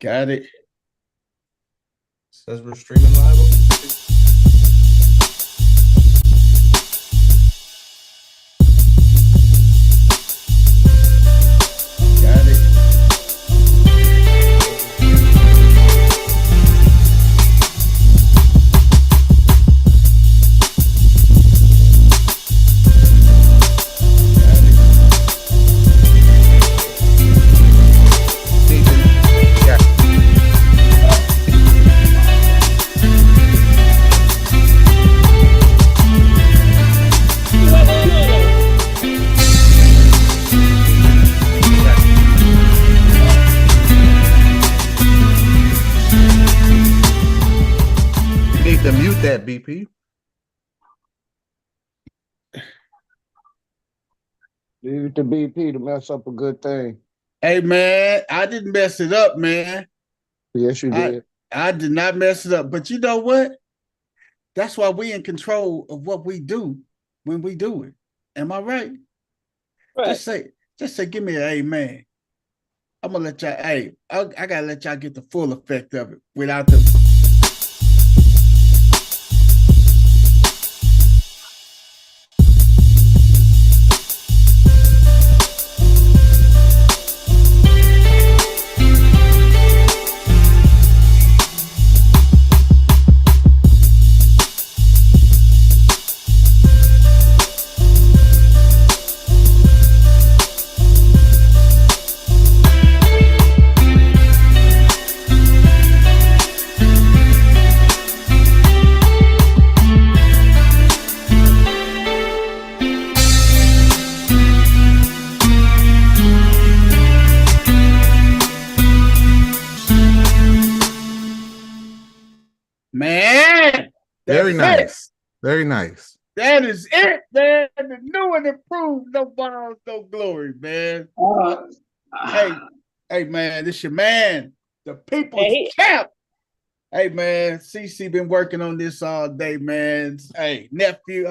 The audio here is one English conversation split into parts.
Got it. Says we're streaming live. Got it. You need to mute that, BP. Leave it to BP to mess up a good thing. Hey man, I didn't mess it up, man. Yes, you did. I did not mess it up. But you know what? That's why we in control of what we do when we do it. Am I right? Right. Just say, give me an amen. I'm gonna let y'all. Hey, I gotta let y'all get the full effect of it without the. Man, Very that's it. nice. Very nice. That is it, man. The new and improved No Balls, No Glory, man. Hey, man, this your man, the people's champ. Hey, man, CC been working on this all day, man. Hey, nephew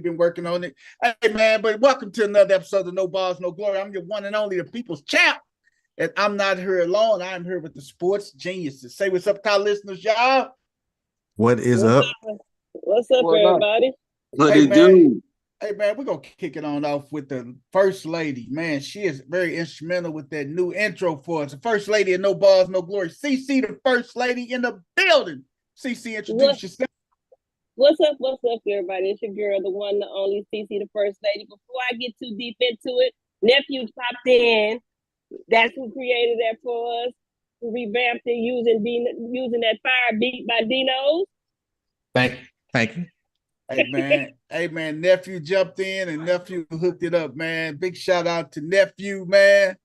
been working on it. Hey, man, but welcome to another episode of No Balls, No Glory. I'm your one and only, the people's champ. And I'm not here alone. I'm here with the sports geniuses. Say what's up to our listeners, y'all. What is up? What's up, everybody? What it do? Hey, man, we're going to kick it on off with the first lady. Man, she is very instrumental with that new intro for us. The first lady of No Balls, No Glory. CC, the first lady in the building. CC, introduce yourself. What's up, everybody? It's your girl, the one, the only CC, the first lady. Before I get too deep into it, nephew popped in. That's who created that for us. Who revamped it using that fire beat by Dino's. Thank you. Hey man, nephew jumped in and nephew hooked it up, man. Big shout out to nephew, man.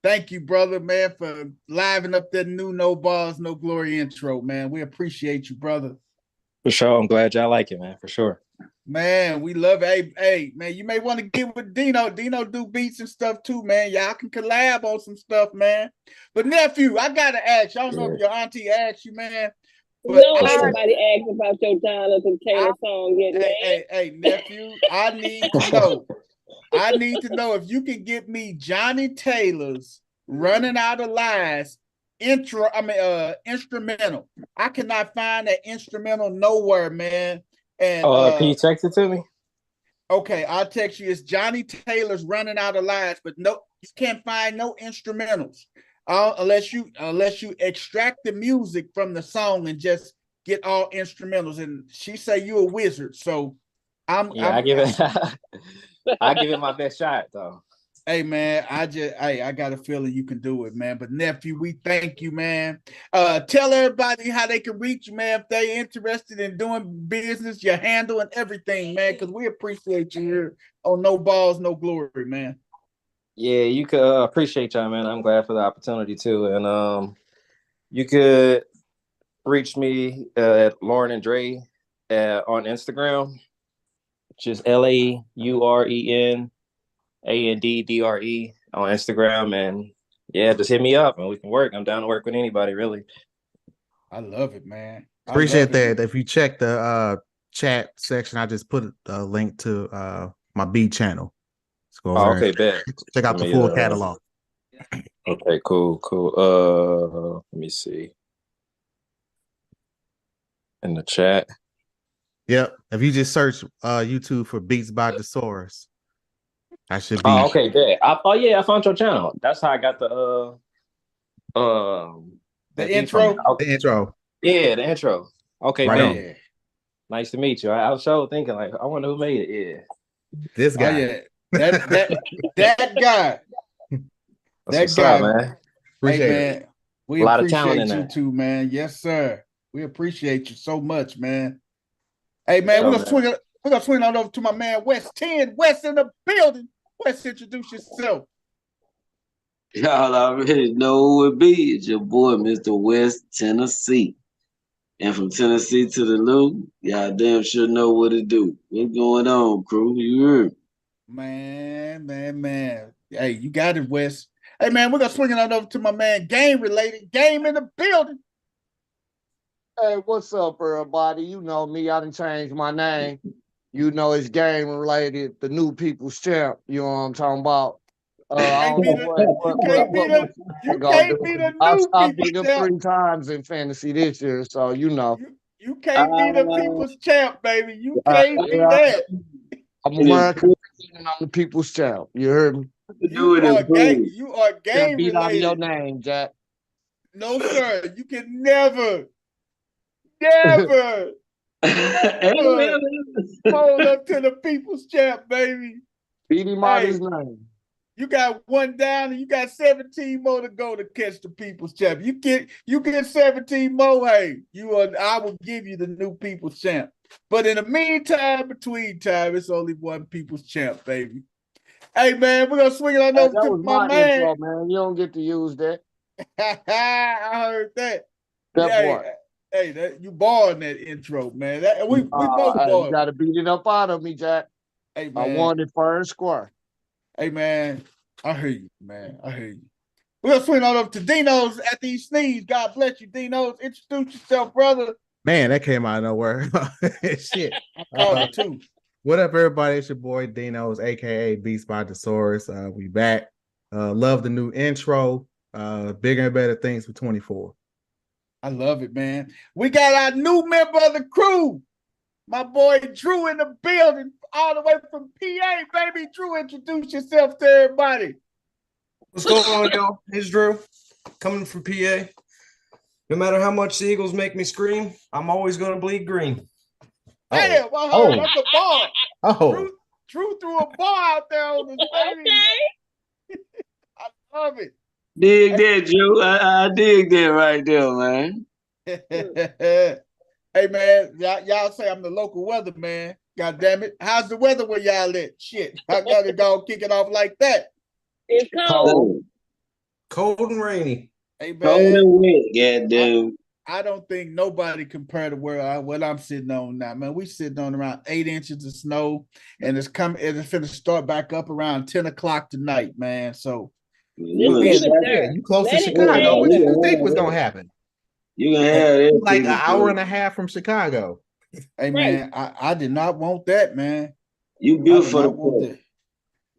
Thank you, brother, man, for livening up that new No Balls, No Glory intro, man. We appreciate you, brother. For sure. I'm glad y'all like it, man. For sure. Man, we love it. Hey, man, you may want to get with Dino. Dino do beats and stuff too, man. Y'all can collab on some stuff, man. But nephew, I gotta ask. I don't know if your auntie asked you, man. But nobody asked about your Jonathan Taylor song yet, man. Hey, nephew, I need to know. I need to know if you can get me Johnny Taylor's "Running Out of Lies" instrumental. I cannot find that instrumental nowhere, man. And can you text it to me? Okay, I'll text you. It's Johnny Taylor's "Running Out of Lies," but no, you can't find no instrumentals unless you extract the music from the song and just get all instrumentals. And she say you a wizard, so I give it my best shot though. Hey man, I got a feeling you can do it, man. But nephew, we thank you, man. Tell everybody how they can reach you, man, if they're interested in doing business, your handle and everything, man, because we appreciate you here on No Balls, No Glory, man. Yeah, you could appreciate y'all, man. I'm glad for the opportunity too. And you could reach me at Lauren and Dre on Instagram, just LAUREN ANDDRE on Instagram, and yeah, just hit me up and we can work. I'm down to work with anybody, really. I love it, man. Appreciate that. If you check the chat section, I just put a link to my B channel. Let's go over okay, bet. Check out the full catalog. Okay, cool. Let me see. In the chat. Yep. If you just search YouTube for Beats by Thesaurus, I should be. Oh, okay, good. I found your channel. That's how I got the intro. The intro. Yeah, the intro. Okay, Right man. on. Nice to meet you. I was so thinking, like, I wonder who made it. Yeah. This guy. Oh, yeah. That guy. That's what's up, man. Appreciate hey, man, it. we A lot of talent appreciate in you that. too, man. Yes, sir. We appreciate you so much, man. Hey, man, Yo, we're gonna swing on over to my man West 10. West in the building. West, introduce yourself. Y'all already know who it be. It's your boy, Mr. West Tennessee. And from Tennessee to the Lou, y'all damn sure know what to do. What's going on, crew? You heard? Man. Hey, you got it, West. Hey, man, we're gonna swing it on over to my man Game Related. Game in the building. Hey, what's up, everybody? You know me. I done changed my name. You know it's Game Related, the new people's champ. You know what I'm talking about? You can't be the new I beat people's them champ. 3 times in fantasy this year, so you know. You can't be the people's champ, baby. You can't be that. I'm American and I'm the people's champ. You heard me? You are game beat out of your related. name, Jack. No, sir. You can never hold up to the people's champ, baby. Beat him out his name. You got 1 down and you got 17 more to go to catch the people's champ. You get 17 more. Hey, I will give you the new people's champ. But in the meantime, between time, it's only one people's champ, baby. Hey, man, we're gonna swing it on over to my man. Intro, man. You don't get to use that. I heard that. That you born that intro, man. We both born. You gotta beat it up out of me, Jack. Hey, man. I won it fair and square. Hey, man, I hear you, man. I hear you. We're gonna swing on over to Dino's at these sneeze. God bless you, Dino's. Introduce yourself, brother. Man, that came out of nowhere. Shit. I called it too. What up, everybody? It's your boy Dino's, aka Beats by Thesaurus. We back. Love the new intro. Bigger and better things for 24. I love it, man. We got our new member of the crew, my boy Drew in the building, all the way from PA, baby. Drew, introduce yourself to everybody. What's going on, y'all? It's Drew, coming from PA. No matter how much the Eagles make me scream, I'm always going to bleed green. Damn, that's a bar. Oh. Drew threw a bar out there on this, baby. Okay. I love it. Dig that, Drew. I dig that right there, man. Hey, man, y'all say I'm the local weatherman. God damn it. How's the weather where y'all at? Shit, I gotta go kick it off like that. It's cold. Cold and rainy. Hey, man. Cold and wet, goddamn. I don't think nobody compared to what I'm sitting on now, man. We sitting on around 8 inches of snow, and it's finna start back up around 10 o'clock tonight, man. So you close to Chicago. What you think was gonna happen? You can have it like an hour and a half from Chicago. Hey, man, I did not want that, man. You built for the place.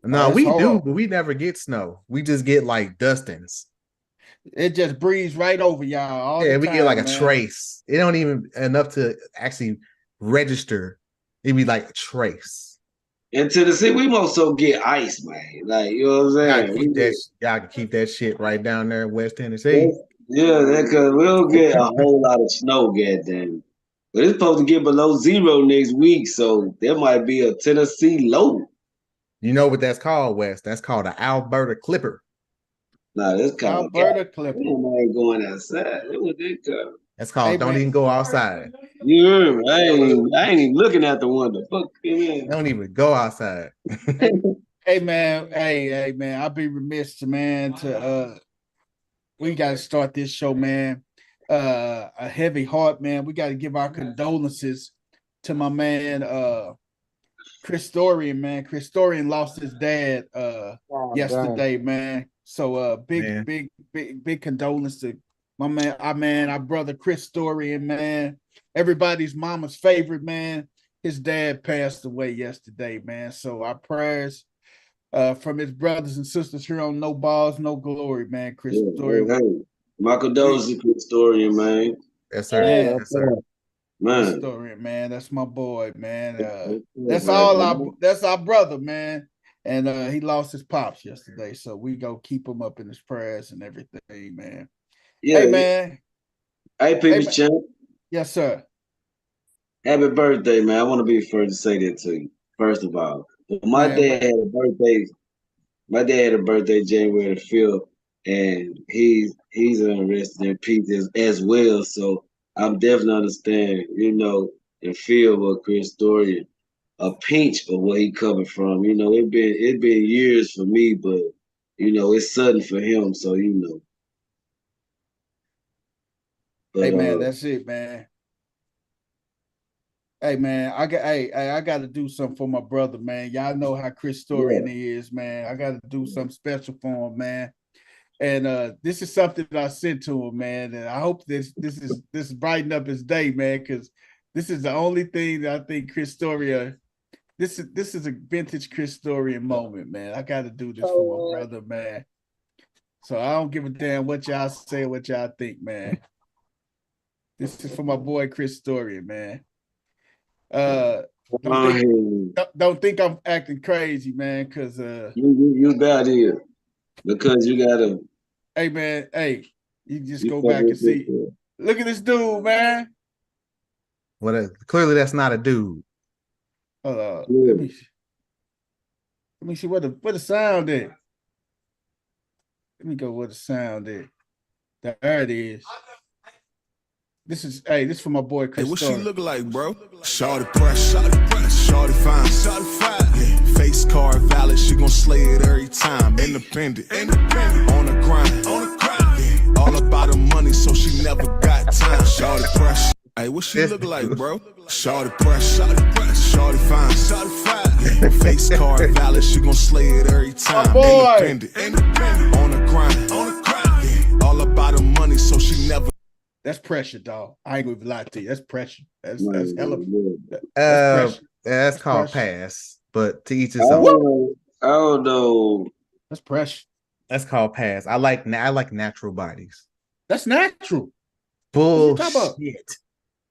No, we do, but we never get snow. We just get like dustings. It just breezes right over y'all. We get like a trace. It don't even enough to actually register. It'd be like a trace. In Tennessee, we most so get ice, man. Like, you know what I'm saying? Y'all can keep that shit right down there in West Tennessee. Yeah, because we'll get a whole lot of snow, goddamn. But it's supposed to get below 0 next week, so there might be a Tennessee low. You know what that's called, Wes? That's called an Alberta Clipper. No, that's called Alberta Clipper. I ain't going outside. What they call? That's called don't even go outside. Yeah, I ain't even looking out the window. Fuck, man. Don't even go outside. Hey, man. Hey, man. I'll be remiss, man, we got to start this show, man. A heavy heart, man. We got to give our condolences to my man, Chris Dorian, man. Chris Dorian lost his dad yesterday, man. So big condolence to my man, our brother Chris Dorian, man. Everybody's mama's favorite, man. His dad passed away yesterday, man. So our prayers from his brothers and sisters here on No Balls, No Glory, man. Chris Yeah, Story. hey. My condolences, Chris Story, man. Yes, sir. Man. Yes, sir. Chris Man. Story, man. That's my boy, man. That's That's our brother, man. And he lost his pops yesterday, so we go keep him up in his prayers and everything, man. Yeah. Hey, man. Hey, People's Champ. Yes, sir. Happy birthday, man. I want to be the first to say that to you, first of all. My dad had a birthday. My dad had a birthday January the 5th, and he's resting in peace as well. So I'm definitely understand, and feel what Chris Story, a pinch of where he coming from. It been years for me, but it's sudden for him. So But, hey, man, that's it, man. Hey, man, I got to do something for my brother, man. Y'all know how Chris Storian is, man. I got to do something special for him, man. And this is something that I sent to him, man. And I hope this is brighten up his day, man, because this is the only thing that I think Chris Storia. This is a vintage Chris Storian moment, man. I got to do this for my brother, man. So I don't give a damn what y'all say, what y'all think, man. This is for my boy Chris Storian, man. Don't think I'm acting crazy, man, because you got it, because you gotta. Hey, man, you just go back and see. Look at this dude, man. Clearly that's not a dude. Let me see what the sound is. Let me go where the sound is. There it is. This is for my boy Chris. Hey, what she look like, bro? Shorty press, shorty fine. Yeah, face card valid, she gon' slay it every time. Independent, on the grind. Yeah, all about the money, so she never got time. Shorty press. Hey, what she look like, bro? Shorty press, shorty fine. Yeah, face card valid, she gon' slay it every time. Independent, on the grind. Yeah, all about the money, so she never. That's pressure, dog. I ain't gonna lie to you. That's pressure. That's hella. That's called pass. But to each his own. I don't know. That's pressure. That's called pass. I like natural bodies. That's natural. Bullshit.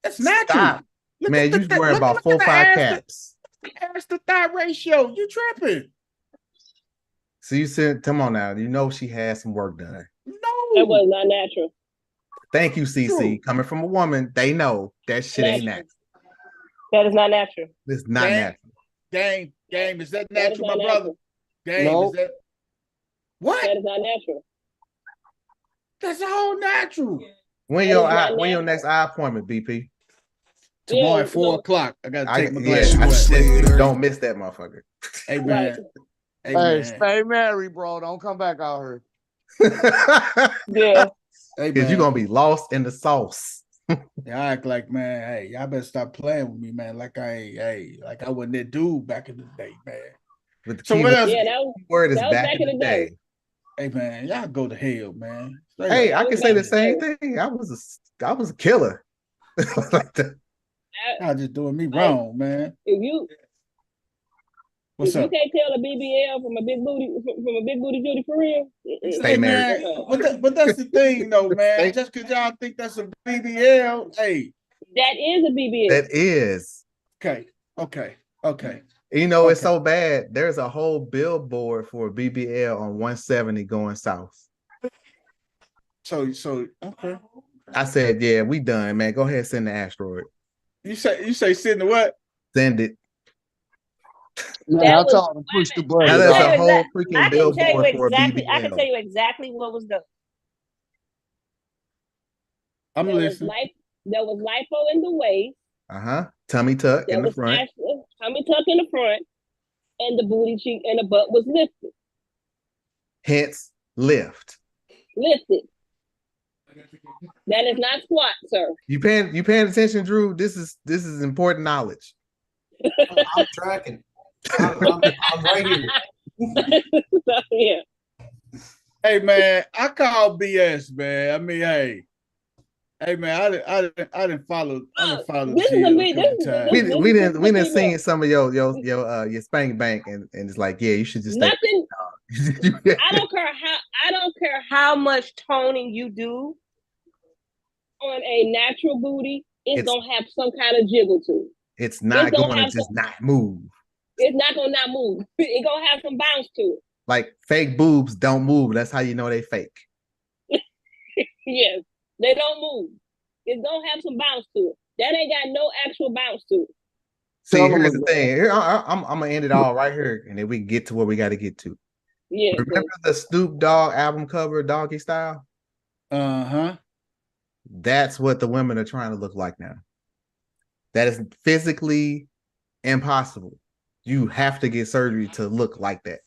That's natural. Man, you worry about 4 or 5 caps. Ass to thigh ratio. You tripping? So you said, come on now. You know she had some work done. No, that was not natural. Thank you, CC. Coming from a woman, they know that shit ain't natural. That is not natural. It's not natural. Game, is that natural, my brother? Game, no. Is that what? That is not natural. That's all natural. When your next eye appointment, BP? Tomorrow at 4 o'clock. I gotta take my glasses. Don't miss that motherfucker. Hey, man. Hey, stay married, bro. Don't come back out here. Yeah. Hey, because you're gonna be lost in the sauce. I act like, man, hey, y'all better stop playing with me, man. Like I wasn't that dude back in the day, man. So what else? Yeah, word is back in the day. Hey, man, y'all go to hell, man. Hey, I can say the same thing. I was a killer. Like that. Y'all just doing me wrong, man. If you can't tell a BBL from a big booty Judy for real, stay married. But that's the thing, though, man. Just because y'all think that's a BBL, hey, that is a BBL. That is okay. You know, it's so bad. There's a whole billboard for a BBL on 170 going south. So okay. I said, yeah, we done, man. Go ahead and send the asteroid. You say send the what? Send it. Yeah, I told him to push the button. Now there's a whole freaking billboard for a BBL. I can tell you exactly what was done. I'm listening. There was lipo in the waist. Tummy tuck in the front. Tummy tuck in the front, and the booty cheek and the butt was lifted. Hence, lift. Lifted. That is not squat, sir. You paying attention, Drew? This is important knowledge. I'm tracking. I'm right here. Yeah. Hey, man, I call BS, man. I mean, hey, Hey man, I didn't follow This is a Jill a big. couple This, times. We this, we this didn't is we a didn't female. seen some of your spank bank and it's like, yeah, you should just stay. Nothing. I don't care how much toning you do on a natural booty. It's gonna have some kind of jiggle to it. It's not It's gonna going to have just some- not move. It's not gonna not move. It's gonna have some bounce to it. Like fake boobs don't move. That's how you know they fake. Yes, they don't move. It's gonna have some bounce to it. That ain't got no actual bounce to it. See, here's the thing. Here, I'm gonna end it all right here, and then we can get to where we got to get to. Yeah. Remember the Snoop Dogg album cover, Doggy Style? Uh-huh. That's what the women are trying to look like now. That is physically impossible. You have to get surgery to look like that.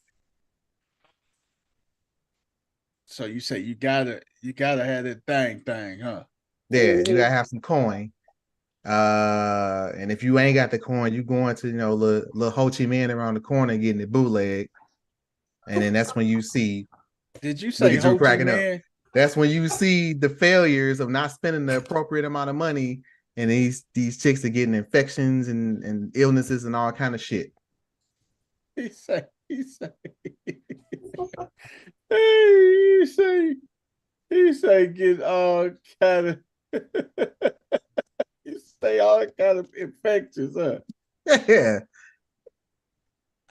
So you say you gotta have that thing, huh? Yeah, you gotta have some coin. And if you ain't got the coin, you going to little Ho Chi Minh around the corner getting it bootleg, and then that's when you see. Did you say Ho Chi Minh? That's when you see the failures of not spending the appropriate amount of money, and these chicks are getting infections and illnesses and all kind of shit. He say get all kind of you say all kind of infections, huh? Yeah.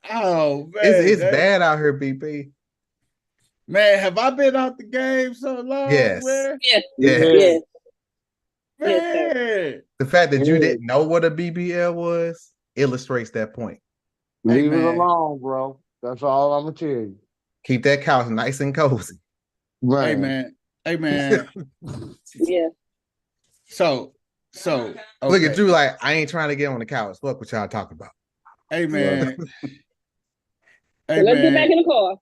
Oh man, it's bad out here, BP. Man, have I been out the game so long? Yes. Man? Yes. Yes. Man. The fact that you didn't know what a BBL was illustrates that point. Leave it alone, bro. That's all I'm gonna tell you. Keep that couch nice and cozy. Right. Hey man. Yeah. So okay. Look at Drew like, I ain't trying to get on the couch. Fuck what y'all talking about. Hey man. So let's get back in the car.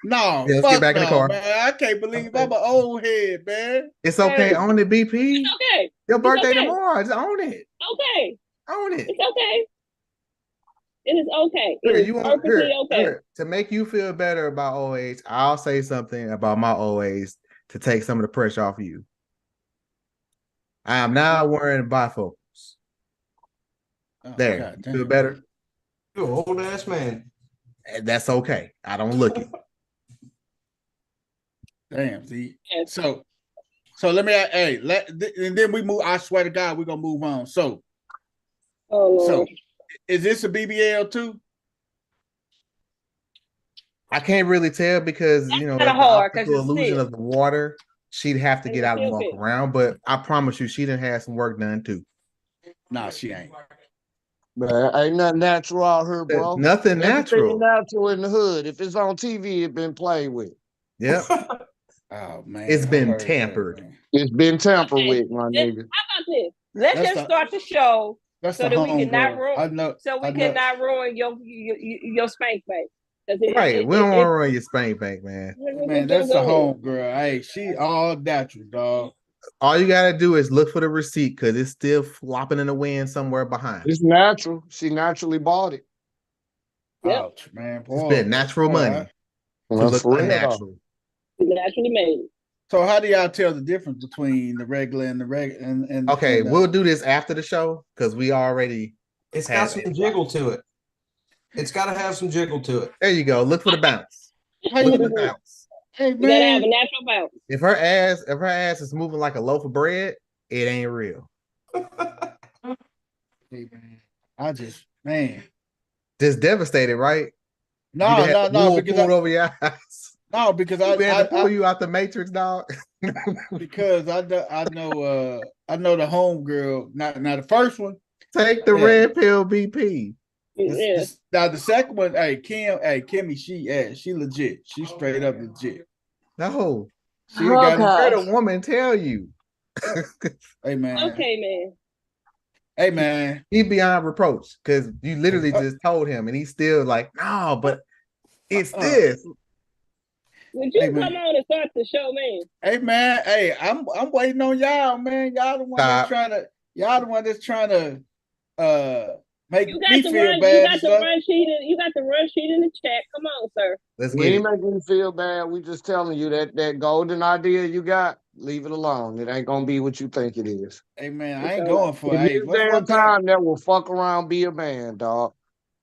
No, let's get back in the car. Man. I can't believe I'm an old head, man. It's okay. Hey. Own it, BP. It's okay. Your birthday okay. tomorrow. Just own it. Okay. Own it. It's okay. It is okay. Here, It is perfectly okay. Here. To make you feel better about OH, I'll say something about my OH to take some of the pressure off of you. I am now wearing bifocals. There. You feel better? You're an old ass man. And that's okay. I don't look it. Damn, see. So let me and then we move. I swear to God, we're gonna move on. So is this a BBL too? I can't really tell because the optical illusion of the water, she'd have to get out and walk around. But I promise you, she done had some work done too. Nah, she ain't. Man, ain't nothing natural out here, bro. Nothing natural. Natural in the hood. If it's on TV, it's been played with. Yep. Oh man, it's been tampered. It's been tampered with, my nigga. How about this? Let's just start the show so that we cannot ruin. So we cannot ruin your spank bank. Right, we don't want to ruin your spank bank, man. Man, that's the home girl. Hey, she all natural, dog. All you gotta do is look for the receipt because it's still flopping in the wind somewhere behind. It's natural. She naturally bought it. Ouch, man. Boy, it's been natural money. Well, look unnatural. Naturally made. So how do y'all tell the difference between the regular and the regular? And okay, we'll do this after the show because we already. It's got some jiggle to it. It's got to have some jiggle to it. There you go. Look for the bounce. Look for the bounce. Hey, you gotta have a natural bounce. If her ass is moving like a loaf of bread, it ain't real. Hey, man. Just dedevastated, right? No, because over your eyes. No, because I pull you out the matrix, dog. Because I know the home girl. Not the first one. Take the red pill, BP. Now the second one, Kimmy, she legit. She straight up legit. No, she heard a woman tell you. Hey man. Okay, man. Hey man. He beyond reproach because you literally just told him, and he's still like, no, but it's this. Would you come on and start the show, man? Hey man, I'm waiting on y'all, man. Y'all the one that's trying to make me feel bad. You got the run sheet in the chat. Come on, sir. We ain't making you feel bad. We just telling you that golden idea you got, Leave it alone. It ain't gonna be what you think it is. Hey man, I ain't going for It it. Hey, is damn time that will fuck around, be a man, dog.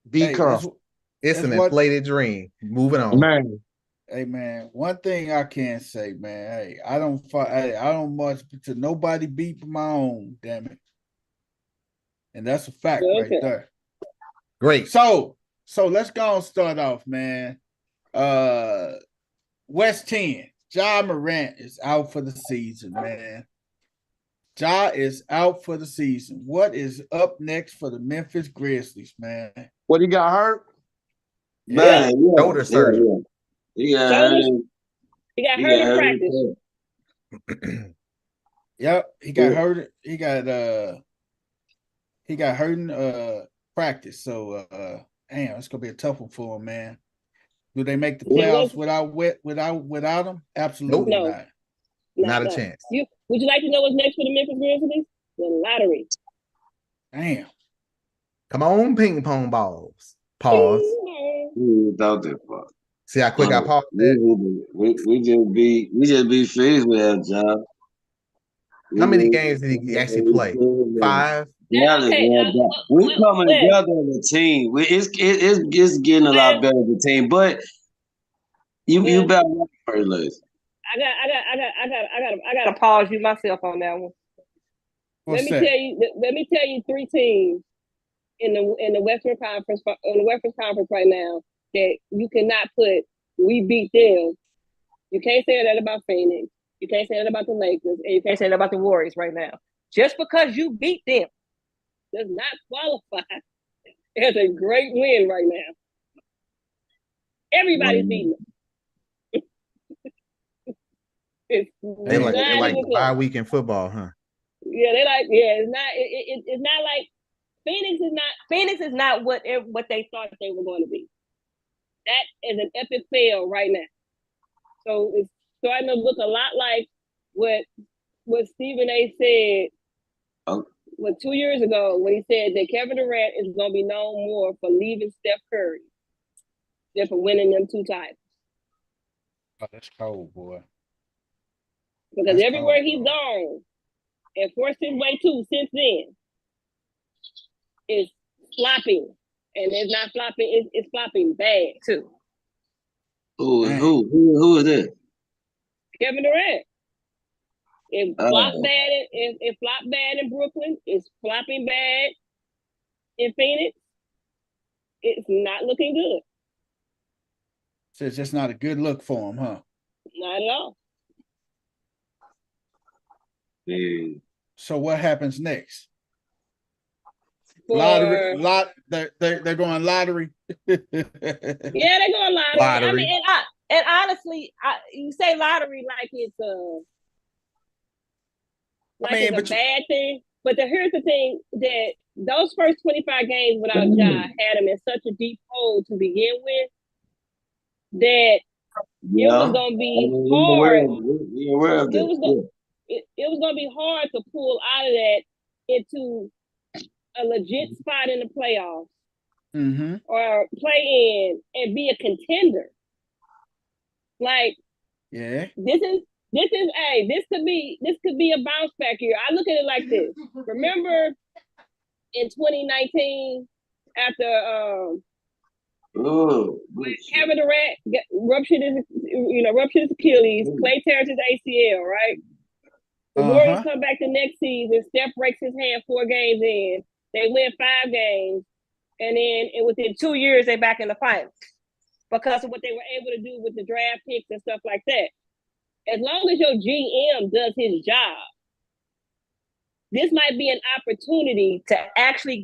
Be careful. It's an inflated dream. Moving on. Man. Hey man, one thing I can say, man. Hey, I don't much to nobody beat my own, damn it. And that's a fact right there. Great. So let's go and start off, man. West 10. Ja Morant is out for the season, man. Ja is out for the season. What is up next for the Memphis Grizzlies, man? What, he got hurt? Man, shoulder surgery. He got hurt. He got hurt in practice. Yep, he got hurt. He got hurt in practice. So damn, it's gonna be a tough one for him, man. Do they make the playoffs without him? Absolutely not. Not a chance. Would you like to know what's next for the Memphis Grizzlies? The lottery. Damn. Come on, ping pong balls. Pause. Without that part. See how quick I paused that? We just be faced with that job. How many games did he actually play? 5? Yeah, we're coming together as a team. It's getting a lot better as a team, but you better first, listen. I gotta pause you myself on that one. Let me tell you 3 teams in the Western Conference right now that you cannot put. We beat them. You can't say that about Phoenix. You can't say that about the Lakers, and you can't say that about the Warriors right now. Just because you beat them does not qualify as a great win right now. Everybody's beating them. They like the bye week in football, huh? Yeah, it's not like Phoenix is not what they thought they were going to be. That is an epic fail right now. So it's starting to look a lot like what Stephen A. said 2 years ago when he said that Kevin Durant is going to be known more for leaving Steph Curry than for winning them 2 titles. Oh, that's cold, boy. Because that's everywhere cold, he's gone and forced his way to since then is flopping. And it's not flopping, it's flopping bad too. Who is that? Kevin Durant. It flopped bad. It flopped bad in Brooklyn. It's flopping bad in Phoenix. It's not looking good. So it's just not a good look for him, huh? Not at all. Yeah. So what happens next? Lottery. They're going lottery. Yeah, they're going lottery. I mean, and honestly, you say lottery like it's a bad thing. But here's the thing, that those first 25 games without Ja had him in such a deep hole to begin with that it was going to be hard. It was going to be hard to pull out of that into a legit spot in the playoffs or play in and be a contender. Like, yeah, this could be a bounce back year. I look at it like this. Remember in 2019 after when Kevin Durant ruptured his Achilles, Klay tears his ACL, right? The Warriors come back the next season. Steph breaks his hand 4 games in. They win 5 games, and then within 2 years they're back in the finals because of what they were able to do with the draft picks and stuff like that. As long as your GM does his job, this might be an opportunity to actually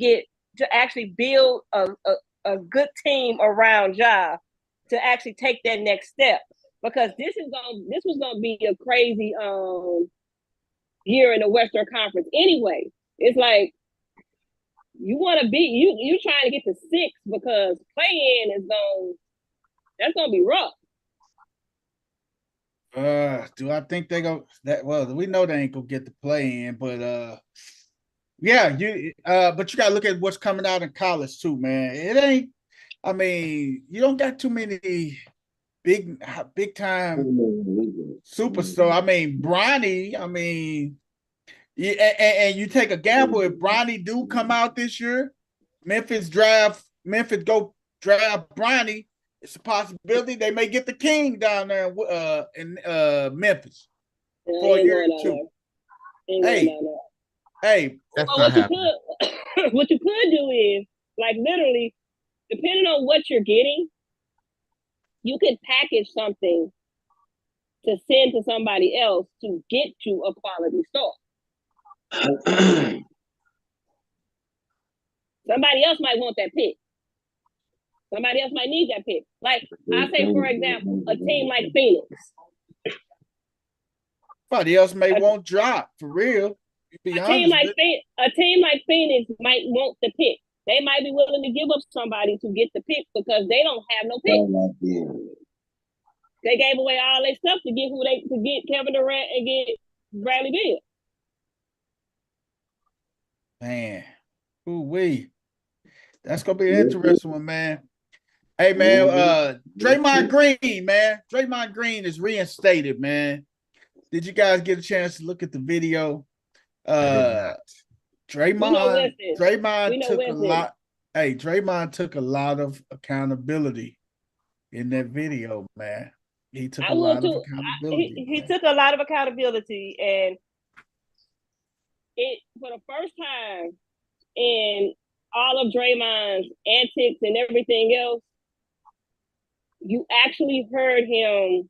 build a good team around Ja to actually take that next step. Because this was gonna be a crazy year in the Western Conference anyway. It's like you want to be you trying to get to 6 because play-in that's gonna be rough. Do I think they go that well? We know they ain't gonna get the play in, but but you gotta look at what's coming out in college too, man. It ain't. I mean, you don't got too many big time superstar. I mean, Bronny. I mean, yeah, and you take a gamble if Bronny do come out this year, Memphis go draft Bronny. It's a possibility they may get the king down there in Memphis for a year or two. Hey, that's not happening. What you could do is, like, literally, depending on what you're getting, you could package something to send to somebody else to get you a quality star. Somebody else might want that pick. Somebody else might need that pick. Like, I say, for example, a team like Phoenix. Somebody else may want drop, for real. A team like Phoenix might want the pick. They might be willing to give up somebody to get the pick because they don't have no pick. They gave away all their stuff to get Kevin Durant and get Bradley Beal. Man, ooh-wee. That's gonna be an interesting one, man. Hey, man, Draymond Green, man. Draymond Green is reinstated, man. Did you guys get a chance to look at the video? Draymond took a lot. Hey, Draymond took a lot of accountability in that video, man. He took a lot of accountability. He took a lot of accountability, and it for the first time in all of Draymond's antics and everything else, you actually heard him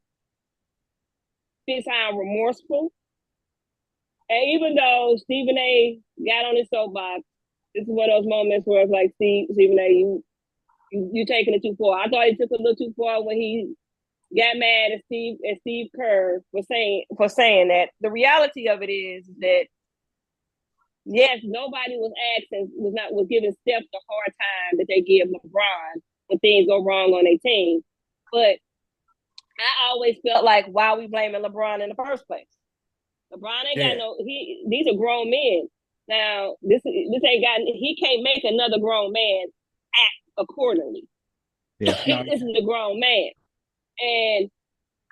sound remorseful. And even though Stephen A. got on his soapbox, this is one of those moments where it's like, Stephen A., you taking it too far. I thought he took a little too far when he got mad at Steve Kerr for saying that. The reality of it is that, yes, nobody was giving Steph the hard time that they give LeBron when things go wrong on their team. But I always felt like, why are we blaming LeBron in the first place? LeBron ain't got these are grown men. Now, he can't make another grown man act accordingly. Yeah. This is a grown man. And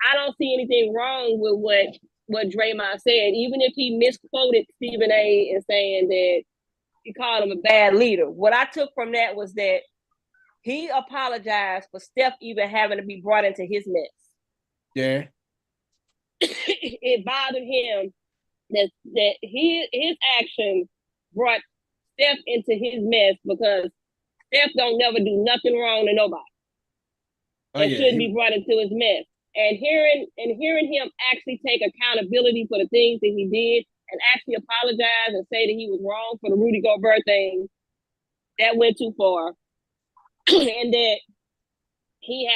I don't see anything wrong with what Draymond said, even if he misquoted Stephen A. and saying that he called him a bad leader. What I took from that was that he apologized for Steph even having to be brought into his mess. Yeah. It bothered him that his actions brought Steph into his mess because Steph don't never do nothing wrong to nobody. Shouldn't be brought into his mess. And hearing him actually take accountability for the things that he did and actually apologize and say that he was wrong for the Rudy Gobert thing, that went too far. And that he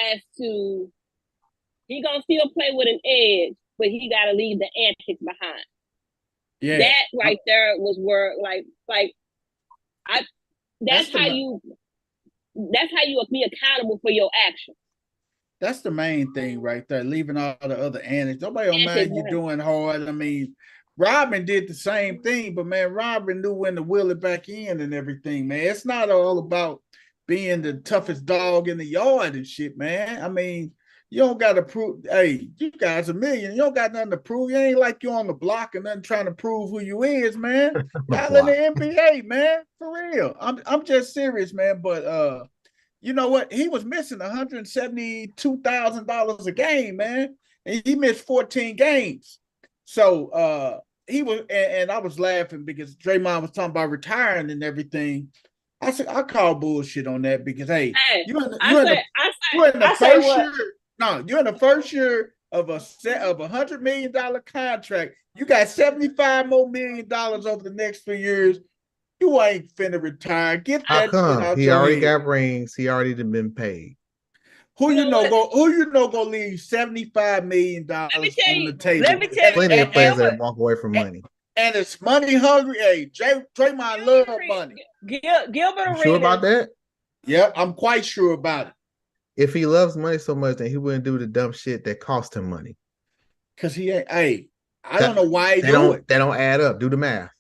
gonna still play with an edge, but he gotta leave the antics behind. Yeah. That right there was where that's how you be accountable for your actions. That's the main thing right there, leaving all the other antics. Nobody don't mind you doing hard. I mean, Robin did the same thing, but man, Robin knew when to wheel it back in and everything, man. It's not all about being the toughest dog in the yard and shit, man. I mean, you don't got to prove, hey, you guys a million. You don't got nothing to prove. You ain't like you on the block and nothing trying to prove who you is, man. Y'all in the NBA, man. For real. I'm just serious, man. But you know what? He was missing $172,000 a game, man. And he missed 14 games. So he was, and I was laughing because Draymond was talking about retiring and everything. I said, I call bullshit on that because, hey, you're in the first year of a $100 million contract. You got $75 more million over the next 3 years. You ain't finna retire. Get How that. Come? He already got rings. He already been paid. Who you know gonna leave $75 million on the table? Let me tell you. Plenty of players that walk away from money. And it's money hungry. Hey, Draymond love money. Gilbert Arenas. Sure about that? Yeah, I'm quite sure about it. If he loves money so much, then he wouldn't do the dumb shit that cost him money. Cause he ain't. Hey, I don't know why he do it. That don't add up. Do the math.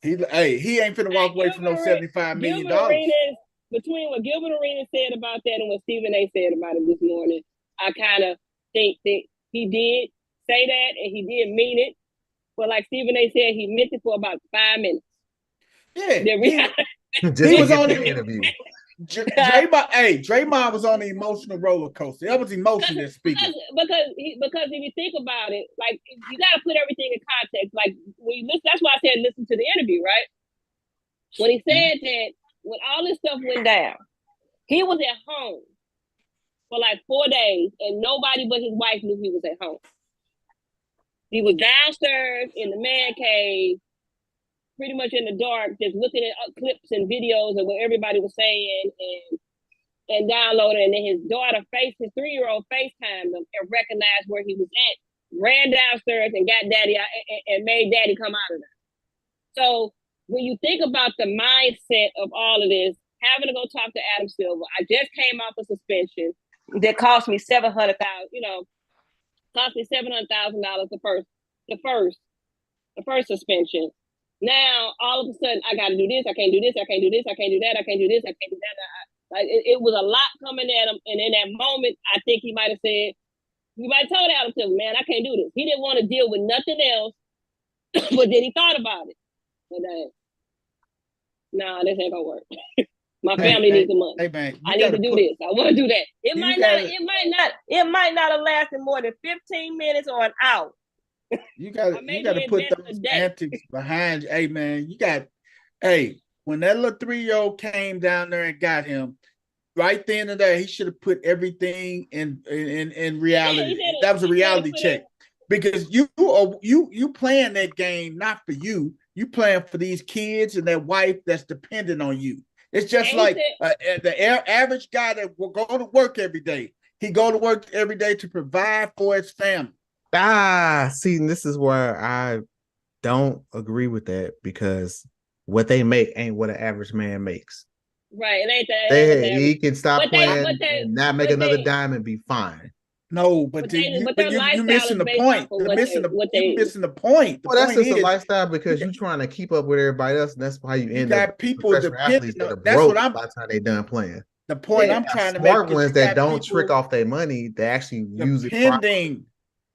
He ain't finna walk away from no $75 million. Between what Gilbert Arenas said about that and what Stephen A. said about it this morning, I kind of think that he did say that, and he did mean it. But like Stephen A. said, he meant it for about 5 minutes. Yeah, he was on the interview. Draymond was on the emotional roller coaster. That was emotion that's speaking. Because if you think about it, like you got to put everything in context. Like that's why I said listen to the interview, right? When he said that, when all this stuff went down, he was at home for like 4 days, and nobody but his wife knew he was at home. He was downstairs in the man cave, pretty much in the dark, just looking at clips and videos of what everybody was saying and downloading. And then his daughter his 3-year-old FaceTimed him and recognized where he was at, ran downstairs and got daddy out and made daddy come out of there. So when you think about the mindset of all of this, having to go talk to Adam Silver, I just came off a suspension that cost me $700,000, cost me $700,000 the first suspension. Now all of a sudden I got to do this. I can't do this. I can't do this. I can't do that. I can't do this. I can't do that. It was a lot coming at him, and in that moment, I think he might have said, he might have told Adam Silver, man, I can't do this. He didn't want to deal with nothing else, but then he thought about it. But nah, this ain't gonna work. My family needs the money. Hey man, I need to do this. I want to do that. It might not have lasted more than 15 minutes or an hour. You gotta put those antics behind you. Hey man, when that little 3-year-old came down there and got him, right then and there, he should have put everything in reality. Yeah, that was a reality check. Because you playing that game not for you. You playing for these kids and their wife that's dependent on you. It's just like the average guy that will go to work every day. He go to work every day to provide for his family. See, this is where I don't agree with that, because what they make ain't what an average man makes. Right, it ain't that. He can stop playing and not make another dime and be fine. No, but you're missing the point. You're missing the point. Well, that's just a lifestyle because you're trying to keep up with everybody else, and that's why you end up people athletes that are broke by the time they done playing. The point I'm trying to make. Smart ones that don't trick off their money, they actually use it properly.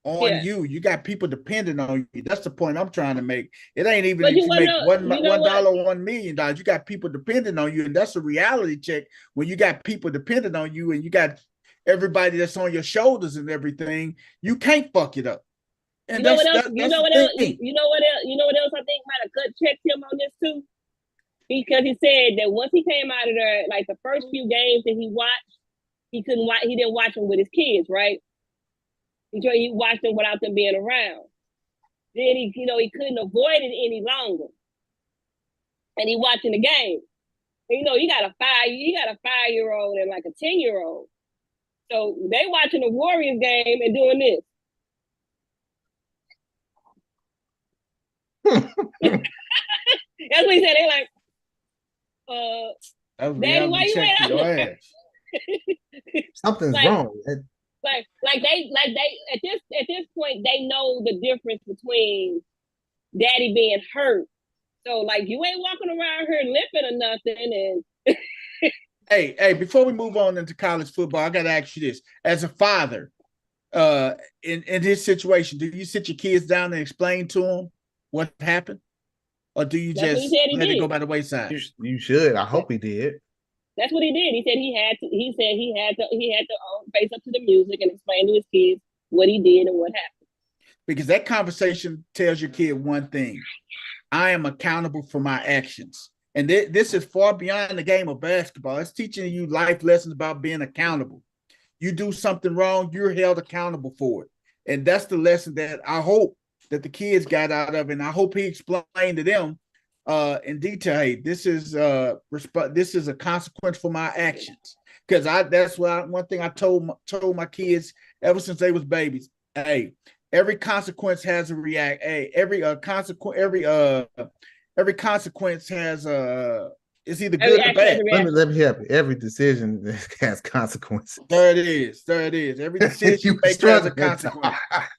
On you. You got people depending on you. That's the point I'm trying to make. It ain't even if you make $1 or $1 million. You got people depending on you, and that's a reality check. When you got people depending on you, and you got everybody that's on your shoulders and everything, you can't fuck it up. And you know what else? You know what else? You know what else? I think might have gut checked him on this too, because he said that once he came out of there, like the first few games that he watched, he didn't watch them with his kids, right? He watched them without them being around. Then he couldn't avoid it any longer, and he watching the game. And, you got a 5-year-old and like a 10-year-old, so they watching the Warriors game and doing this. That's what he said. They like, Daddy, why you ain't Something's wrong. Like they at this point they know the difference between daddy being hurt. So like you ain't walking around here limping or nothing. And hey, before we move on into college football, I gotta ask you this. As a father, in his situation, do you sit your kids down and explain to them what happened? Or do you just let it go by the wayside? You should. I hope he did. That's what he did. He said he had to face up to the music and explain to his kids what he did and what happened. Because that conversation tells your kid one thing: I am accountable for my actions. And this is far beyond the game of basketball. It's teaching you life lessons about being accountable. You do something wrong, you're held accountable for it. And that's the lesson that I hope that the kids got out of it. And I hope he explained to them in detail, hey, this is a consequence for my actions. Because one thing I told my kids ever since they was babies. Hey, every consequence has a react. Hey, every consequence has it's either good or bad. Let me help you. Every decision has consequences. There it is. Every decision you make has a consequence.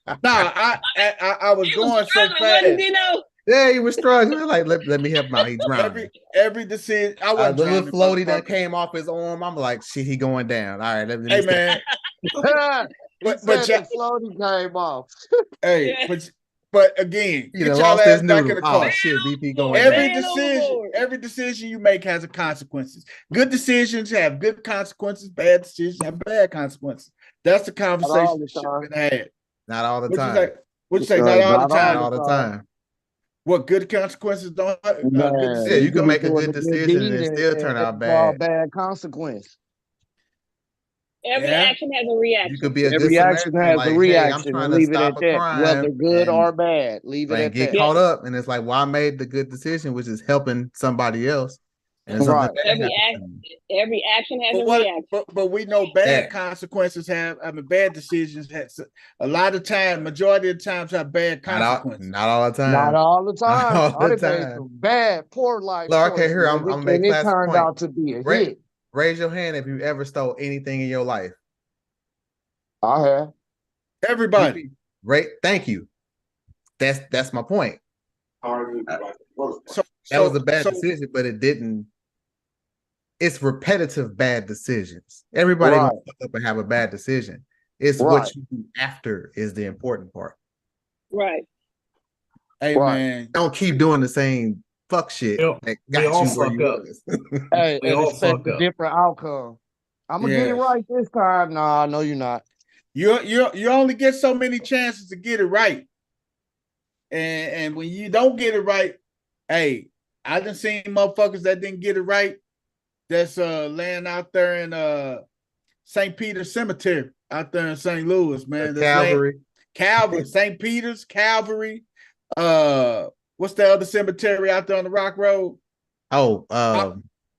I was going so fast. Yeah, he was struggling. Like, let me help him out. He's drowning. Every decision. I was the little floaty that came off his arm. I'm like, shit, he going down. All right, hey man. but the floaty came off. Hey, but again, You get done y'all lost ass this back in noodle. the car. Oh shit, BP going Every down. every decision you make has a consequences. Good decisions have good consequences. Bad decisions have bad consequences. That's the conversation that should have been had. Not all the What'd time. you say? What'd you say? Not all the time. Not all the time. What good consequences don't have good decisions? Yeah, you can make a good decision and it still turn out bad. Bad consequence. Every action has a reaction. You could be a good Every action has like, a reaction. Hey, I'm trying and to leave it stop at a that, crime, whether good or bad. Leave it at get that. caught up, and it's like, well, I made the good decision, which is helping somebody else. And right. Every action has a reaction. But we know bad consequences have. I mean, bad decisions have a lot of time. Majority of the times have bad consequences. Not all the time. Not all the time. Not all the time. Some bad, poor life. Look, okay, here I'm gonna make it turned out to be a hit. Raise your hand if you ever stole anything in your life. I have. Everybody. Right. Thank you. That's my point. That was a bad decision, but it didn't. It's repetitive bad decisions. Everybody gonna fuck up and have a bad decision. It's what you do after is the important part. Right. Hey man, don't keep doing the same fuck shit. That got all you where fuck you up. was. Hey, and expect a different outcome. I'm gonna get it right this time. Nah, no, you're not. You only get so many chances to get it right, and when you don't get it right, hey, I done seen motherfuckers that didn't get it right. That's laying out there in St. Peter's Cemetery out there in St. Louis, man. Calvary, St. Peter's, Calvary. What's the other cemetery out there on the Rock Road?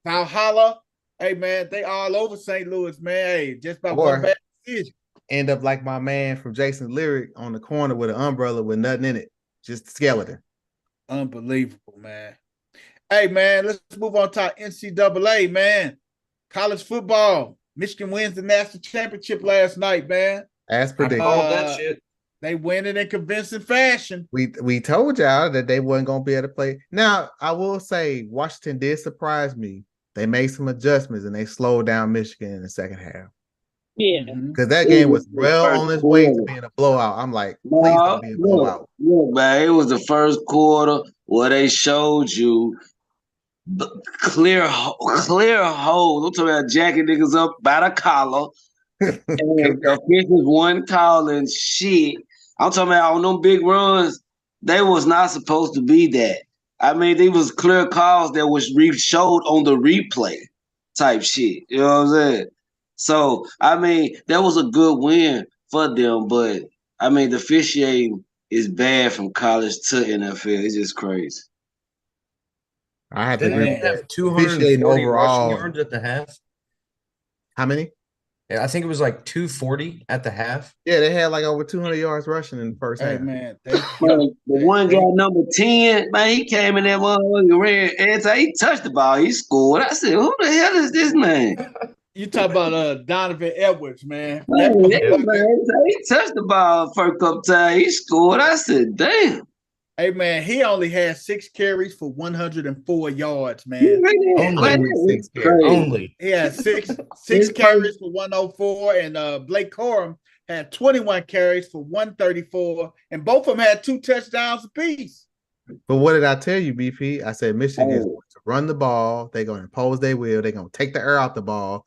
Valhalla. Hey man, they all over St. Louis, man. Hey, just by one bad decision. End up like my man from Jason Lyric on the corner with an umbrella with nothing in it, just a skeleton. Unbelievable, man. Hey man, let's move on to our NCAA, man. College football. Michigan wins the national championship last night, man. As predicted. That shit. They win it in convincing fashion. We told y'all that they wasn't gonna be able to play. Now, I will say Washington did surprise me. They made some adjustments and they slowed down Michigan in the second half. Yeah. Because that game was well on its way to being a blowout. I'm like, please don't be a blowout. Yeah, man, it was the first quarter where they showed you clear holes. I'm talking about jacking niggas up by the collar. And the officials wasn't calling shit. I'm talking about on them big runs, they was not supposed to be that. I mean, they was clear calls that was showed on the replay type shit. You know what I'm saying? So, I mean, that was a good win for them, but I mean, the officiating is bad from college to NFL. It's just crazy. I had to Didn't they have 240 rushing yards at the half? How many? Yeah, I think it was like 240 at the half. Yeah, they had like over 200 yards rushing in the first half. Man, the one guy number 10, man, he came in that motherfucker, ran anti, he touched the ball, he scored. I said, who the hell is this man? You talk about Donovan Edwards, man. Man, he touched the ball first couple times, he scored. I said, damn. Hey man, he only had 6 carries for 104 yards, man. Only. He had six carries for 104, and Blake Corum had 21 carries for 134, and both of them had 2 touchdowns apiece. But what did I tell you, BP? I said Michigan is going to run the ball. They're going to impose their will. They're going to take the air out the ball.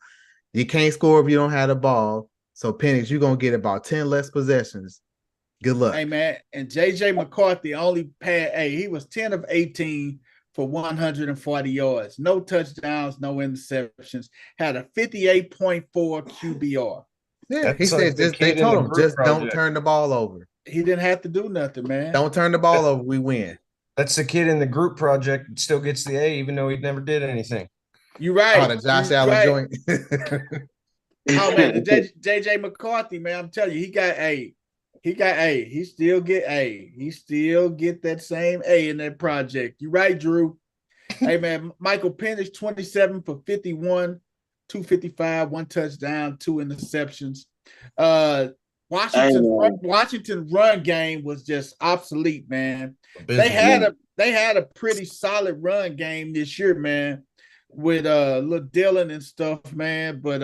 You can't score if you don't have the ball. So Penix, you're going to get about 10 less possessions. Good luck. Hey, man. And J.J. McCarthy only he was 10 of 18 for 140 yards. No touchdowns, no interceptions. Had a 58.4 QBR. Yeah, he said they told him just don't turn the ball over. He didn't have to do nothing, man. Don't turn the ball over, we win. That's the kid in the group project that still gets the A, even though he never did anything. You're right. Oh, the Josh Allen joint. Oh, man, J.J. McCarthy, man, I'm telling you, he got A. He got A. He still get A. He still get that same A in that project. You right, Drew. Hey, man, Michael Penix, 27 for 51, 255, 1 touchdown, 2 interceptions. Washington run game was just obsolete, man. They had a pretty solid run game this year, man, with little Dylan and stuff, man. But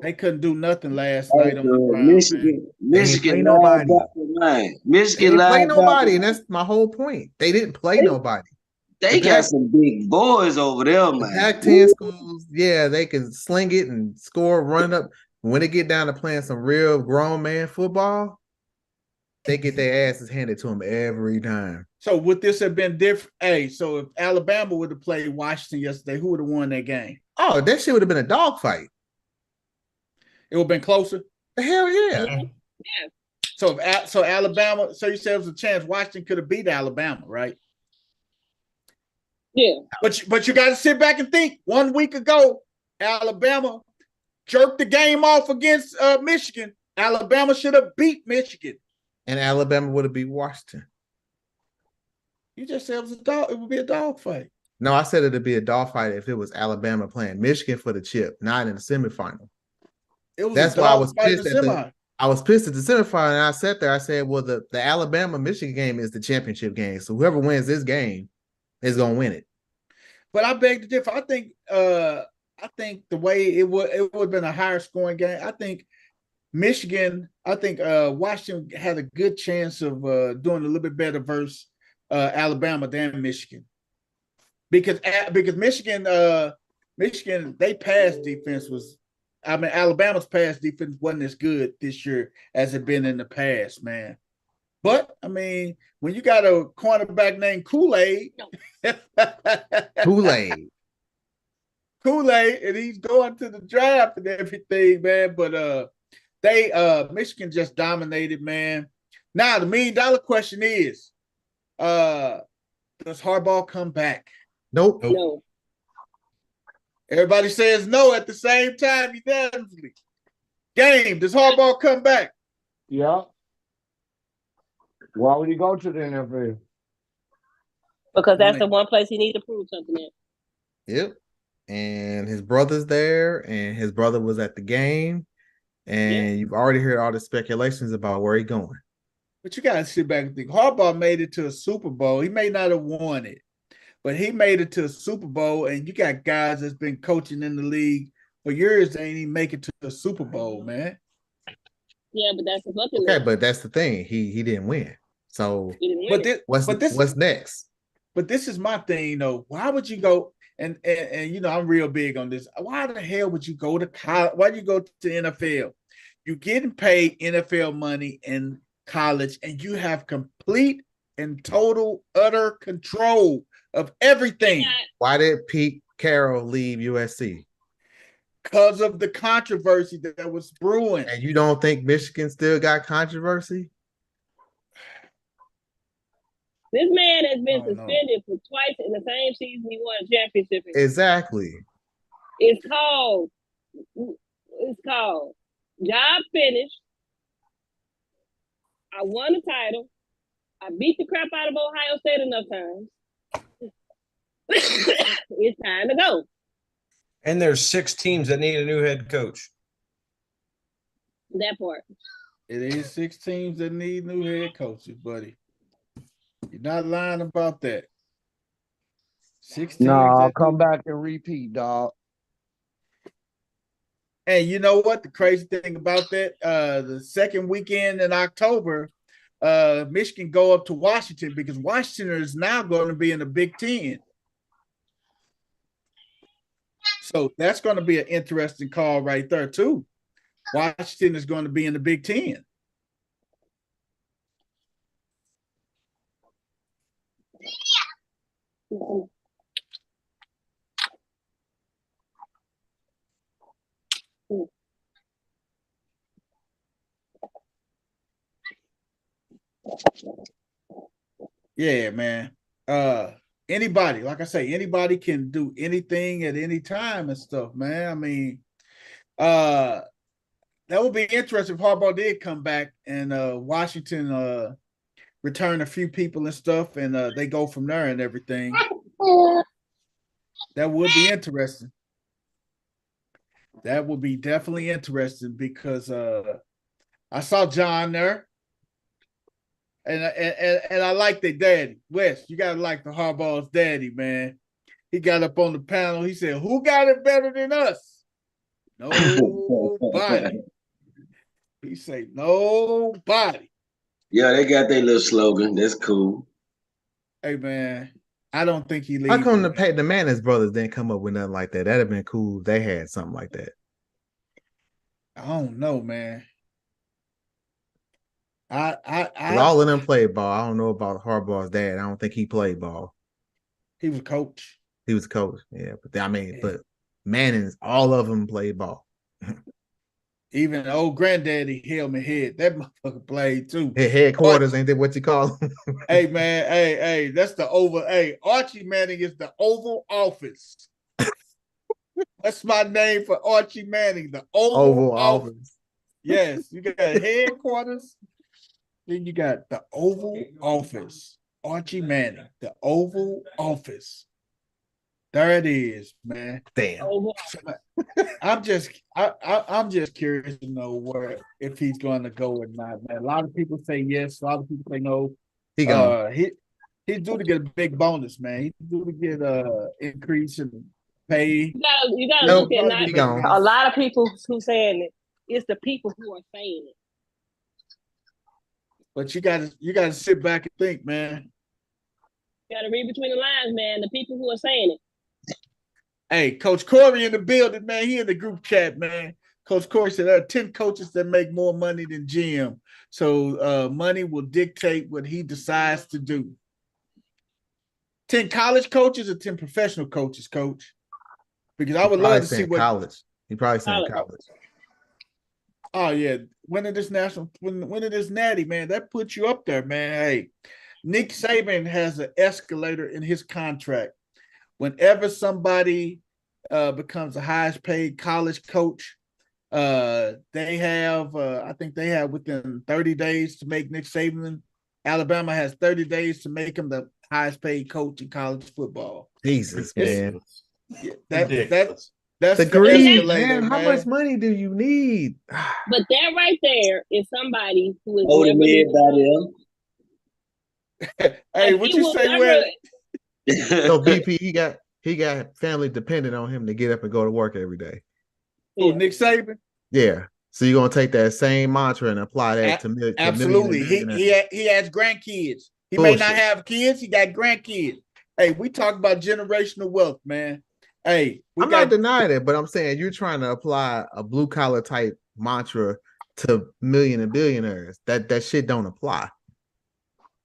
They couldn't do nothing last night on the ground, Michigan, man. Michigan lied about the line. Michigan lied play nobody, and that's my whole point. They didn't play nobody. They got some big boys over there, man. Pac-10 schools, yeah, they can sling it and score, run it up. When they get down to playing some real grown man football, they get their asses handed to them every time. So would this have been different? Hey, so if Alabama would have played Washington yesterday, who would have won that game? Oh, that shit would have been a dogfight. It would have been closer. Hell yeah. Yeah. So Alabama, so you said there was a chance Washington could have beat Alabama, right? Yeah. But you got to sit back and think. 1 week ago, Alabama jerked the game off against Michigan. Alabama should have beat Michigan. And Alabama would have beat Washington. You just said it would be a dog fight. No, I said it'd be a dog fight if it was Alabama playing Michigan for the chip, not in the semifinal. That's why I was pissed I was pissed at the semifinal, and I sat there. I said, well, the Alabama-Michigan game is the championship game. So whoever wins this game is gonna win it. But I beg to differ. I think the way it would have been a higher scoring game. I think Washington had a good chance of doing a little bit better versus Alabama than Michigan. Because Michigan they pass defense was, I mean, Alabama's pass defense wasn't as good this year as it been in the past, man. But I mean, when you got a cornerback named Kool-Aid, and he's going to the draft and everything, man. But Michigan just dominated, man. Now the $1 million question is, does Harbaugh come back? Nope. No. Everybody says no at the same time unanimously. Game, does Harbaugh come back? Yeah. Why would he go to the NFL? Because that's the one place he needs to prove something in. Yep. And his brother's there, and his brother was at the game, and you've already heard all the speculations about where he's going. But you got to sit back and think. Harbaugh made it to a Super Bowl. He may not have won it, but he made it to a Super Bowl, and you got guys that's been coaching in the league for years. They ain't even make it to the Super Bowl, man. Yeah, but that's the fucking okay. But that's the thing. He didn't win. So what's next? But this is my thing, though. Why would you go? And you know, I'm real big on this. Why the hell would you go to college? Why do you go to the NFL? You're getting paid NFL money in college, and you have complete and total, utter control of everything. Why did Pete Carroll leave USC? Because of the controversy that was brewing. And you don't think Michigan still got controversy? This man has been suspended for twice in the same season he won a championship. Exactly. It's called job finished. I won the title. I beat the crap out of Ohio State enough times. It's time to go. And there's 6 teams that need a new head coach. That part. It is 6 teams that need new head coaches, buddy. You're not lying about that. 16. No, I'll come back and repeat, dog. And you know what? The crazy thing about that, the second weekend in October, Michigan go up to Washington because Washington is now going to be in the Big Ten. So that's going to be an interesting call right there, too. Washington is going to be in the Big Ten. Yeah, man. Anybody, like I say, anybody can do anything at any time and stuff, man. I mean, that would be interesting if Harbaugh did come back and Washington return a few people and stuff, and they go from there and everything. That would be interesting. That would be definitely interesting because I saw John there. And I like their daddy. Wes, you gotta like the Harbaugh's daddy, man. He got up on the panel. He said, "Who got it better than us?" Nobody. He say nobody. Yeah, they got their little slogan. That's cool. Hey man, I don't think he leaves. How come the Manners brothers didn't come up with nothing like that? That'd have been cool if they had something like that. I don't know, man. All of them played ball. I don't know about Harbaugh's dad. I don't think he played ball. He was coach. He was coach, yeah. But Manning's, all of them played ball. Even old granddaddy Helmet Head, that motherfucker played too. Headquarters, ain't that what you call them? Hey man, hey, that's the Oval. Hey, Archie Manning is the Oval Office. That's my name for Archie Manning, the Oval Office. Yes, you got headquarters, then you got the Oval Office. Archie Manning, the Oval Office. There it is, man. Damn. I'm just curious to know if he's going to go or not, man. A lot of people say yes, a lot of people say no. He's due to get a big bonus, man. He's due to get increase in pay. You gotta look at a lot of people who saying it. It's the people who are saying it. But you gotta sit back and think, man. You gotta read between the lines, man. The people who are saying it. Hey, Coach Corey in the building, man. He in the group chat, man. Coach Corey said there are 10 coaches that make more money than Jim. So money will dictate what he decides to do. 10 college coaches or 10 professional coaches, Coach? Because I would love to see what college. He probably said college. Oh yeah, winning this natty, man, that puts you up there, man. Hey, Nick Saban has an escalator in his contract. Whenever somebody becomes the highest paid college coach, they have, I think they have within 30 days to make Nick Saban. Alabama has 30 days to make him the highest paid coach in college football. Jesus, man. That's the greed, man. How much money do you need? But that right there is somebody who is Hey, what you say, Will? So BP, he got family dependent on him to get up and go to work every day. Oh, Nick Saban? Yeah. So you're gonna take that same mantra and apply that to absolutely. He has grandkids. He may not have kids. He got grandkids. Hey, we talk about generational wealth, man. Hey, I'm not denying it, but I'm saying you're trying to apply a blue collar type mantra to million and billionaires. That shit don't apply.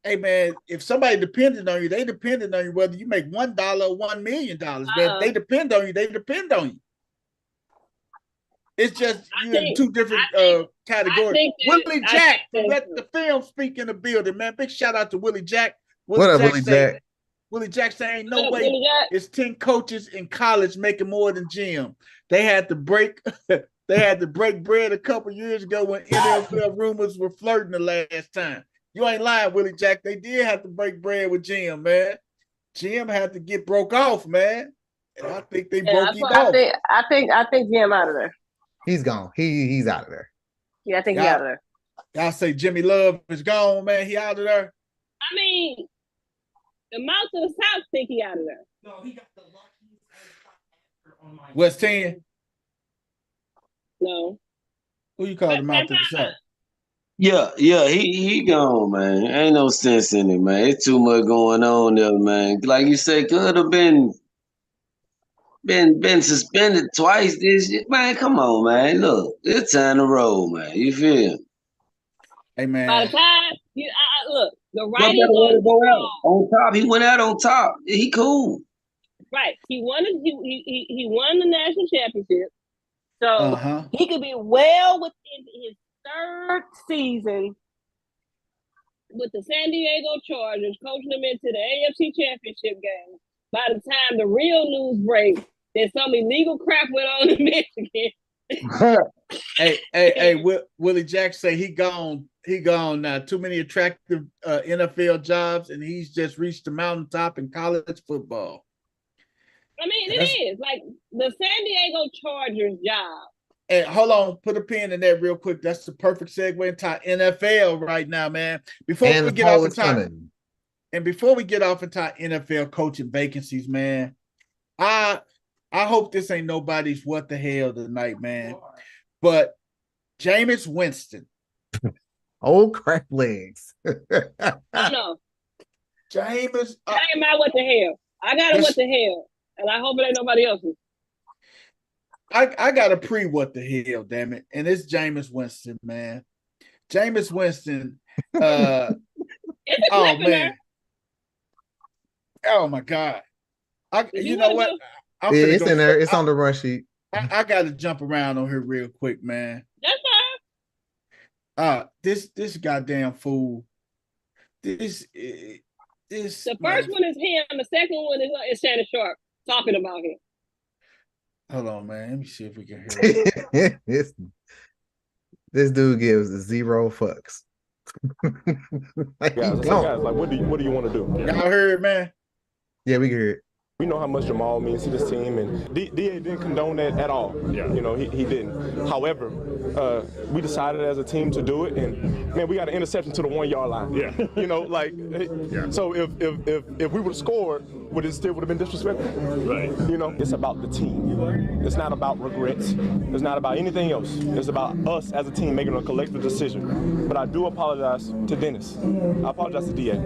Hey man, if somebody depended on you, they depended on you whether you make $1 or $1 million. Man, if they depend on you, they depend on you. It's just in two different categories. Willie Jack, let the film speak in the building, man. Big shout out to Willie Jack. What up, Willie Jack? Willie Jack saying ain't no way it's 10 coaches in college making more than Jim. They had to break bread a couple years ago when NFL rumors were flirting the last time. You ain't lying, Willie Jack. They did have to break bread with Jim, man. Jim had to get broke off, man. And I think they broke him off. I think Jim out of there. He's gone. He's out of there. Yeah, I think he's out of there. Y'all say Jimmy Love is gone, man. He out of there. I mean, the mouth of the South think he out of there. No, he got the luckiest on my West 10. No. Who you call the mouth of the South? Yeah, he gone, man. Ain't no sense in it, man. It's too much going on there, man. Like you said, could have been suspended twice this year. Man, come on, man. Look, it's time to roll, man. You feel? Hey, man. By the time look, the writing on top. He went out on top. He cool. Right. He won the national championship. So he could be well within his third season with the San Diego Chargers, coaching them into the AFC Championship game. By the time the real news breaks that some illegal crap went on in Michigan. hey, Willie Jack say he gone now. Too many attractive NFL jobs, and he's just reached the mountaintop in college football. I mean, it is like the San Diego Chargers job. And hold on, put a pin in that real quick. That's the perfect segue into NFL right now, man. Before we get off into NFL coaching vacancies, man, I I hope this ain't nobody's what the hell tonight, man. But Jameis Winston. Old crap legs. I know. Jameis. I ain't my what the hell. I got a what the hell. And I hope it ain't nobody else's. I got a pre what the hell, damn it. And it's Jameis Winston, man. Jameis Winston. Oh man. There. Oh my God. You know what? It's in there. It's on the run sheet. I got to jump around on here real quick, man. That's fine. This goddamn fool. This. The first one is him. The second one is Shannon Sharpe talking about him. Hold on, man. Let me see if we can hear it. This dude gives 0 fucks. guys, like, what do you want to do? Y'all heard, man? Yeah, we can hear it. We know how much Jamal means to this team, and DA didn't condone that at all. Yeah. You know, he didn't. However, we decided as a team to do it, and man, we got an interception to the 1 yard line. Yeah. You know, like, so if we would have scored, would it still would have been disrespectful? Right. You know, it's about the team. It's not about regrets. It's not about anything else. It's about us as a team making a collective decision. But I do apologize to Dennis. I apologize to DA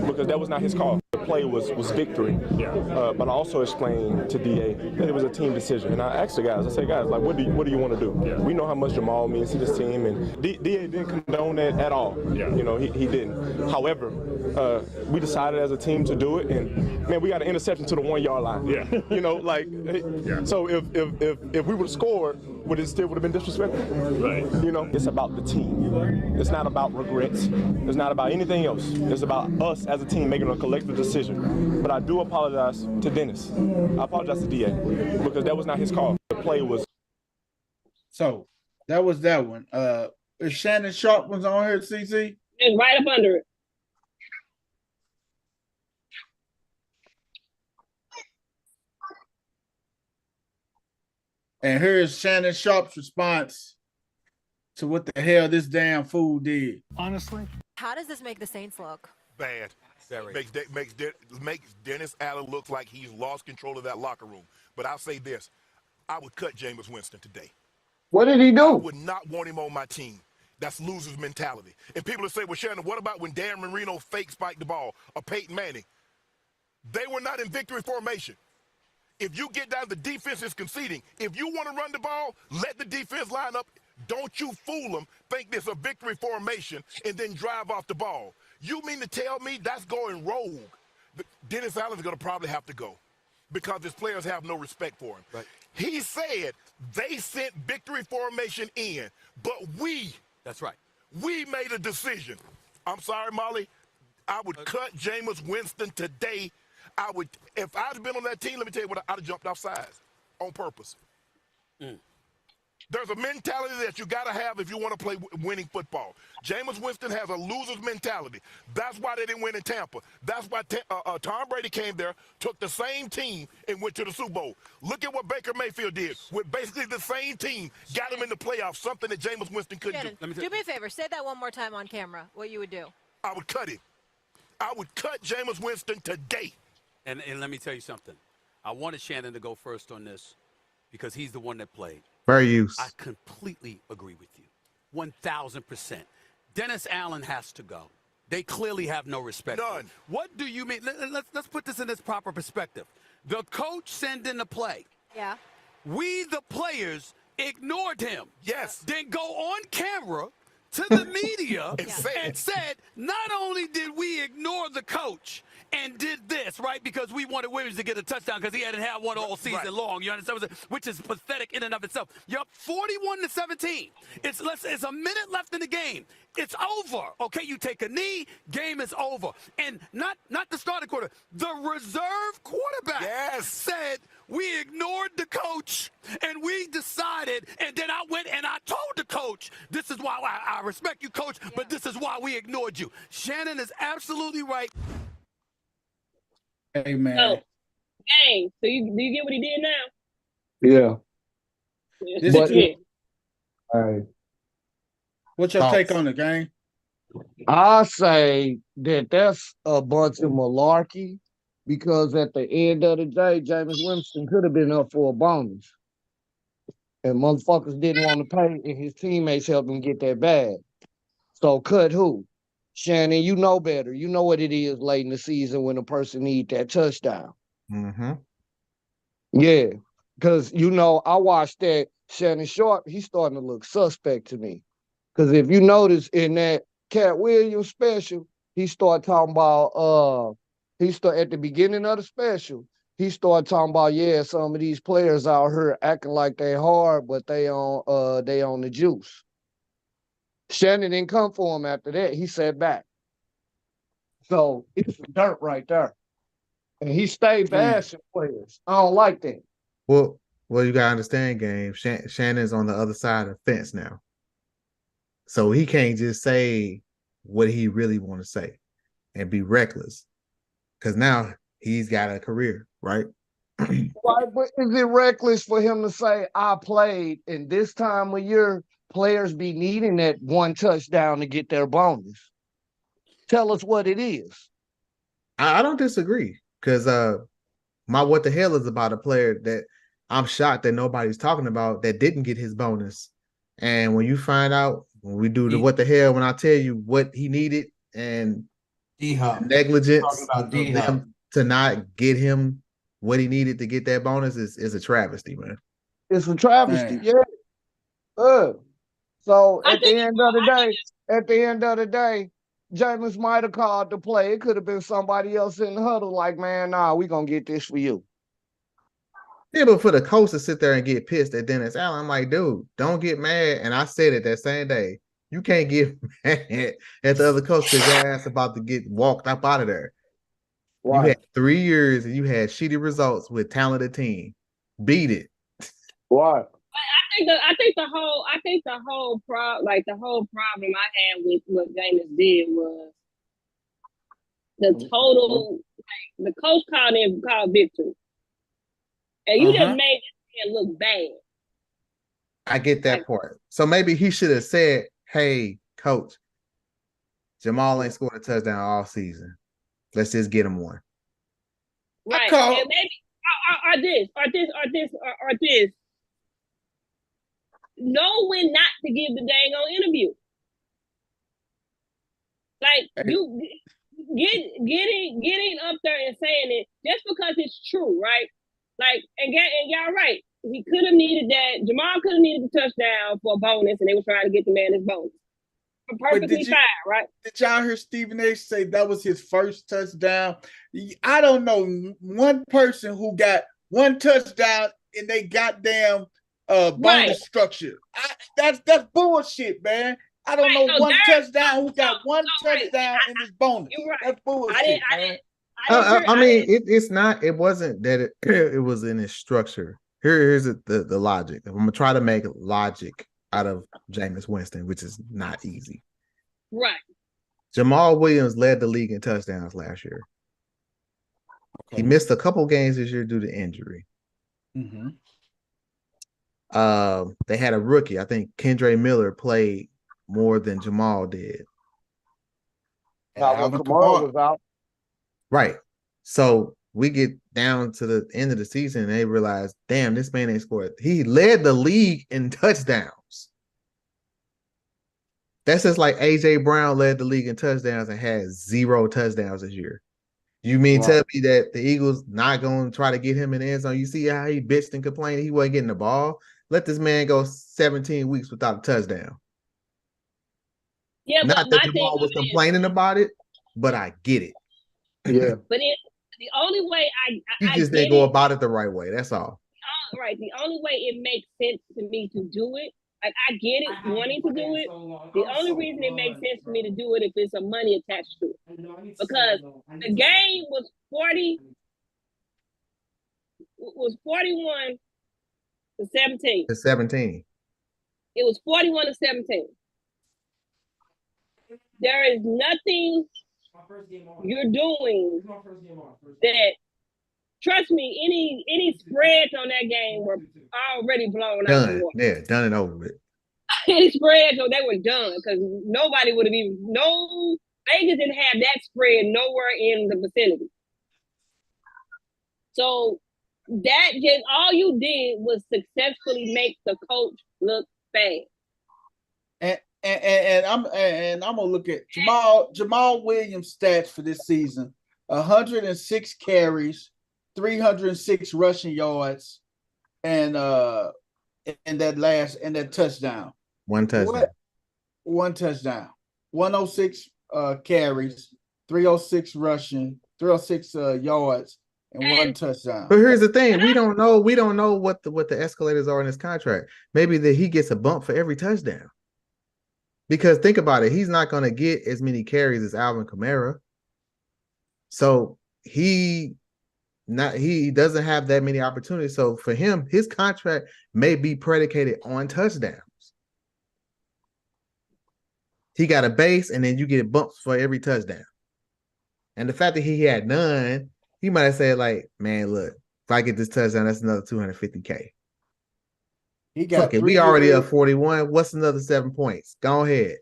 because that was not his call. The play was victory. Yeah. But I also explained to DA that it was a team decision. And I asked the guys, I said, guys, like, what do you want to do? Yeah. We know how much Jamal means to this team, and DA didn't condone that at all. Yeah. You know, he didn't. However, we decided as a team to do it, and man, we got an interception to the 1 yard line. Yeah. You know, like, so if we would have scored, would it still would have been disrespectful? Right. You know, it's about the team. It's not about regrets. It's not about anything else. It's about us as a team making a collective decision. But I do apologize to Dennis. I apologize to DA because that was not his call. The play was. So that was that one. Is Shannon Sharpe was on here, CC? It's right up under it. And here's Shannon Sharpe's response to what the hell this damn fool did. Honestly, how does this make the Saints look? Bad. Makes Dennis Allen look like he's lost control of that locker room. But I'll say this. I would cut Jameis Winston today. What did he do? I would not want him on my team. That's loser's mentality. And people will say, well, Shannon, what about when Dan Marino fake spiked the ball or Peyton Manning? They were not in victory formation. If you get down, the defense is conceding. If you want to run the ball, let the defense line up. Don't you fool them, think there's a victory formation, and then drive off the ball. You mean to tell me that's going rogue? Dennis Allen's going to probably have to go because his players have no respect for him. Right. He said they sent victory formation in, but that's right, we made a decision. I'm sorry, Molly. I would cut Jameis Winston today. I would, if I'd been on that team, let me tell you what, I'd have jumped off sides on purpose. There's a mentality that you got to have if you want to play winning football. Jameis Winston has a loser's mentality. That's why they didn't win in Tampa. That's why Tom Brady came there, took the same team, and went to the Super Bowl. Look at what Baker Mayfield did with basically the same team, got him in the playoffs, something that Jameis Winston couldn't do. Do me a favor. Say that one more time on camera, what you would do. I would cut him. I would cut Jameis Winston today. And let me tell you something. I wanted Shannon to go first on this because he's the one that played. Fair use. I completely agree with you. 1,000%. Dennis Allen has to go. They clearly have no respect. None. What do you mean? Let's put this in its proper perspective. The coach sent in the play. Yeah. We, the players, ignored him. Yes. Then go on camera to the media and said, not only did we ignore the coach and did this, right, because we wanted Williams to get a touchdown because he hadn't had one all season long, you understand, which is pathetic in and of itself. You're up 41-17. It's a minute left in the game. It's over, okay? You take a knee, game is over. And not the starting quarterback, the reserve quarterback said we ignored the coach and we decided, and then I went and I told the coach, this is why I respect you, coach, but this is why we ignored you. Shannon is absolutely right. Hey, man. Oh, dang. So you get what he did now? Yeah. This is it. All right. What's your take on the game? I say that that's a bunch of malarkey. because at the end of the day, Jameis Winston could have been up for a bonus. And motherfuckers didn't want to pay, and his teammates helped him get that bag. So cut who? Shannon, you know better. You know what it is late in the season when a person needs that touchdown. Mm-hmm. Yeah, because, you know, I watched that Shannon Sharp. He's starting to look suspect to me. Because if you notice in that Cat Williams special, he started talking about, at the beginning of the special, he started talking about, yeah, some of these players out here acting like they hard, but they on the juice. Shannon didn't come for him after that. He sat back. So it's dirt right there. And he stayed bashing players. I don't like that. Well, you gotta understand, game. Shannon's on the other side of the fence now, so he can't just say what he really want to say and be reckless, because now he's got a career, right? Right, but is it reckless for him to say I played, and this time of year players be needing that one touchdown to get their bonus? Tell us what it is. I don't disagree, because my what the hell is about a player that I'm shocked that nobody's talking about that didn't get his bonus. And when you find out, when we do the what the hell, when I tell you what he needed and negligence of them to not get him what he needed to get that bonus is a travesty, man. It's a travesty, yeah. So at the end of the day, Jameis might have called the play. It could have been somebody else in the huddle like, man, nah, we gonna get this for you. Yeah, but for the coach to sit there and get pissed at Dennis Allen, I'm like, dude, don't get mad. And I said it that same day. You can't get mad at the other coach because your ass about to get walked up out of there. Right. You had 3 years and you had shitty results with talented team. Beat it. Right. I think the whole problem I had with what Jameis did was the total. Like, the coach called victory, and you just made it look bad. I get that part. So maybe he should have said, "Hey, coach, Jamal ain't scored a touchdown all season. Let's just get him one." Right, and maybe or this. Know when not to give the dang on interview. Like you getting up there and saying it just because it's true, right? Like and y'all right. He could have needed that. Jamal could have needed the touchdown for a bonus, and they were trying to get the man his bonus. Perfectly fine, right? Did y'all hear Stephen A. say that was his first touchdown? I don't know one person who got one touchdown in they goddamn bonus structure. That's bullshit, man. I don't know one touchdown who got one touchdown in his bonus. You're right. That's bullshit, man. I mean, it's not. It wasn't that it was in his structure. Here's the logic. I'm gonna try to make logic out of Jameis Winston, which is not easy. Right. Jamal Williams led the league in touchdowns last year. Okay. He missed a couple games this year due to injury. Mm-hmm. They had a rookie. I think Kendre Miller played more than Jamal did. Alvin Kamara was out. Right. So we get down to the end of the season and they realize, damn, this man ain't scored. He led the league in touchdowns. That's just like A.J. Brown led the league in touchdowns and had 0 touchdowns this year. You mean tell me that the Eagles not going to try to get him in the end zone? You see how he bitched and complained he wasn't getting the ball? Let this man go 17 weeks without a touchdown. Yeah, not that Jamal was complaining about it, but I get it. Yeah. But the only way he just didn't go about it the right way. That's all. Right. The only way it makes sense to me to do it, like I get it, wanting to do it. The only reason it makes sense for me to do it if there's some money attached to it, because the game was 41 to 17. To 17. It was 41 to 17. There is nothing you're doing that, trust me, any spreads on that game were already blown out of the water. Yeah, done and over with. Any spreads, they were done because nobody would have Vegas didn't have that spread nowhere in the vicinity. So that just all you did was successfully make the coach look bad. And I'm gonna look at Jamal Williams stats for this season: 106 carries, 306 rushing yards, and that touchdown. One touchdown. One touchdown. 106 carries, 306 rushing, 306 yards, and one touchdown. But here's the thing: we don't know what the escalators are in his contract. Maybe that he gets a bump for every touchdown. Because think about it, he's not going to get as many carries as Alvin Kamara. So he doesn't have that many opportunities. So for him, his contract may be predicated on touchdowns. He got a base, and then you get bumps for every touchdown. And the fact that he had none, he might have said, like, man, look, if I get this touchdown, that's another $250K. He got we already up 41. What's another 7 points? Go ahead.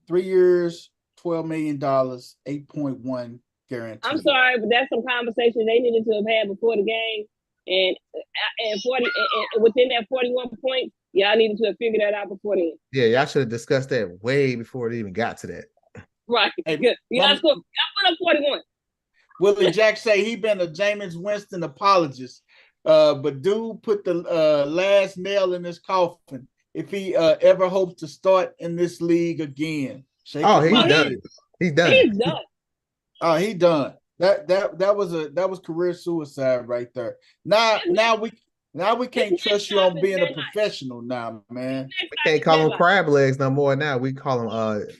3 years, $12 million, 8.1 guaranteed. I'm sorry, but that's some conversation they needed to have had before the game. And 40 and within that 41 points, y'all needed to have figured that out before then. Yeah, y'all should have discussed that way before it even got to that. Right. Hey, good. Y'all put up 41. Willie Jack say he been a Jameis Winston apologist. But dude put the last nail in his coffin if he ever hopes to start in this league again. He's done. He's done. He's done. Oh, he done. That was career suicide right there. Now we can't trust you on being a professional now, man. We can't call him crab legs no more now. We call him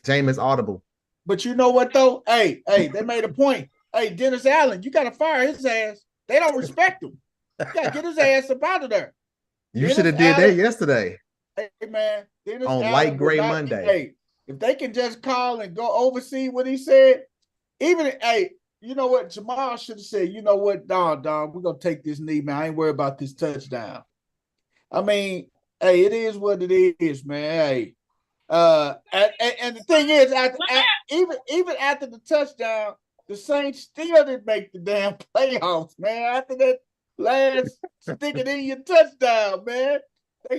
Jameis Audible. But you know what though? Hey, they made a point. Hey, Dennis Allen, you gotta fire his ass. They don't respect him. You gotta get his ass up out of there. You should have did that yesterday. Hey man, Dennis on Allen Light Gray Monday. Hey, if they can just call and go oversee what he said, you know what? Jamal should have said, you know what, dog, we're gonna take this knee, man. I ain't worried about this touchdown. I mean, hey, it is what it is, man. Hey, and the thing is, even after the touchdown, the Saints still didn't make the damn playoffs, man. After that last stick it in your touchdown, man.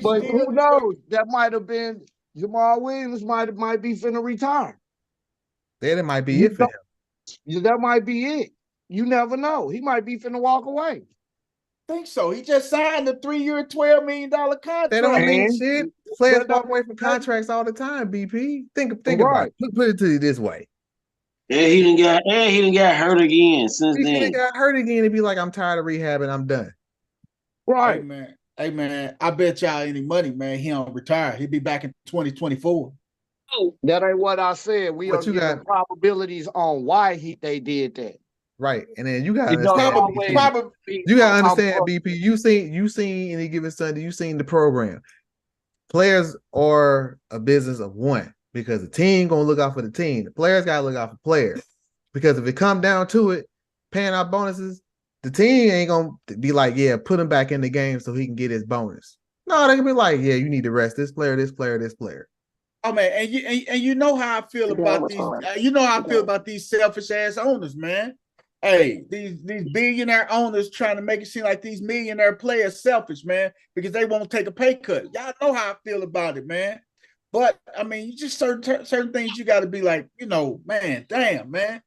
But who knows? That might have been Jamal Williams. Might be finna retire. That might be it for him. That might be it. You never know. He might be finna walk away. Think so. He just signed a 3-year, $12 million contract. They don't mean shit. Players walk away from contracts all the time, BP. Think about it. Put it to you this way. And he didn't get hurt again since then. He got hurt again. He'd be like, I'm tired of rehabbing. I'm done. Right. Hey man, I bet y'all any money, man. He don't retire. He'll be back in 2024. Oh, that ain't what I said. We are giving probabilities on why they did that. Right, and then you got to understand. You got to understand, BP. You seen any given Sunday. You seen the program. Players are a business of one because the team gonna look out for the team. The players gotta look out for players because if it come down to it, paying out bonuses, the team ain't gonna be like, yeah, put him back in the game so he can get his bonus. No, they can be like, yeah, you need to rest this player, this player, this player. Oh man, and you know how I feel about these. You know how I feel about these selfish ass owners, man. Hey, these billionaire owners trying to make it seem like these millionaire players selfish, man, because they won't take a pay cut. Y'all know how I feel about it, man. But I mean, you just certain things you got to be like, you know, man, damn, man,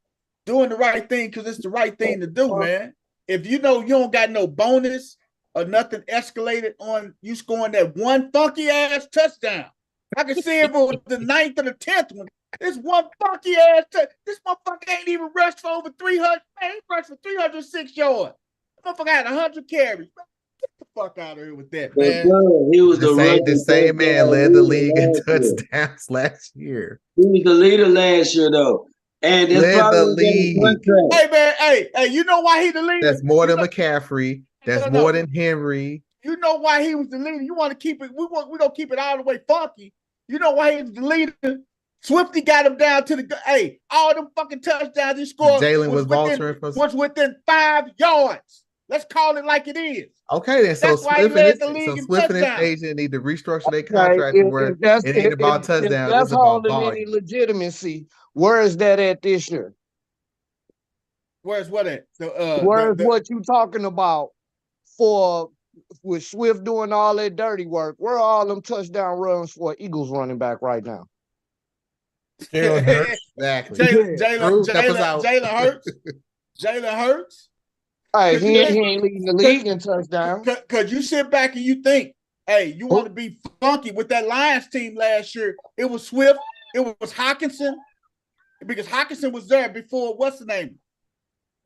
doing the right thing because it's the right thing to do, man. If you know you don't got no bonus or nothing escalated on you scoring that one funky ass touchdown. I can see it for the 9th or the 10th one. This one funky ass this motherfucker ain't even rushed for over 300. Man, he rushed for 306 yards. This motherfucker had 100 carries. Get the fuck out of here with that, man. He was the same man led the league in touchdowns last year. He was the leader last year, though. And led the league. Hey, man, hey, you know why he the leader? That's more than McCaffrey. That's more than Henry. You know why he was the leader? You want to keep it? We gonna keep it all the way funky. You know why he was the leader? Swifty got him down to the all them fucking touchdowns he scored. Jalen was within 5 yards. Let's call it like it is. Okay, then so Swift and his agent need to restructure their contract to where it ain't about touchdowns. That's holding any legitimacy. Where is that at this year? Where's what at? Where's what you talking about for with Swift doing all that dirty work? Where are all them touchdown runs for Eagles running back right now? Jalen Hurts. Exactly. Jalen Hurts. Jalen Hurts. Hey, he ain't leading the league in touchdown. Because you sit back and you think, hey, you want to be funky with that Lions team last year. It was Swift. It was Hockenson. Because Hockenson was there before, what's the name?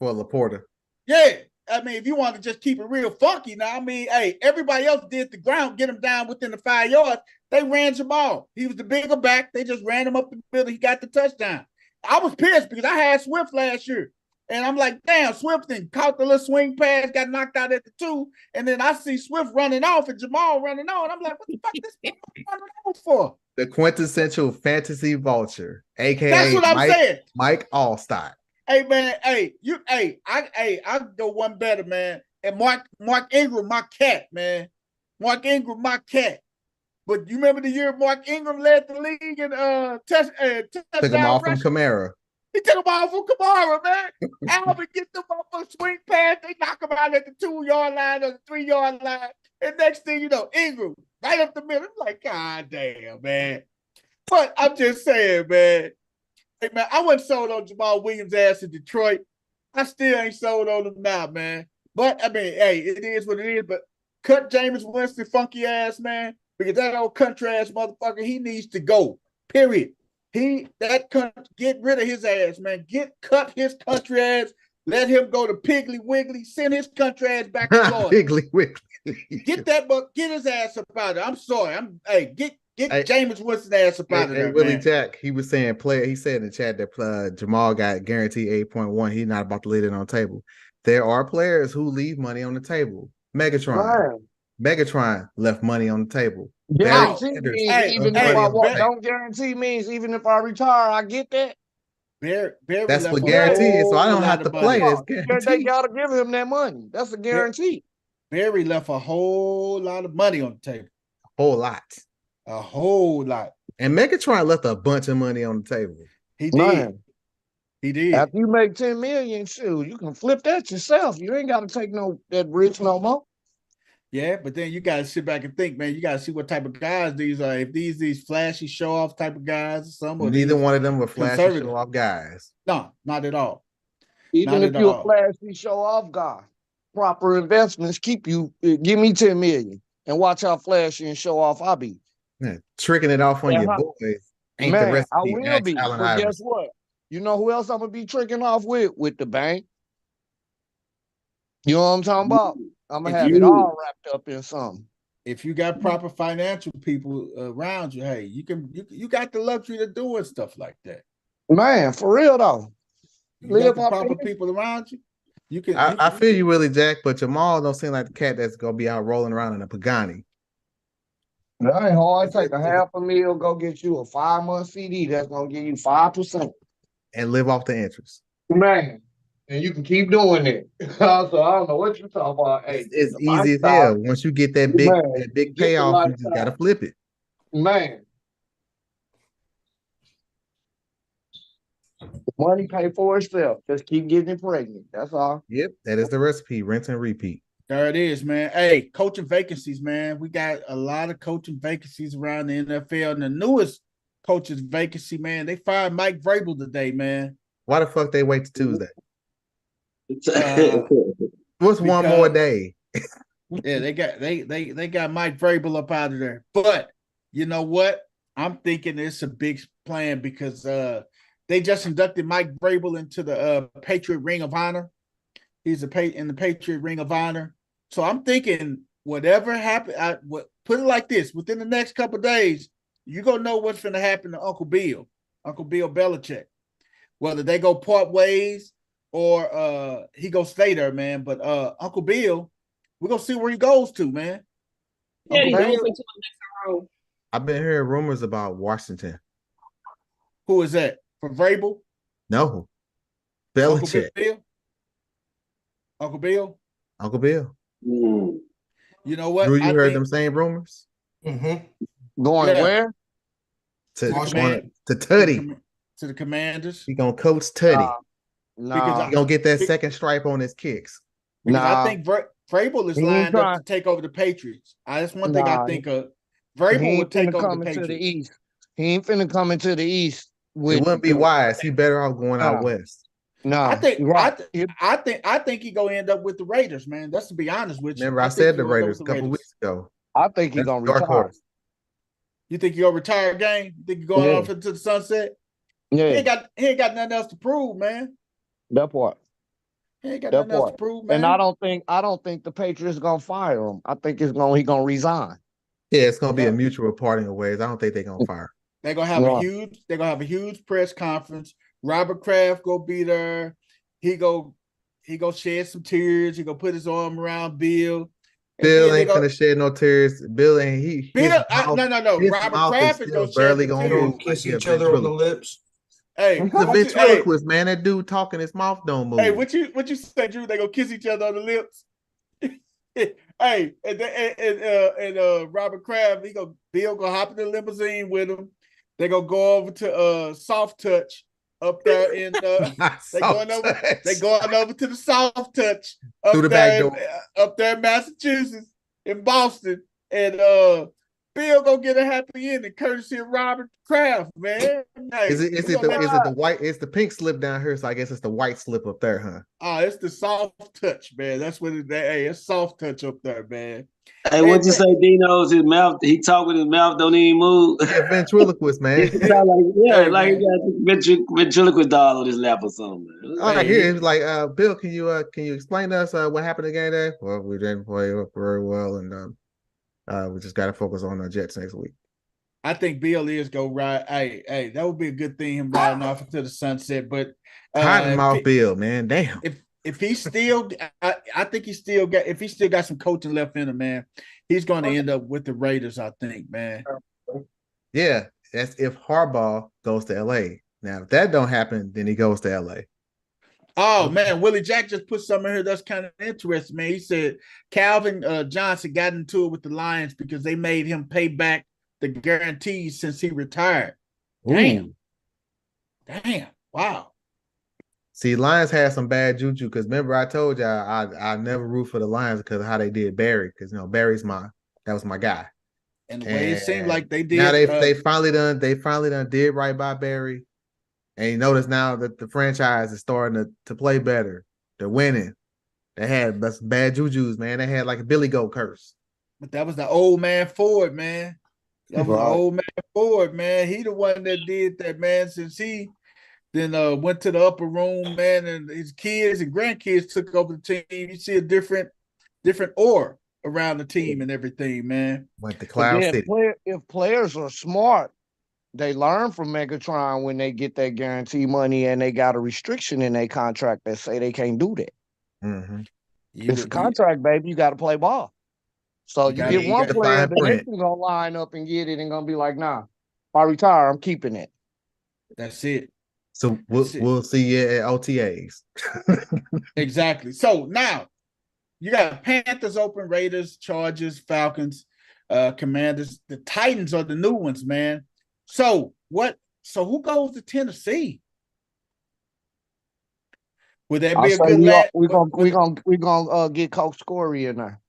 Well, Laporta. Yeah. I mean, if you want to just keep it real funky now, I mean, hey, everybody else did the ground, get him down within the 5 yards. They ran Jamal. He was the bigger back. They just ran him up the middle. He got the touchdown. I was pissed because I had Swift last year. And I'm like, damn, Swift and caught the little swing pass, got knocked out at the 2. And then I see Swift running off and Jamal running on. I'm like, what the fuck is this running off for? The quintessential fantasy vulture, aka That's what I'm saying. Mike Allstott. Hey man, I go one better, man. And Mark Ingram, my cat, man. Mark Ingram, my cat. But you remember the year Mark Ingram led the league in touchdown Took him off from Kamara. He took him off from Kamara, man. Alvin get them off a swing pass. They knock him out at the 2-yard line or the 3-yard line. And next thing you know, Ingram right up the middle. I'm like, God damn, man. But I'm just saying, man. Hey, man, I wasn't sold on Jamal Williams' ass in Detroit. I still ain't sold on him now, man. But, I mean, hey, it is what it is. But cut Jameis Winston funky ass, man, because that old country ass motherfucker, he needs to go, period. Get rid of his ass, man. Cut his country ass. Let him go to Piggly Wiggly. Send his country ass back to Florida. Piggly Wiggly. Get his ass up out of there. I'm sorry. Get Jameis Winston ass up out of there, Willie man. Jack, he was saying he said in the chat that Jamal got guaranteed 8.1. He's not about to leave it on the table. There are players who leave money on the table. Megatron left money on the table. Guarantee means even if I don't guarantee means even if I retire, I get that. That's what guaranteed, so I don't have to play this. They gotta give him that money. That's a guarantee. Barry left a whole lot of money on the table. A whole lot. And Megatron left a bunch of money on the table. He did. He did. After you make 10 million, shoot, you can flip that yourself. You ain't got to take that risk no more. Yeah, but then you got to sit back and think, man. You got to see what type of guys these are. If these flashy show off type of guys, or something. Neither one of them were flashy show off guys. No, not at all. Even if you're a flashy show off guy, proper investments keep you. Give me 10 million and watch how flashy and show off I be. Yeah, tricking it off on your boys ain't the recipe. I will be. But guess what? You know who else I'm gonna be tricking off with? With the bank. You know what I'm talking about? I'm gonna have it all wrapped up in something. If you got proper financial people around you, hey, you got the luxury of doing stuff like that. Man, for real though. Live got the proper people around you. You can. I feel you, Willie Jack, but Jamal don't seem like the cat that's gonna be out rolling around in a Pagani. That ain't hard. Take a $500,000, go get you a 5-month CD that's gonna give you 5% and live off the interest. Man, and you can keep doing it. So I don't know what you're talking about. Hey, it's easy as hell. Once you get that big payoff, you just gotta flip it. Man, money pay for itself. Just keep getting it pregnant. That's all. Yep, that is the recipe. Rinse and repeat. There it is, man. Hey, coaching vacancies, man. We got a lot of coaching vacancies around the NFL. And the newest coach's vacancy, man, they fired Mike Vrabel today, man. Why the fuck they wait till Tuesday? What's one more day? Yeah, they got Mike Vrabel up out of there. But you know what? I'm thinking it's a big plan because they just inducted Mike Vrabel into the Patriot Ring of Honor. He's in the Patriot Ring of Honor. So I'm thinking whatever happened, put it like this: within the next couple of days, you're gonna know what's going to happen to Uncle Bill Belichick. Whether they go part ways or he gonna stay there, man. But Uncle Bill, we're gonna see where he goes to, man. Yeah, he's open to a next role. I've been hearing rumors about Washington. Who is that? For Vrabel? No, Belichick. Uncle Bill. You know what? Drew, you heard them same rumors? Mm-hmm. Going where? To Tutty. To the Commanders. He gonna coach Tutty. Because he's gonna get that second stripe on his kicks. Because I think Vrabel is lined up to take over the Patriots. That's one thing I think of. Vrabel would take over the Patriots. He ain't finna come into the East. It wouldn't be wise. He better off going out west. No, I think he gonna end up with the Raiders, man. That's to be honest with you. Remember, I said the Raiders a couple weeks ago. I think he's gonna retire. You think he'll retire game? You think he's going off into the sunset? Yeah. He ain't got nothing else to prove, man. That part. He ain't got nothing else to prove, man. And I don't think the Patriots gonna fire him. I think he gonna resign. Yeah, it's gonna be a mutual parting of ways. I don't think they're gonna fire. They're gonna have a huge press conference. Robert Kraft go be there. He go shed some tears. He go put his arm around Bill. Bill ain't gonna shed no tears. Bill ain't no. Robert Kraft is gonna barely gonna move. Kiss each other on the lips. Hey, the ventriloquist, man. That dude talking, his mouth don't move. Hey, what you say, Drew? They gonna kiss each other on the lips. Hey, and Robert Kraft, Bill gonna hop in the limousine with him. They gonna go over to Soft Touch up there in they going over to the Soft Touch up through the back door up there in Massachusetts, in Boston, and Bill gonna get a happy ending courtesy of Robert Kraft, man. Hey, is it the white? It's the pink slip down here, so I guess it's the white slip up there, huh? It's the Soft Touch, man. That's what it's Soft Touch up there, man. Hey, what'd you say, Dino's his mouth? He talk with his mouth, don't even move. Yeah, ventriloquist, man. He got he got ventriloquist doll on his lap or something. I hear it's like, Bill, can you explain to us what happened again there? Well, we didn't play very well, and we just got to focus on the Jets next week. I think Bill is go ride. Hey, that would be a good thing, him riding off into the sunset. But Cottonmouth Bill, man, damn. If he still, I think he still got some coaching left in him, man. He's going to end up with the Raiders, I think, man. Yeah, that's if Harbaugh goes to LA. Now, if that don't happen, then he goes to LA. Oh man, Willie Jack just put something here that's kind of interesting, man. He said Calvin Johnson got into it with the Lions because they made him pay back the guarantees since he retired. Damn. Wow. See, Lions had some bad juju because remember I told y'all I never root for the Lions because of how they did Barry, because Barry's that was my guy. And the way it seemed like they did. Now they finally done did right by Barry. And you notice now that the franchise is starting to play better. They're winning. They had some bad jujus, man. They had like a Billy Goat curse. But that was the old man Ford, man. That was the old man Ford, man. He the one that did that, man, since he then went to the upper room, man, and his kids and grandkids took over the team. You see a different aura around the team and everything, man. Went to Cloud City. If players are smart, they learn from Megatron when they get that guarantee money and they got a restriction in their contract that say they can't do that. Mm-hmm. It's a contract, baby. You got to play ball. So you get one player, the next one's going to line up and get it and going to be like, nah, if I retire, I'm keeping it. That's it. So we'll see you at OTAs. Exactly. So now you got Panthers open, Raiders, Chargers, Falcons, Commanders. The Titans are the new ones, man. So who goes to Tennessee? Would that be a good land? We're gonna get Coach Corey in there.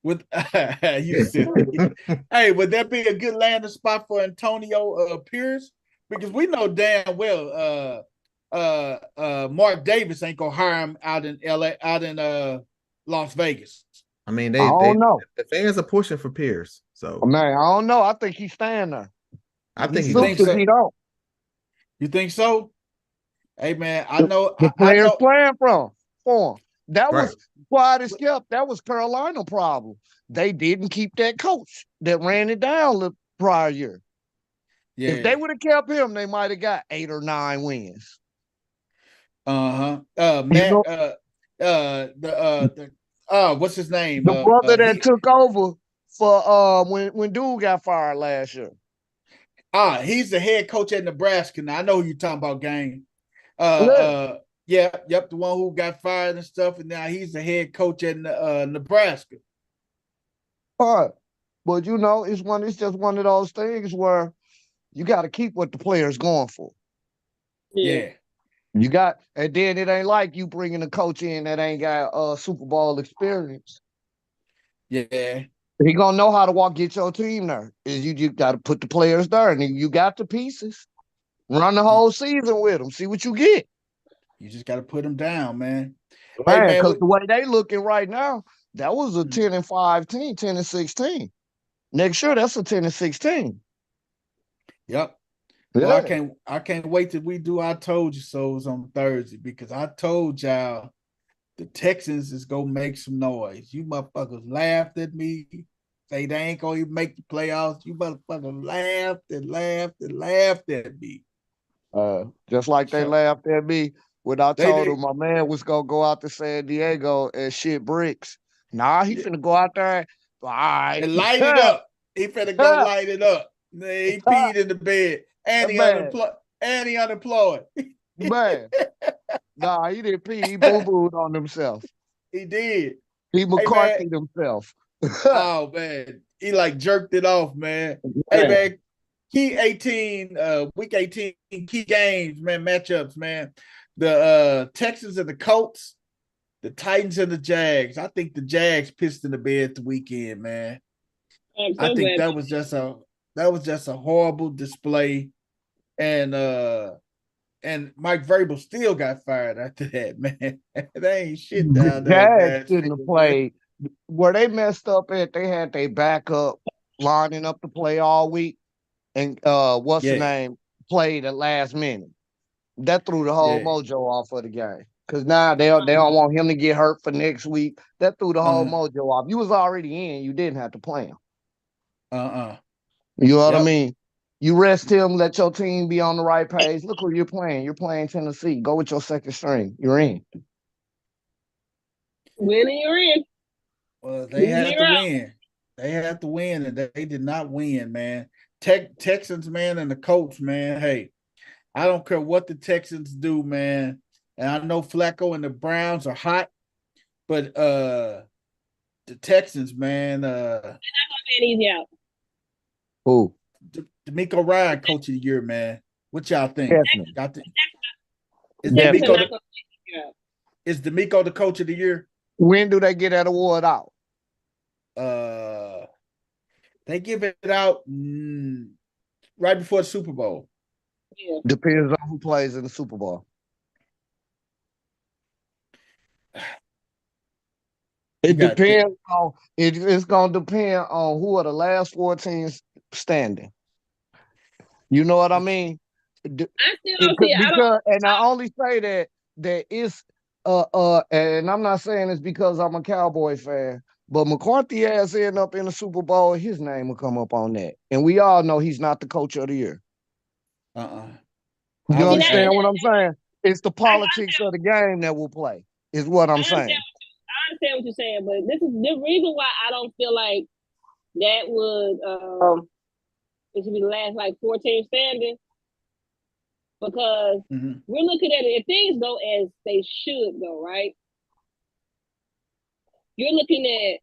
Hey, would that be a good landing spot for Antonio Pierce? Because we know damn well Mark Davis ain't gonna hire him out in LA, out in Las Vegas. I mean, I don't know. The fans are pushing for Pierce. So man, I don't know. I think he's staying there. I think he don't. You think so? Hey man, I know the players playing for him. That was quiet as kept. That was Carolina problem. They didn't keep that coach that ran it down the prior year. Yeah. If they would have kept him, they might have got 8 or 9 wins. What's his name? The brother that took over for when dude got fired last year. He's the head coach at Nebraska. Now I know who you're talking about, gang. The one who got fired and stuff, and now he's the head coach at Nebraska. All right. But it's just one of those things where you got to keep what the player's going for. Yeah. You got, and then it ain't like you bringing a coach in that ain't got Super Bowl experience. Yeah. He gonna know how to get your team there. Is you got to put the players there, and you got the pieces. Run the whole season with them. See what you get. You just got to put them down, man. Man, because the way they looking right now, that was a 10-5 team, 10-16. Next year, that's a 10-16. Yep. Yeah. Well, I can't wait till we do our told you so's on Thursday, because I told y'all the Texans is gonna make some noise. You motherfuckers laughed at me. Say they ain't gonna even make the playoffs. You motherfuckers laughed at me. Just like they laughed at me when I told him my man was gonna go out to San Diego and shit bricks. Nah, he finna go out there and light it up. He finna go light it up. He peed in the bed. And he unemployed. Man. Nah, he didn't pee. He boo-booed on himself. He did. He McCarthy'd himself. Oh, man. He like jerked it off, man. Hey, man. Week 18 key games, man, matchups, man. The Texans and the Colts, the Titans and the Jags. I think the Jags pissed in the bed the weekend, man. I think that was just a horrible display. And Mike Vrabel still got fired after that, man. They ain't shit down there. Jags shouldn't have played. Where they messed up at, they had their backup lining up to play all week. And what's the name? Played at last minute. That threw the whole mojo off of the game. Because now they don't want him to get hurt for next week. That threw the whole mojo off. You was already in. You didn't have to play him. You know what I mean? You rest him, let your team be on the right page. Look who you're playing. You're playing Tennessee. Go with your second string. You're in. Winning, you're in. Well, they had to win. They had to win, and they did not win, man. Texans, man, and the Colts, man. Hey, I don't care what the Texans do, man. And I know Flacco and the Browns are hot, but the Texans, man. They're not gonna be an easy out. Who? DeMeco Ryan, coach of the year, man. What y'all think? Is DeMeco the coach of the year? When do they get that award out? They give it out right before the Super Bowl. Yeah. Depends on who plays in the Super Bowl. It depends on it's gonna depend on who are the last 4 teams standing. You know what I mean? I still don't see it. And I only say that it's and I'm not saying it's because I'm a Cowboy fan, but McCarthy has end up in the Super Bowl, his name will come up on that. And we all know he's not the coach of the year. You understand what I'm saying? It's the politics of the game that will play, is what I'm saying. I understand what you're saying, but this is the reason why I don't feel like that would it should be the last like 4 teams standing. Because we're looking at it, if things go as they should go, right? You're looking at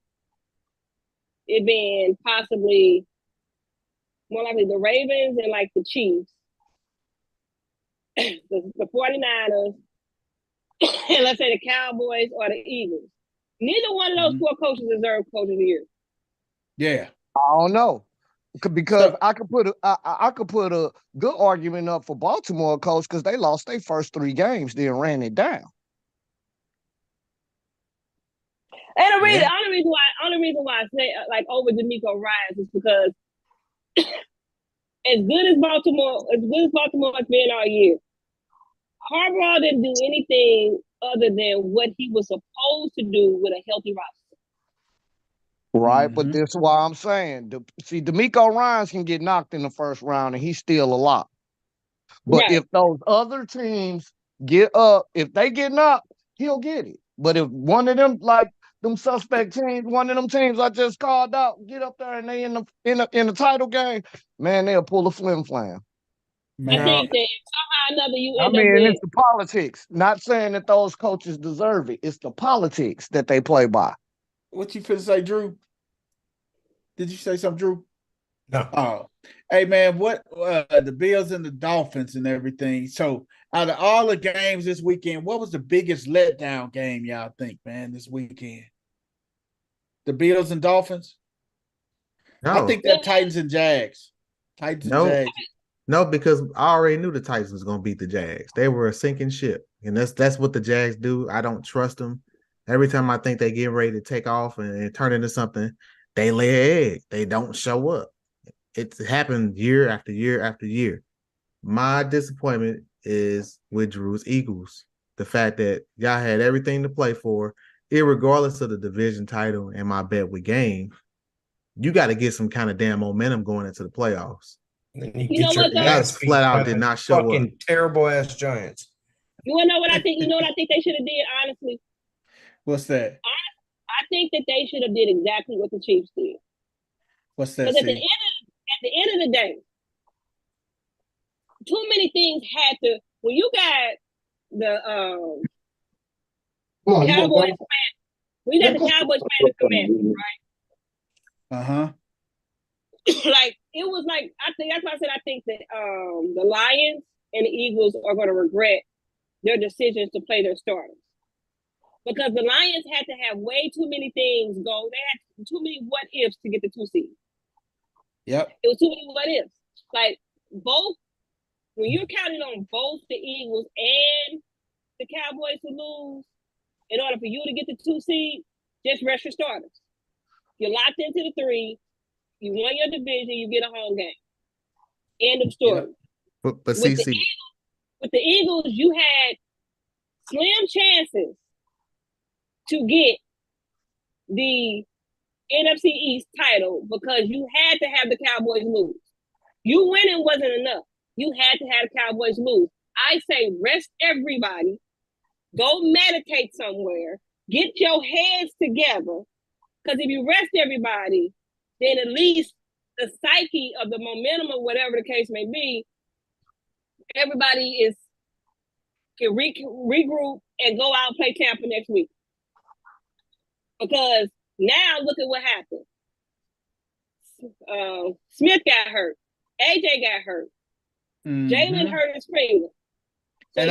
it being possibly more likely the Ravens and like the Chiefs, the 49ers, and let's say the Cowboys or the Eagles. Neither one of those 4 coaches deserve coach of the year. Yeah. I don't know. Because I could put a good argument up for Baltimore coach because they lost their first 3 games, then ran it down. And the only reason why I say like over DeMeco Ryans is because as good as Baltimore has been all year, Harbaugh didn't do anything other than what he was supposed to do with a healthy roster. Right, but that's why I'm saying, DeMeco Ryans can get knocked in the first round and he's still alive. But if those other teams get up, if they get knocked, he'll get it. But if one of them, like them suspect teams, one of them teams I just called out, get up there and they in the title game, man, they'll pull a flim-flam. I think that somehow or another you end up with, it's the politics. Not saying that those coaches deserve it. It's the politics that they play by. What you finna say, Drew? Did you say something, Drew? No. Oh, hey man, what the Bills and the Dolphins and everything. So out of all the games this weekend, what was the biggest letdown game y'all think, man, this weekend? The Bills and Dolphins? No. I think that Titans and Jags. Titans and Jags. No, because I already knew the Titans was gonna beat the Jags. They were a sinking ship. And that's what the Jags do. I don't trust them. Every time I think they get ready to take off and turn into something, they lay an egg. They don't show up. It's happened year after year after year. My disappointment is with Drew's Eagles. The fact that y'all had everything to play for, irregardless of the division title and my bet with game, you got to get some kind of damn momentum going into the playoffs. You know what? That flat out did not show up. Terrible ass Giants. You want to know what I think? You know what I think they should have did, honestly? What's that? I think that they should have did exactly what the Chiefs did. What's that? Because at the end of the day, too many things had to. When you got the Cowboys fan, we got the Cowboys fan to command, right? Like it was like I think that's why I said I think that the Lions and the Eagles are going to regret their decisions to play their starters. Because the Lions had to have way too many things go. They had too many what ifs to get the 2 seed. Yep. It was too many what ifs. Like both, when you're counting on both the Eagles and the Cowboys to lose, in order for you to get the 2 seed, just rest your starters. You're locked into the 3. You won your division. You get a home game. End of story. Yeah. But with the Eagles, you had slim chances to get the NFC East title because you had to have the Cowboys lose. You winning wasn't enough. You had to have the Cowboys lose. I say rest everybody. Go meditate somewhere. Get your heads together. Because if you rest everybody, then at least the psyche of the momentum or whatever the case may be, everybody can regroup and go out and play Tampa next week. Because now look at what happened. Smith got hurt. AJ got hurt. Jalen hurt his finger. So and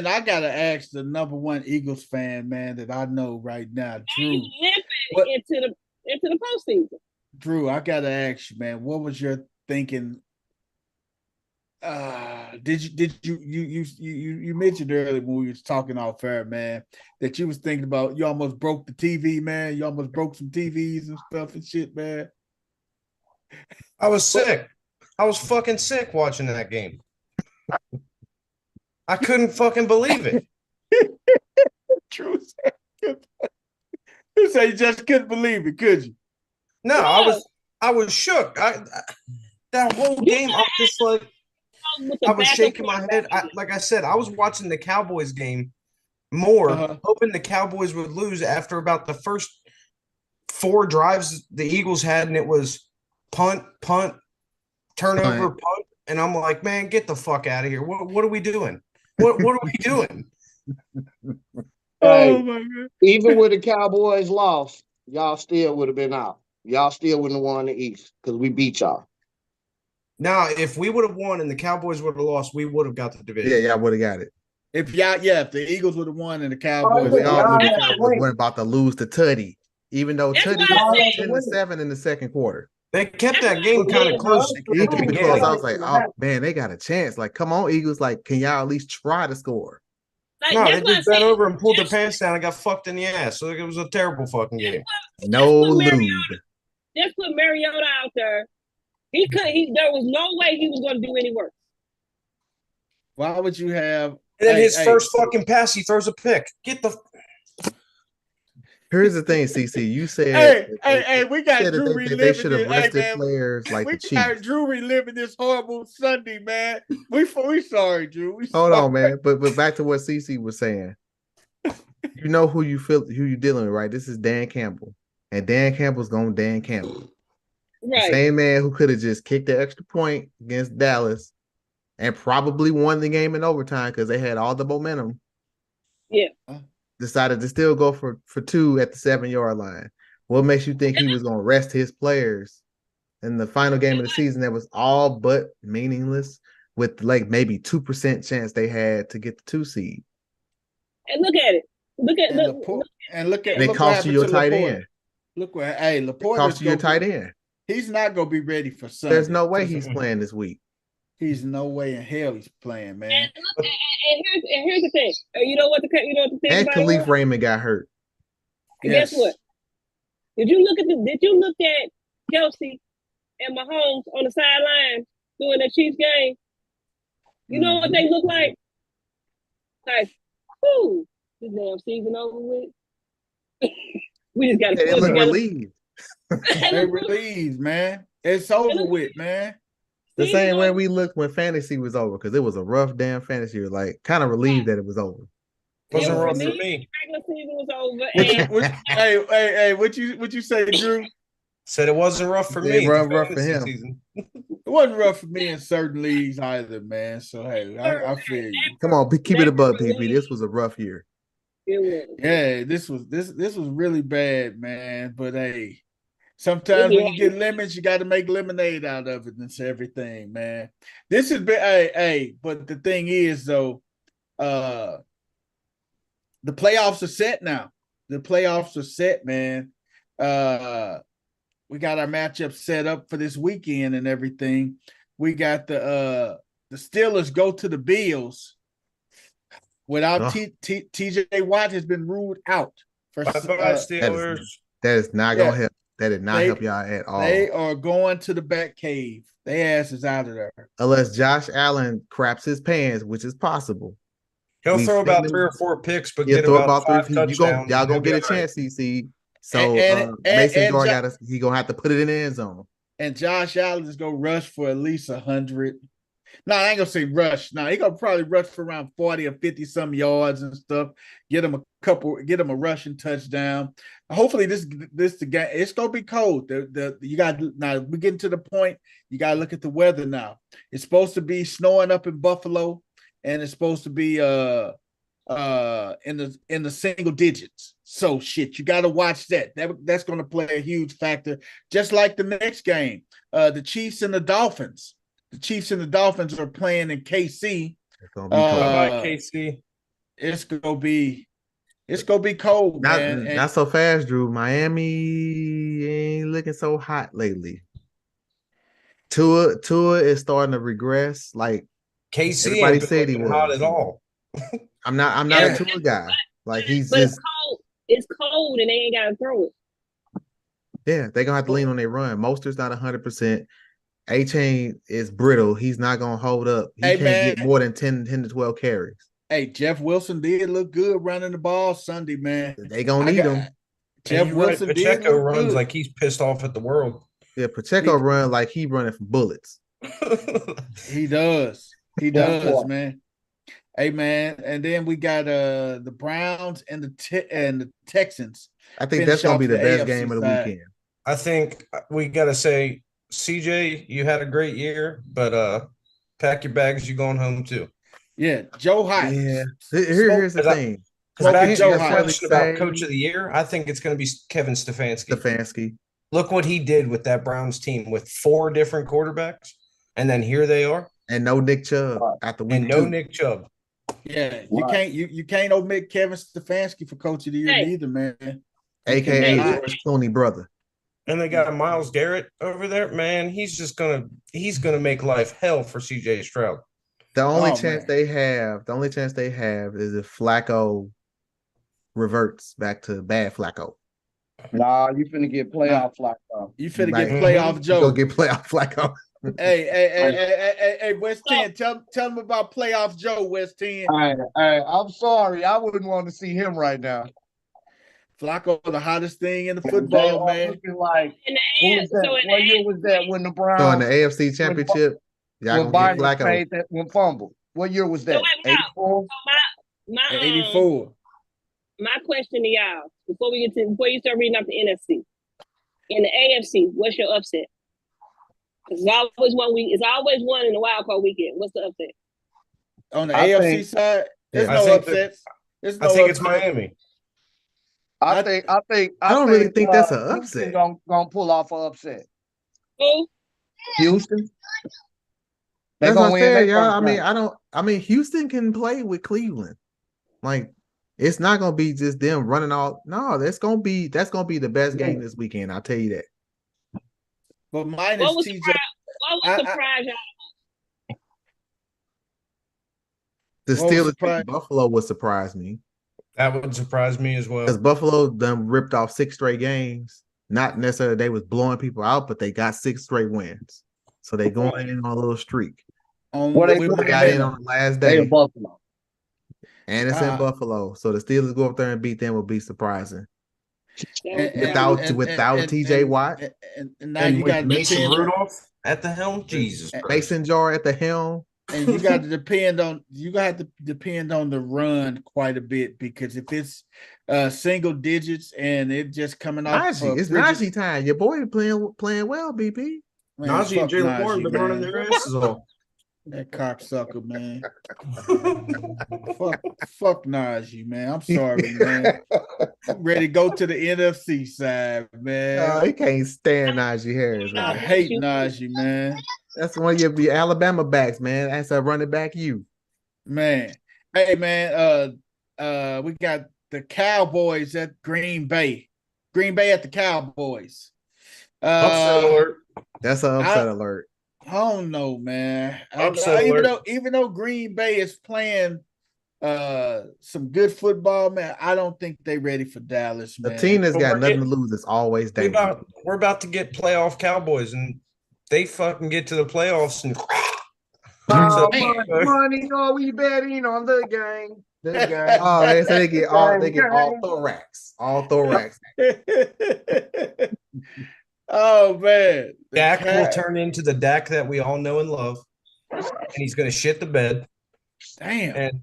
I gotta ask the number one Eagles fan, man, that I know right now, Drew. He's limping into the postseason. Drew, I gotta ask you, man, what was your thinking? Did you mentioned earlier when we was talking off air, man, that you was thinking about you almost broke the TV, man. You almost broke some TVs and stuff and shit, man. I was sick. I was fucking sick watching that game. I couldn't fucking believe it. True. You say you just couldn't believe it, could you? No, I was shook. That whole game, I was just like, I was shaking my head. Like I said, I was watching the Cowboys game more, hoping the Cowboys would lose after about the first 4 drives the Eagles had, and it was punt, turnover, punt. And I'm like, man, get the fuck out of here. What are we doing? What are we doing? Oh my God. Even with the Cowboys loss, y'all still would have been out. Y'all still wouldn't have won the East because we beat y'all. Now, if we would have won and the Cowboys would have lost, we would have got the division. Yeah, y'all would have got it. If the Eagles would have won and the Cowboys we're about to lose to Tutty, even though Tutty was 10-7 in the second quarter. They kept that game kind of close. Because I was like, oh man, they got a chance. Like, come on, Eagles. Like, can y'all at least try to score? Like, no, they just bent over and pulled their pants down and got fucked in the ass. So it was a terrible fucking game. No lube. Just put Mariota out there. There was no way he was going to do any work. Why would you have? And then his first fucking pass, he throws a pick. Get the. Here's the thing, CC. You said, hey, we got Drew reliving they should have rested this. players like the Chiefs. We got Drew reliving this horrible Sunday, man. We sorry, Drew. Hold on, man. But back to what CC was saying. You know who you're dealing with, right? This is Dan Campbell, and Dan Campbell's going Dan Campbell. Right. The same man who could have just kicked the extra point against Dallas and probably won the game in overtime because they had all the momentum. Yeah. Decided to still go for 2 at the 7-yard line. What makes you think he was going to rest his players in the final game of the season that was all but meaningless, with like maybe 2% chance they had to get the 2 seed. And look at it. Look at and it cost you your tight end. Look what Laporte cost you your tight end. He's not gonna be ready for Sunday. There's no way he's playing this week. He's no way in hell he's playing, man. And here's the thing. You know what the thing and about Khalif Raymond got hurt. Yes. Guess what? Did you look at Kelsey and Mahomes on the sideline doing the Chiefs game? You know what they look like? Like, whoo, this damn season over with. We just got to They look relieved. They relieved, man. It's over with, man. The same way we looked when fantasy was over, because it was a rough damn fantasy year. Like, kind of relieved that it was over. Wasn't rough for me. Regular season was over. Hey, what you say, Drew? Said it wasn't rough for me. It wasn't rough for him. It wasn't rough for me in certain leagues either, man. So hey, I feel you. Come on, keep it above, PP. This was a rough year. Yeah, this was really bad, man. But hey, sometimes when you get lemons, you got to make lemonade out of it and everything, man. This has been but the thing is though, the playoffs are set now. The playoffs are set, man. We got our matchup set up for this weekend and everything. We got the Steelers go to the Bills without TJ Watt has been ruled out for Steelers. That is not gonna help. That did not help y'all at all. They are going to the back cave. Their ass is out of there. Unless Josh Allen craps his pants, which is possible. He'll throw about 3 or 4 picks, but get about 5 touchdowns. Y'all gonna get a chance, CC. So Mason Jordan he gonna have to put it in the end zone. And Josh Allen is gonna rush for at least 100. No, I ain't gonna say rush. No, he gonna probably rush for around 40 or 50 some yards and stuff. Get him a rushing touchdown. Hopefully this the game. It's gonna be cold. You got now we're getting to the point. You gotta look at the weather now. It's supposed to be snowing up in Buffalo, and it's supposed to be in the single digits. So shit, you got to watch that. That's going to play a huge factor. Just like the next game, the Chiefs and the Dolphins. The Chiefs and the Dolphins are playing in KC. It's gonna be cold. KC. It's gonna be cold, man. Not so fast, Drew. Miami ain't looking so hot lately. Tua is starting to regress. Like KC, everybody said he was hot at all. I'm not a Tua guy. Like he's just cold. It's cold and they ain't got to throw it. Yeah, they're gonna have to lean on their run. Mostert's not 100%. A-Chain is brittle. He's not gonna hold up. He can't get more than 10 to 12 carries. Hey, Jeff Wilson did look good running the ball Sunday, man. They gonna need him. Jeff Wilson Pacheco runs like he's pissed off at the world. Yeah, Pacheco run like he running from bullets. He does. He does, man. Hey, man, and then we got the Browns and the Texans. I think that's gonna be the best game of the weekend. I think we gotta say, CJ, you had a great year, but pack your bags. You going home too? Yeah, Joe Hyatt. Yeah, here's the thing. Because back to your question about Coach of the Year, I think it's going to be Kevin Stefanski. Look what he did with that Browns team with 4 different quarterbacks, and then here they are, and no Nick Chubb after week 2. Nick Chubb. Yeah, you can't omit Kevin Stefanski for Coach of the Year either, man. AKA George Clooney brother. And they got Myles Garrett over there. Man, he's gonna make life hell for CJ Stroud. The only chance they have is if Flacco reverts back to bad Flacco. Nah, you finna get playoff Flacco. You finna get playoff Joe. You gonna get playoff Flacco. Hey, West 10, tell them about playoff Joe, West 10. All right, I'm sorry. I wouldn't want to see him right now. Flacco, the hottest thing in the football, man. Like, what year was that when the Browns? So in the AFC Championship, y'all gonna get Flacco. That one fumble. What year was that? 84? 84. My question to y'all, before you start reading off the NFC. In the AFC, what's your upset? Because it's always one in the wild card weekend. What's the upset? On the AFC side, there's no upsets. I think it's Miami. I don't really think that's an upset. Gonna pull off an upset. Who? Houston. That's what I said, y'all. I mean, Houston can play with Cleveland. Like, it's not gonna be just them running all. No, that's gonna be the best game this weekend. I'll tell you that. But minus TJ. What was surprise y'all? The Steelers beat Buffalo would surprise me. That would surprise me as well. Because Buffalo done ripped off 6 straight games. Not necessarily they was blowing people out, but they got 6 straight wins. So they going in on a little streak. What they got in on the last day. In Buffalo. And it's in Buffalo. So the Steelers go up there and beat them would be surprising. Without TJ Watt. And now you got Mason Rudolph at the helm. Jesus Christ. Mason Jar at the helm. And you got to depend on the run quite a bit, because if it's single digits and it just coming off, it's Najee time. Your boy playing well, BP. Man, Najee and Jalen Warren been running their asses off. That cocksucker, man. fuck Najee, man. I'm sorry, man. I'm ready to go to the NFC side, man. He can't stand Najee Harris. Man. I hate Najee, man. That's one of your Alabama backs, man. That's a running back you. Man. Hey, man, we got the Cowboys at Green Bay. Green Bay at the Cowboys. Upset alert. That's an upset alert. I don't know, man. Even though Green Bay is playing some good football, man, I don't think they're ready for Dallas, man. The team that's got nothing to lose is always dangerous. We're about to get playoff Cowboys, and they fucking get to the playoffs and money, we betting on the game. So they get all thorax. All thorax. Oh man. Dak will turn into the Dak that we all know and love. And he's gonna shit the bed. Damn. And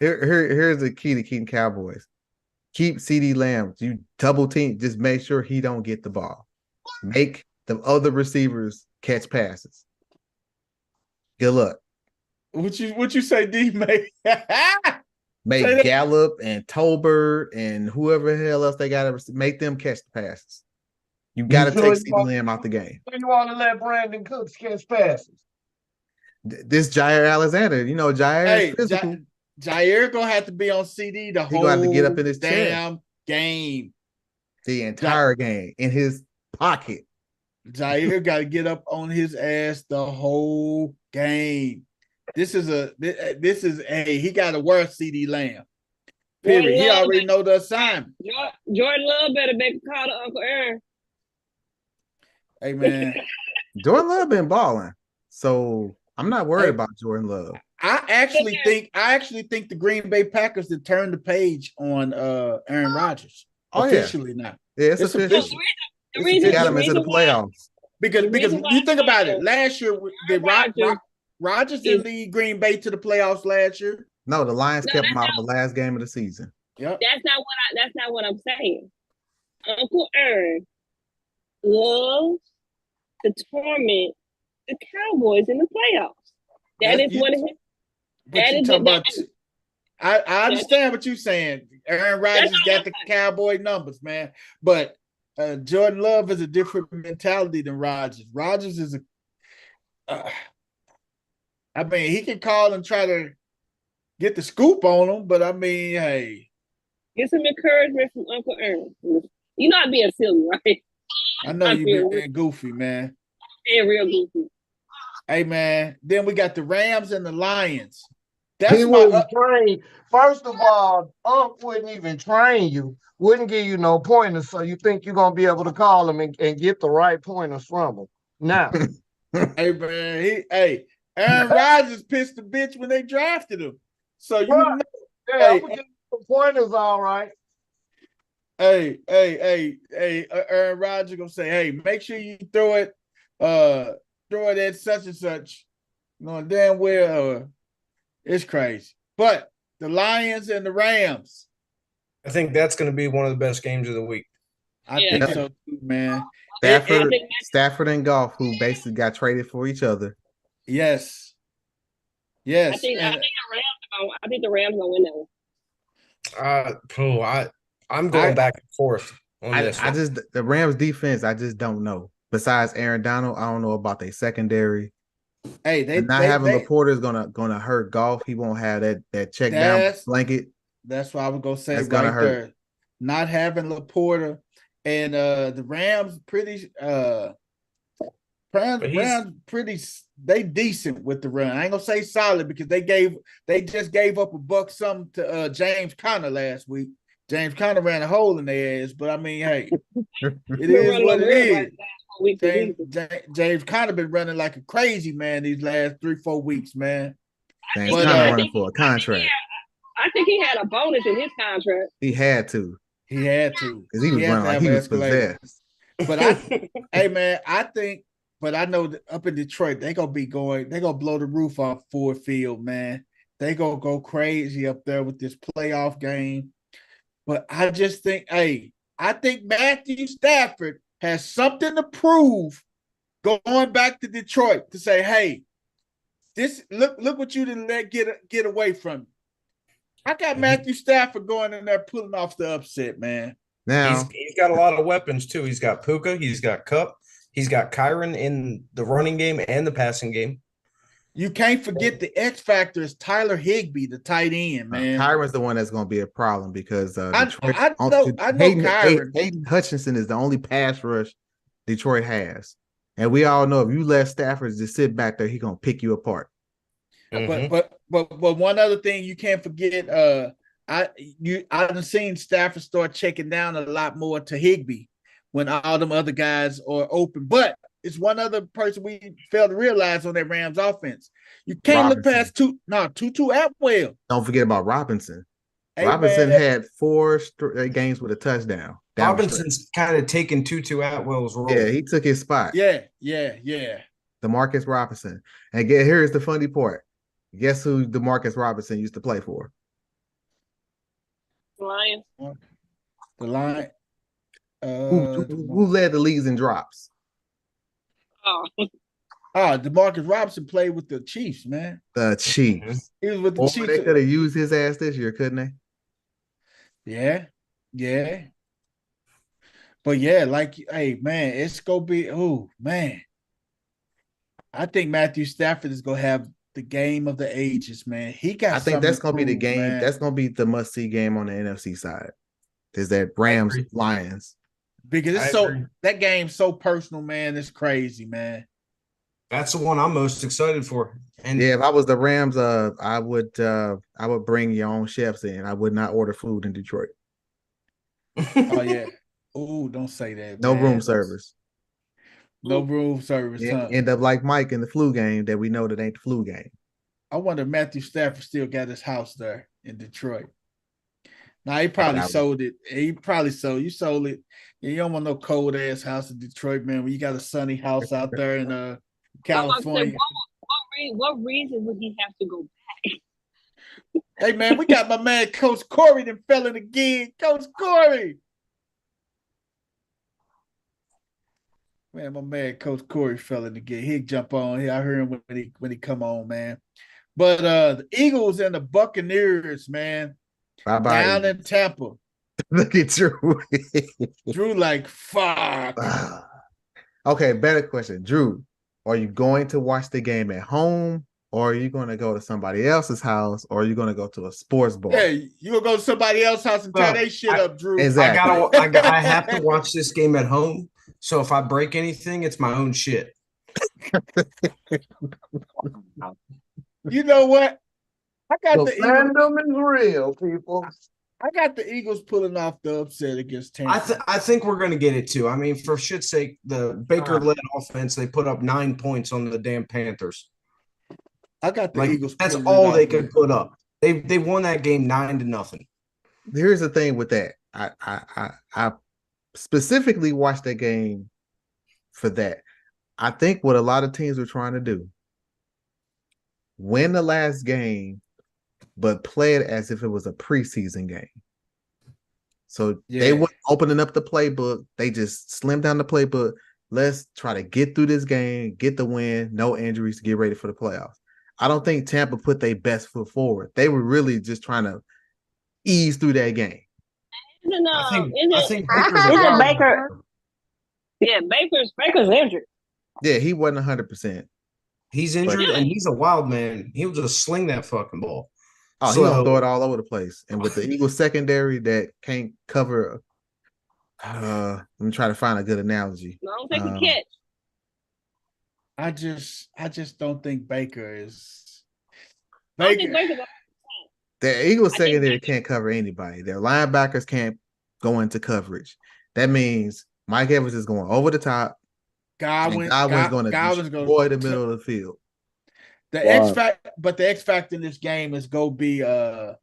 here's the key to keeping Cowboys. Keep CeeDee Lamb. You double team, just make sure he don't get the ball. Make the other receivers catch passes. Good luck. What you say, D, mate? Make Gallup and Tolbert and whoever the hell else they got to make them catch the passes. You got to take CeeDee Lamb out the game. You want to let Brandon Cooks catch passes? This Jair Alexander, Jair is physical. Jair gonna have to be on CD the whole have to get up in his damn game. The entire game in his pocket. Jair got to get up on his ass the whole game. He got to wear CeeDee Lamb. Period. He already know the assignment. Jordan Love better make a call to Uncle Aaron. Hey man, Jordan Love been balling, so I'm not worried about Jordan Love. I actually think the Green Bay Packers have turned the page on Aaron Rodgers officially now. Yeah, it's official. The reason got him into the playoffs because you think about it. Last year, Rodgers didn't lead Green Bay to the playoffs last year. No, the Lions kept him out of the last game of the season. Yep. That's not what I'm saying. Uncle Aaron loves to torment the Cowboys in the playoffs. That is one of his. I understand what you're saying. Aaron Rodgers got the Cowboy numbers, man. But Jordan Love is a different mentality than Rodgers. Rodgers is he can call and try to get the scoop on them, but hey. Get some encouragement from Uncle Aaron. You're not being silly, right? I know you're being goofy, man. Being real goofy. Hey, man. Then we got the Rams and the Lions. He wouldn't train. First of all, Unc wouldn't even train you. Wouldn't give you no pointers, so you think you're gonna be able to call him and get the right pointers from him. Now, hey man, Aaron Rodgers pissed the bitch when they drafted him. So I'm gonna give you some pointers, all right. Hey, Aaron Rodgers gonna say, hey, make sure you throw it at such and such. Damn well it's crazy. But the Lions and the Rams. I think that's going to be one of the best games of the week. I think so too, man. Stafford and Goff, who basically got traded for each other. Yes. I think the Rams gonna win that one. I'm going back and forth on this. The Rams defense, I just don't know. besides Aaron Donald, I don't know about their secondary. Hey, not having Laporta is gonna hurt Goff. He won't have that check down blanket. That's what I was gonna say right there. Not having Laporta and the Rams they decent with the run. I ain't gonna say solid because they just gave up $1 to James Conner last week. James Conner ran a hole in their ass, but I mean, hey, it is what it is. James Conner been running like a crazy man these last 3-4 weeks, man. James Conner running for a contract. I think he had a bonus in his contract. He had to. Because he was running like he was possessed. But hey man, but I know that up in Detroit, they're gonna blow the roof off Ford Field, man. They gonna go crazy up there with this playoff game. But I just think, I think Matthew Stafford has something to prove going back to Detroit to say, hey, this look what you didn't let get away from me. I got Matthew Stafford going in there pulling off the upset, man. Now he's got a lot of weapons too. He's got Puka, he's got Kupp, he's got Kyron in the running game and the passing game. You can't forget the X factor is Tyler Higbee, the tight end, man. Kyron's the one that's going to be a problem because I know Kyron. Hayden Hutchinson is the only pass rush Detroit has, and we all know if you let Stafford just sit back there, he's going to pick you apart. But one other thing you can't forget, I've seen Stafford start checking down a lot more to Higbee when all them other guys are open. But it's one other person we failed to realize on that Rams offense. You can't look past Tutu Atwell. Don't forget about Robinson. Hey, Robinson had 4 games with a touchdown. Robinson's kind of taken Tutu Atwell's role. Yeah, he took his spot. Yeah. DeMarcus Robinson. And here's the funny part. Guess who DeMarcus Robinson used to play for? Lions. The Lions. Who led the leagues in drops? DeMarcus Robinson played with the Chiefs, man. The Chiefs. He was with the Chiefs. They could have used his ass this year, couldn't they? Yeah. But yeah, hey, man, it's gonna be. Oh man, I think Matthew Stafford is gonna have the game of the ages, man. I think that's gonna be the game. Man. That's gonna be the must-see game on the NFC side. Is that Rams Lions? Because it's that game's so personal, man. It's crazy, man. That's the one I'm most excited for. And yeah, if I was the Rams, I would bring your own chefs in. I would not order food in Detroit. Oh yeah. Oh, don't say that. No room service. No room service. Huh? End up like Mike in the flu game that we know that ain't the flu game. I wonder if Matthew Stafford still got his house there in Detroit. Now he probably sold it. You sold it. You don't want no cold ass house in Detroit, man. When you got a sunny house out there in California. What reason would he have to go back? Hey man, we got my man Coach Corey that fell in again. Coach Corey. Man, my man Coach Corey fell in again. He'd jump on here. I heard him when he come on, man. But the Eagles and the Buccaneers, man. Bye-bye. Down in Tampa. Look at Drew. Drew like, fuck. Okay, better question. Drew, are you going to watch the game at home, or are you going to go to somebody else's house, or are you going to go to a sports bar? Yeah, you going to go to somebody else's house and tear their shit up, Drew. Exactly. I have to watch this game at home, so if I break anything, it's my own shit. You know what? I got the fandom is real, people. I got the Eagles pulling off the upset against Tampa. I think we're going to get it too. I mean, for shit's sake, the Baker-led offense, they put up 9 points on the damn Panthers. I got the Eagles. That's all they could put up. They won that game 9-0. Here's the thing with that. I specifically watched that game for that. I think what a lot of teams are trying to do, win the last game, but play it as if it was a preseason game. So they weren't opening up the playbook. They just slimmed down the playbook. Let's try to get through this game, get the win, no injuries, get ready for the playoffs. I don't think Tampa put their best foot forward. They were really just trying to ease through that game. I think Baker. Yeah, Baker's injured. Yeah, he wasn't 100%. He's injured, and he's a wild man. He'll just sling that fucking ball. Oh, he's gonna throw it all over the place. And with the Eagles secondary that can't cover, I'm trying to find a good analogy. Don't take a catch. I just don't think Baker is. The Eagles secondary can't cover anybody. Their linebackers can't go into coverage. That means Mike Evans is going over the top. Godwin's going to destroy the middle of the field. The X factor in this game is go be the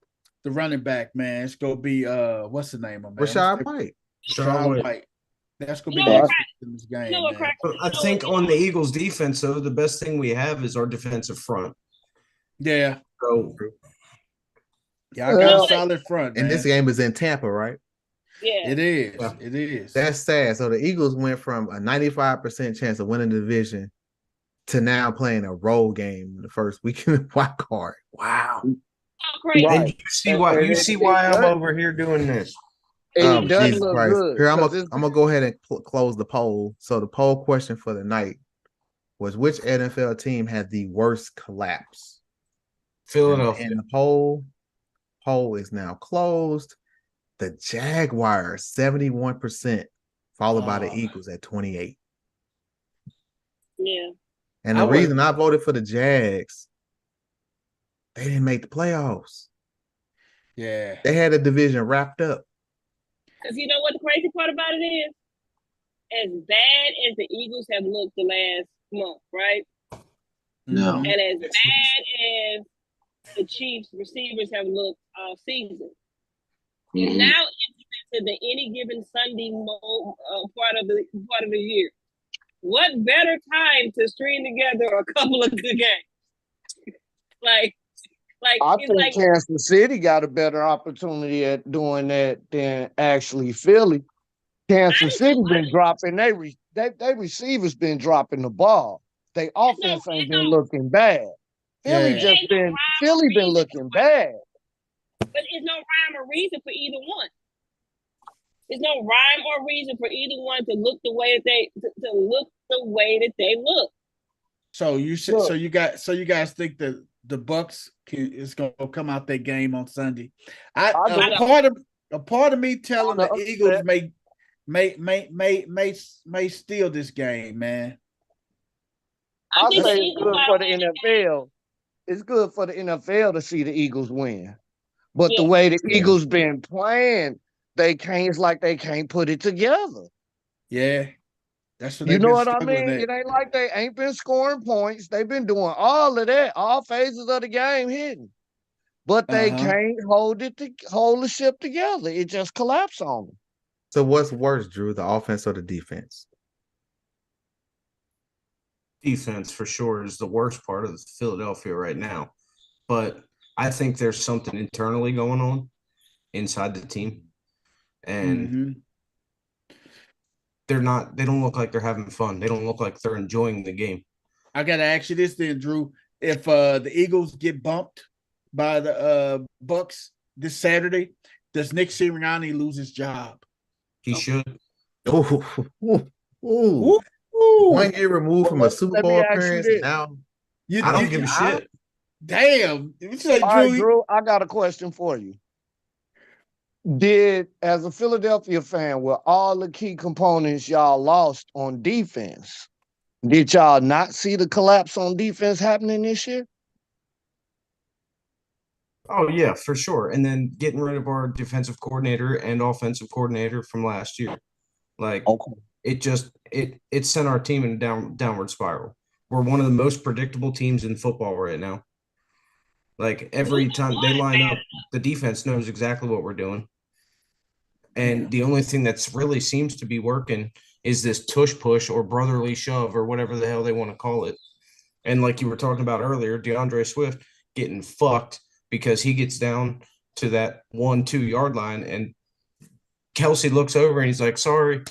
running back, man. It's go be what's the name of Rachaad White. Rachaad White. That's gonna be the X factor in this game. I think on the Eagles defense, though, the best thing we have is our defensive front. Yeah. So yeah, I got a solid front. And this game is in Tampa, right? Yeah. It is. Yeah. It is. That's sad. So the Eagles went from a 95% chance of winning the division to now playing a road game in the first weekend of wild card. Wow. Right. And you see why I'm over here doing this. Jesus Christ. Here, I'm gonna go ahead and close the poll. So the poll question for the night was, which NFL team had the worst collapse? Philadelphia. And the poll is now closed. The Jaguars 71%, followed by the Eagles at 28%. Yeah. And the reason I voted for the Jags, they didn't make the playoffs. Yeah. They had the division wrapped up. Because you know what the crazy part about it is? As bad as the Eagles have looked the last month, right? No. And as bad as the Chiefs receivers have looked all season. You're now into the any given Sunday part of the year. What better time to string together a couple of good games? I think Kansas City got a better opportunity at doing that than actually Philly. Kansas City been dropping they receivers been dropping the ball. They offense ain't been looking bad. Philly been looking bad. But there's no rhyme or reason for either one. There's no rhyme or reason for either one to look the way that they look. So you guys think that the Bucks is going to come out that game on Sunday? A part of me telling the Eagles may steal this game, man. I say it's good for the NFL. It's good for the NFL to see the Eagles win. But the way the Eagles been playing, it's like they can't put it together. Yeah. That's what you know what I mean? It ain't like they ain't been scoring points. They've been doing all of that, all phases of the game hidden. But they can't hold the ship together. It just collapsed on them. So what's worse, Drew, the offense or the defense? Defense for sure is the worst part of Philadelphia right now. But I think there's something internally going on inside the team. And they don't look like they're having fun. They don't look like they're enjoying the game. I gotta ask you this then, Drew. If the Eagles get bumped by the Bucks this Saturday, does Nick Sirianni lose his job? He should. Ooh. 1 year removed from a Super Bowl appearance. Now I don't give a shit. Damn. Drew, I got a question for you. As a Philadelphia fan, with all the key components y'all lost on defense, did y'all not see the collapse on defense happening this year? Oh, yeah, for sure. And then getting rid of our defensive coordinator and offensive coordinator from last year. It sent our team in a downward spiral. We're one of the most predictable teams in football right now. Like, every time they line up, the defense knows exactly what we're doing. And the only thing that's really seems to be working is this tush push or brotherly shove or whatever the hell they want to call it. And like you were talking about earlier, DeAndre Swift getting fucked because he gets down to that 1-2 yard line and Kelsey looks over and he's like, sorry,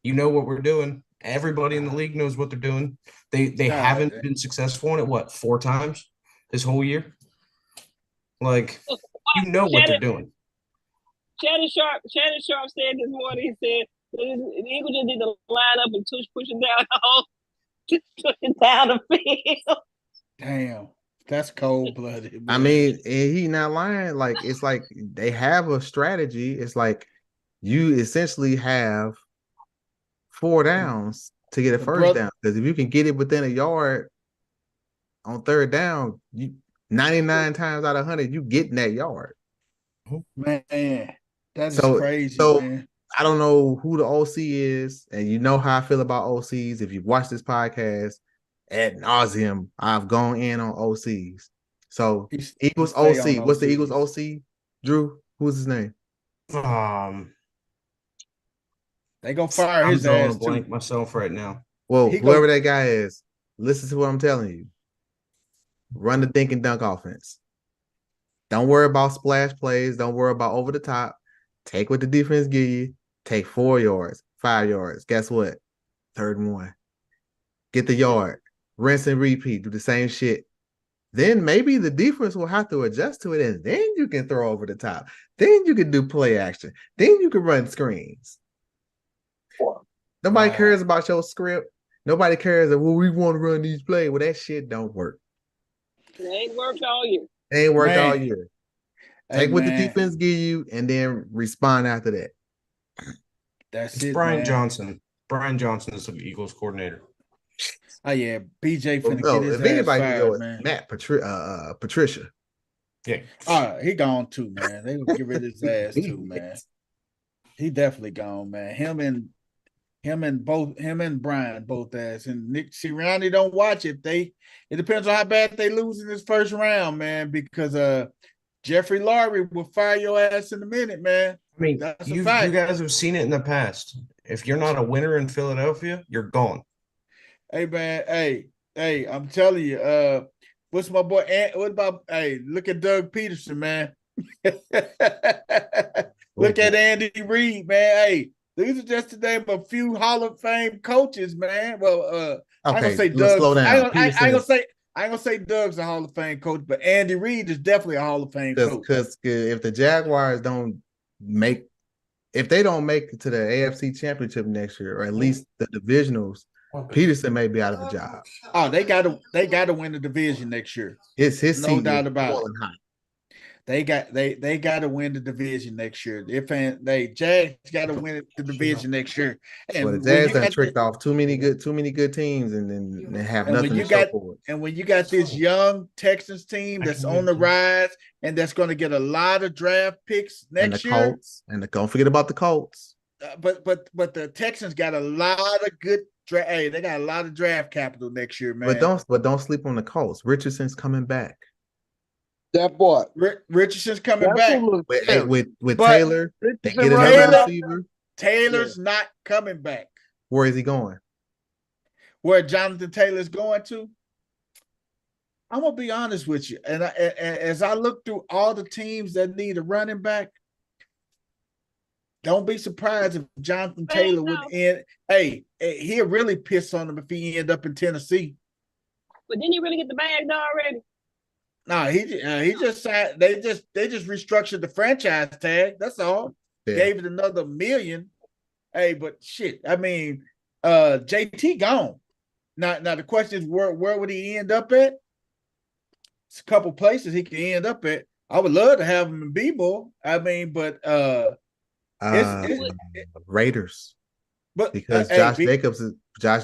you know what we're doing. Everybody in the league knows what they're doing. They haven't been successful in it, 4 times this whole year? Like, you know what they're doing. Shannon Sharp said this morning, he said, The Eagles just need to line up and push it down the hole, push it down the field. Damn, that's cold blooded. I mean, and he not lying. Like it's like they have a strategy. It's like you essentially have 4 downs to get a first down. Because if you can get it within a yard on 3rd down, you 99 times out of 100, you get in that yard. Man, that is crazy, man. I don't know who the OC is, and you know how I feel about OCs. If you've watched this podcast ad nauseum, I've gone in on OCs. So Eagles OC. What's the Eagles OC? Drew, who's his name? They gonna fire his ass too. Blank myself right now. Well, whoever that guy is, listen to what I'm telling you. Run the dink and dunk offense. Don't worry about splash plays. Don't worry about over the top. Take what the defense give you. Take 4 yards, 5 yards. Guess what? 3rd and 1. Get the yard. Rinse and repeat. Do the same shit. Then maybe the defense will have to adjust to it, and then you can throw over the top. Then you can do play action. Then you can run screens. Nobody cares about your script. Nobody cares that, well, we want to run these plays. Well, that shit don't work. It ain't worked all year. It ain't worked all year. Take what the defense give you and then respond after that. That's it's Brian Johnson. Brian Johnson is the Eagles coordinator. Oh yeah, BJ finna get his ass fired, man. Matt Patricia. Yeah. He gone too, man. They will get rid of his ass too, man. He definitely gone, man. Him and Brian both ass, and Nick Sirianni don't watch it. It depends on how bad they lose in this first round, man, because Jeffrey Lurie will fire your ass in a minute, man. I mean, you guys have seen it in the past. If you're not a winner in Philadelphia, you're gone. Hey, man. Hey, I'm telling you, what's my boy? What about, look at Doug Peterson, man. Look at Andy Reid, man. Hey, these are just the name of a few Hall of Fame coaches, man. Well, I ain't gonna say Doug. Slow down. I ain't gonna say Doug's a Hall of Fame coach, but Andy Reid is definitely a Hall of Fame coach. Because if the Jaguars don't make it to the AFC Championship next year, or at least the divisionals, Peterson may be out of a job. Oh, they gotta win the division next year. It's his no doubt about it. They got to win the division next year. Jags got to win the division next year. And the Jags have tricked off too many good teams, and then they have nothing to show for it. And when you got this young Texans team that's on the rise and that's going to get a lot of draft picks next year, Colts, and don't forget about the Colts. But the Texans got a lot of good draft. Hey, they got a lot of draft capital next year, man. But don't sleep on the Colts. Richardson's coming back. That boy, Richardson's coming back with Taylor. They get another receiver. Taylor's not coming back. Where is he going? Where Jonathan Taylor's going to? I'm gonna be honest with you, and as I look through all the teams that need a running back, don't be surprised if Jonathan Taylor would end. Hey, he'll really piss on him if he end up in Tennessee. But didn't he really get the bag though already? No, he just signed. They just restructured the franchise tag. That's all. Yeah. Gave it another $1 million. Hey, but shit. I mean, JT gone. Now the question is where would he end up at? It's a couple places he can end up at. I would love to have him in B-ball. I mean, but Raiders. But because Josh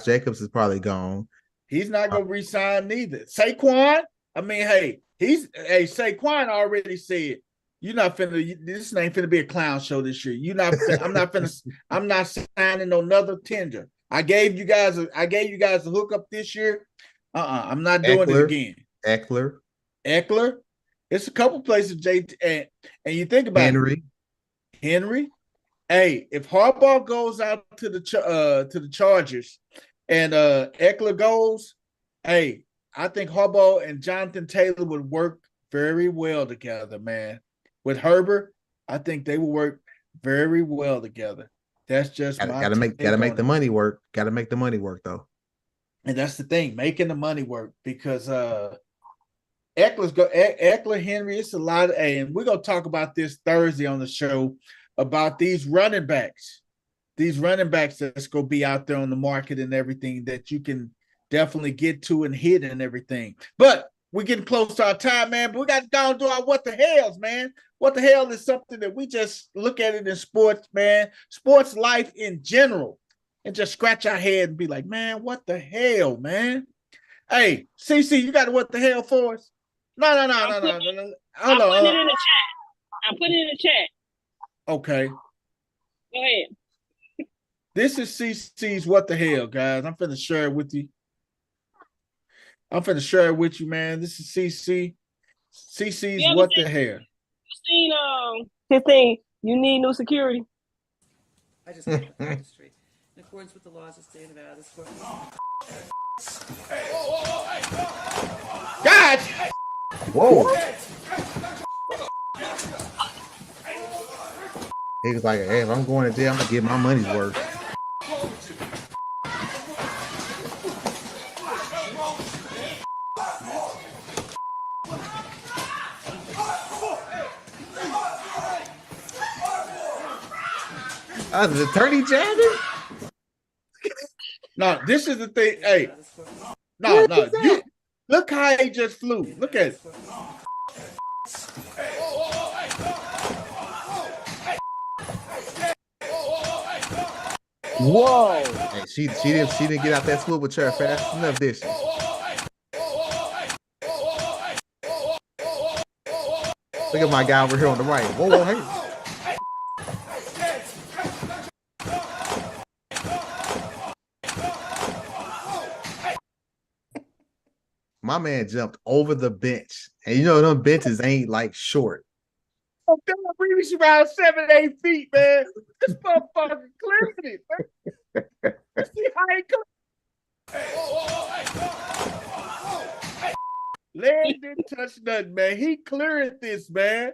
Jacobs is probably gone. He's not gonna re-sign neither. Saquon. I mean, Saquon already said, "You're not finna. This ain't finna be a clown show this year. I'm not signing another tender. I gave you guys a hookup this year. I'm not doing it again." Eckler. It's a couple places. And you think about Henry. Hey, if Harbaugh goes out to the Chargers, and Eckler goes, hey. I think Harbaugh and Jonathan Taylor would work very well together, man. With Herbert, I think they will work very well together. That's just gotta make the money work. Gotta make the money work though. And that's the thing, making the money work, because Eckler, Henry, it's a lot of, and we're gonna talk about this Thursday on the show about these running backs. these running backs that's gonna be out there on the market and everything that you can definitely get to and hit and everything. But we're getting close to our time, man. But we got to go and do our what the hells, man. What the hell is something that we just look at it in sports, man, sports life in general, and just scratch our head and be like, man, what the hell, man? Hey, CC, you got what the hell for us? No. Hold on. I put it in the chat. I put it in the chat. Okay. Go ahead. This is CC's what the hell, guys. I'm finna share it with you. Man. This is CC. CC's what the hell. You seen his thing, you need new security. I just got the registry. In accordance with the laws of the state of Nevada, this court. God! Whoa. He was like, hey, if I'm going to jail, I'm gonna get my money's worth. The attorney jabbing? No, this is the thing. Hey, no. Look how he just flew. Look at it. Whoa! Hey, she didn't get out that swivel chair fast enough, did she? Look at my guy over here on the right. Whoa, hey. My man jumped over the bench. And you know them benches ain't like short. Oh, God, Reeves around 7-8 feet, man. This motherfucker cleared it, man. See how he comes? Leg didn't touch nothing, man. He cleared this, man.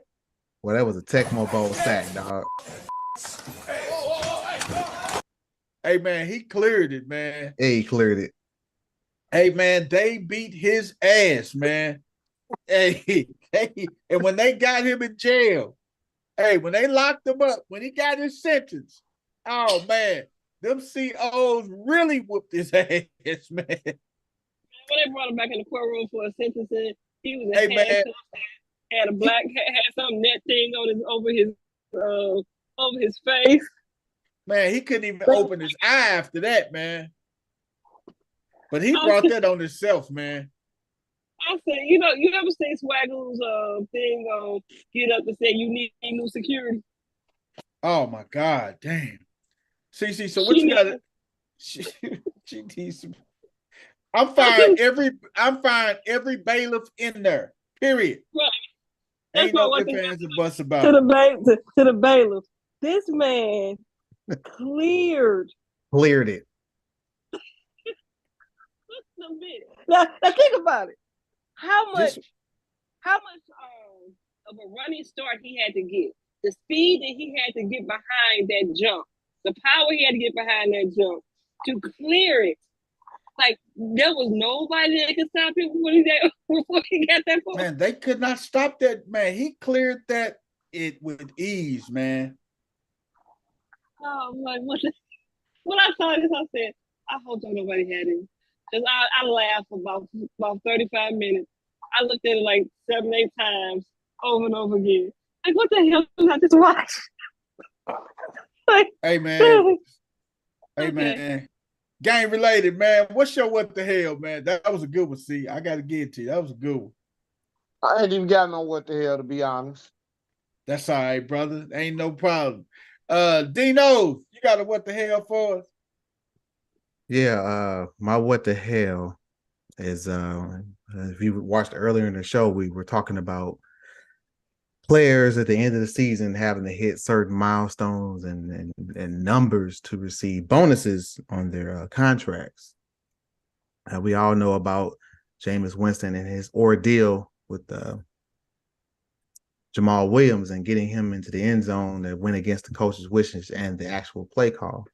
Well, that was a Tecmo Bowl sack, dog. Hey, man, he cleared it, man. Yeah, he cleared it. Hey, man, they beat his ass, man. Hey, and when they got him in jail, hey, when they locked him up, when he got his sentence, oh, man, them COs really whooped his ass, man. When they brought him back in the courtroom for a sentencing, he was in had a black had some net thing on over his face. Man, he couldn't even open his eye after that, man. But he brought that on himself, man. I said, you ever seen Swagglers thing on Get Up and say you need new security? Oh my God, damn. See, so what you got? She needs some. I'm firing every bailiff in there. Period. Right. Ain't no ifs, ands, and buts about it. To the bailiff. This man cleared it. Now think about it. How much of a running start he had to get, the speed that he had to get behind that jump, the power he had to get behind that jump to clear it. Like there was nobody that could stop him before he got that far. Man, they could not stop that, man. He cleared that with ease, man. Oh, like when I saw this, I said, I hope nobody had it. Because I laughed for about 35 minutes. I looked at it like 7-8 times over and over again. Like, what the hell did I just watch? Hey, man. Hey, man. Game related, man. What's your what the hell, man? That was a good one, see. I got to give it to you. That was a good one. I ain't even got no what the hell, to be honest. That's all right, brother. Ain't no problem. Dino, you got a what the hell for us? Yeah, my what the hell is if you watched earlier in the show, we were talking about players at the end of the season having to hit certain milestones and numbers to receive bonuses on their contracts. We all know about Jameis Winston and his ordeal with Jamal Williams and getting him into the end zone that went against the coach's wishes and the actual play call.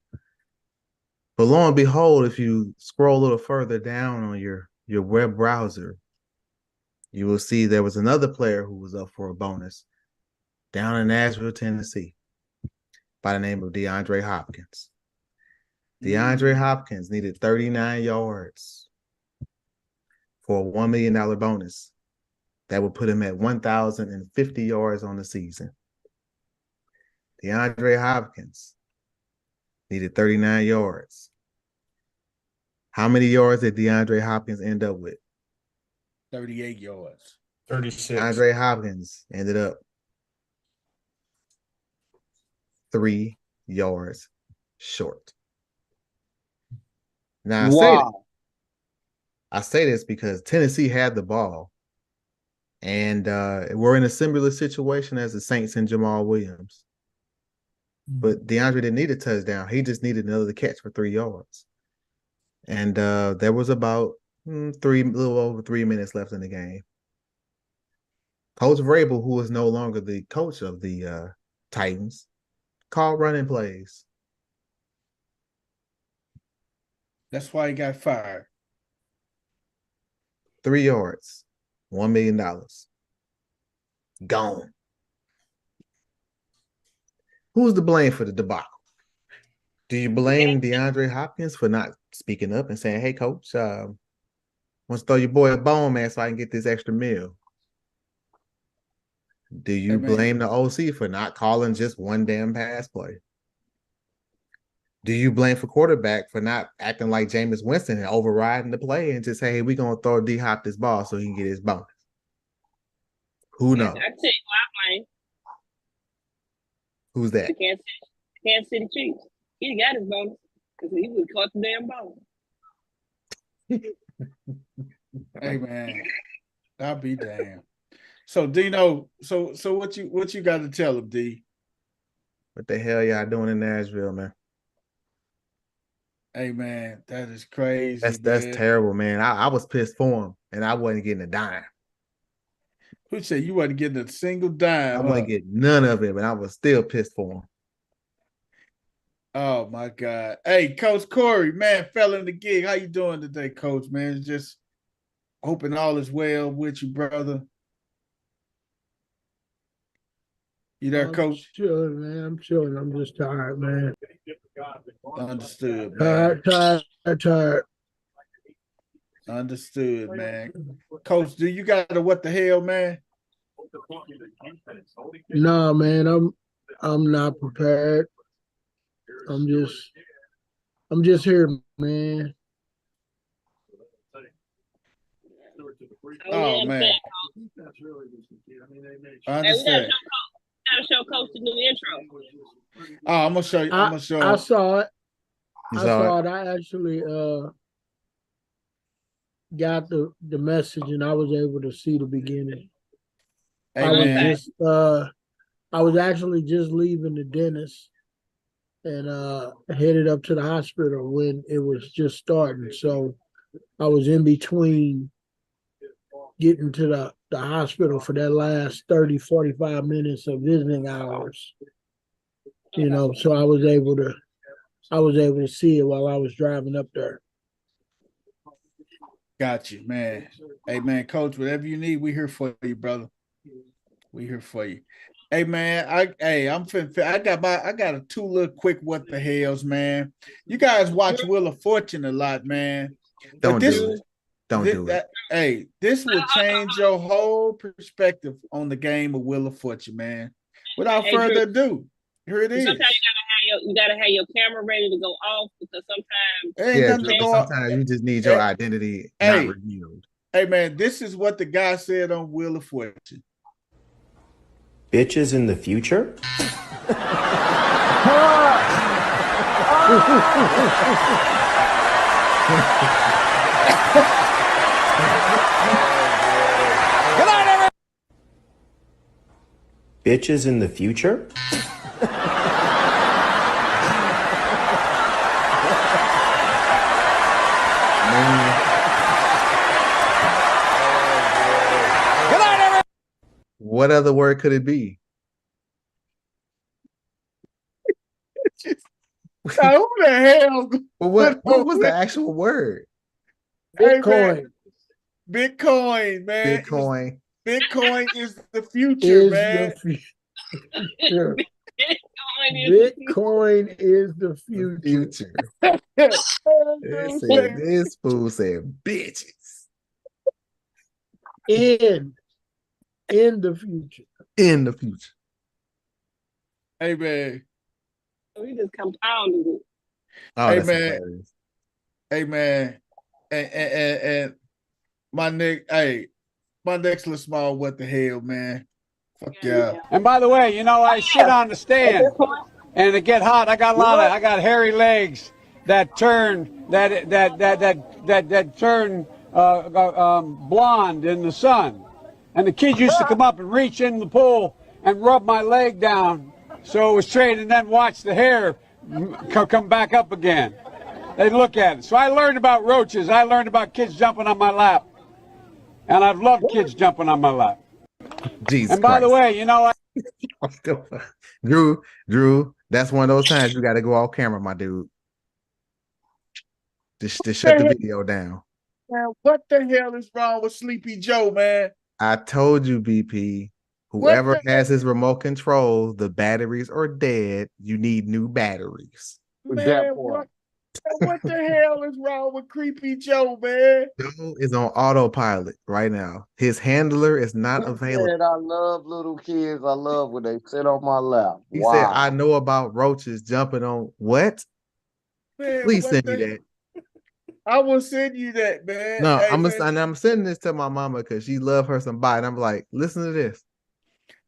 But lo and behold, if you scroll a little further down on your web browser, you will see there was another player who was up for a bonus down in Nashville, Tennessee, by the name of DeAndre Hopkins. DeAndre Hopkins needed 39 yards for a $1 million bonus. That would put him at 1,050 yards on the season. DeAndre Hopkins needed 39 yards. How many yards did DeAndre Hopkins end up with? 38 yards. 36. DeAndre Hopkins ended up 3 yards short. Now, I say this because Tennessee had the ball. And we're in a similar situation as the Saints and Jamal Williams. But DeAndre didn't need a touchdown. He just needed another catch for 3 yards. And there was about a little over 3 minutes left in the game. Coach Vrabel, who is no longer the coach of the Titans, called running plays. That's why he got fired. 3 yards. $1 million. Gone. Who's to blame for the debacle? Do you blame DeAndre Hopkins for not speaking up and saying, hey, coach, want to throw your boy a bone, man, so I can get this extra meal? Do you blame the OC for not calling just one damn pass play? Do you blame for quarterback for not acting like Jameis Winston and overriding the play and just say, hey, we're going to throw D-Hop this ball so he can get his bonus? Who knows? I tell you who I blame. Who's that? The Kansas City Chiefs. He got his bonus because he would caught the damn ball. Hey man, I'll be damned. So Dino, so what you got to tell him, D? What the hell y'all doing in Nashville, man? Hey man, that is crazy. That's terrible, man. I was pissed for him, and I wasn't getting a dime. Who said you wasn't getting a single dime? I wasn't getting none of it, but I was still pissed for him. Oh my God. Hey, Coach Corey, man, fell in the gig. How you doing today, Coach? Man, just hoping all is well with you, brother. You there, Coach? Chilling, man. I'm chilling. I'm just tired, man. Understood, man. Tired. Understood, man. Coach, do you got a what the hell, man? No, man. I'm not prepared. I'm just here, man. Oh man. I understand. Gotta show Coach the new intro. Oh, I'm gonna show you. I'm gonna show. I saw it. You I saw saw it? it. I actually got the message and I was able to see the beginning. Hey, I was actually just leaving the dentist and headed up to the hospital when it was just starting. So I was in between getting to the hospital for that last 30, 45 minutes of visiting hours. You know, so I was able to see it while I was driving up there. Got you, man. Hey, man, Coach, whatever you need, we here for you, brother. We here for you. Hey, man, I got a 2 little quick what the hells, man. You guys watch Wheel of Fortune a lot, man. Don't do it. Don't do it. Hey, this will change your whole perspective on the game of Wheel of Fortune, man. Without further ado, here it is. Sometimes you gotta have your camera ready to go off because sometimes sometimes you just need your identity not revealed. Hey man, this is what the guy said on Wheel of Fortune. Bitches in the future? Bitches in the future? What other word could it be? Who the hell? Well, what was the actual word? Bitcoin. Hey, Bitcoin, man. Bitcoin is the future, man. Bitcoin Bitcoin is the future. This fool said bitches. In the future. In the future. Hey man. We just compounded it. Oh, hey that's man. hilarious. Hey man. And my next little small what the hell, man. Fuck yeah. And by the way, I sit on the stand and it get hot. I got hairy legs that turn turn blonde in the sun. And the kids used to come up and reach in the pool and rub my leg down so it was straight, and then watch the hair come back up again. They'd look at it. So I learned about roaches. I learned about kids jumping on my lap. And I've loved kids jumping on my lap. Jesus And by Christ. the way, Drew, that's one of those times you got to go off camera, my dude. Just shut the video down. Man, what the hell is wrong with Sleepy Joe, man? I told you, BP. Whoever has his remote control, the batteries are dead. You need new batteries. Man, what the hell is wrong with Creepy Joe, man? Joe is on autopilot right now. His handler is not available. Said, I love little kids. I love when they sit on my lap. He said, I know about roaches jumping on what? Man, Please what send me that. I will send you that, man. No, Hey, I'm sending this to my mama because she love her some bite. And I'm like, listen to this.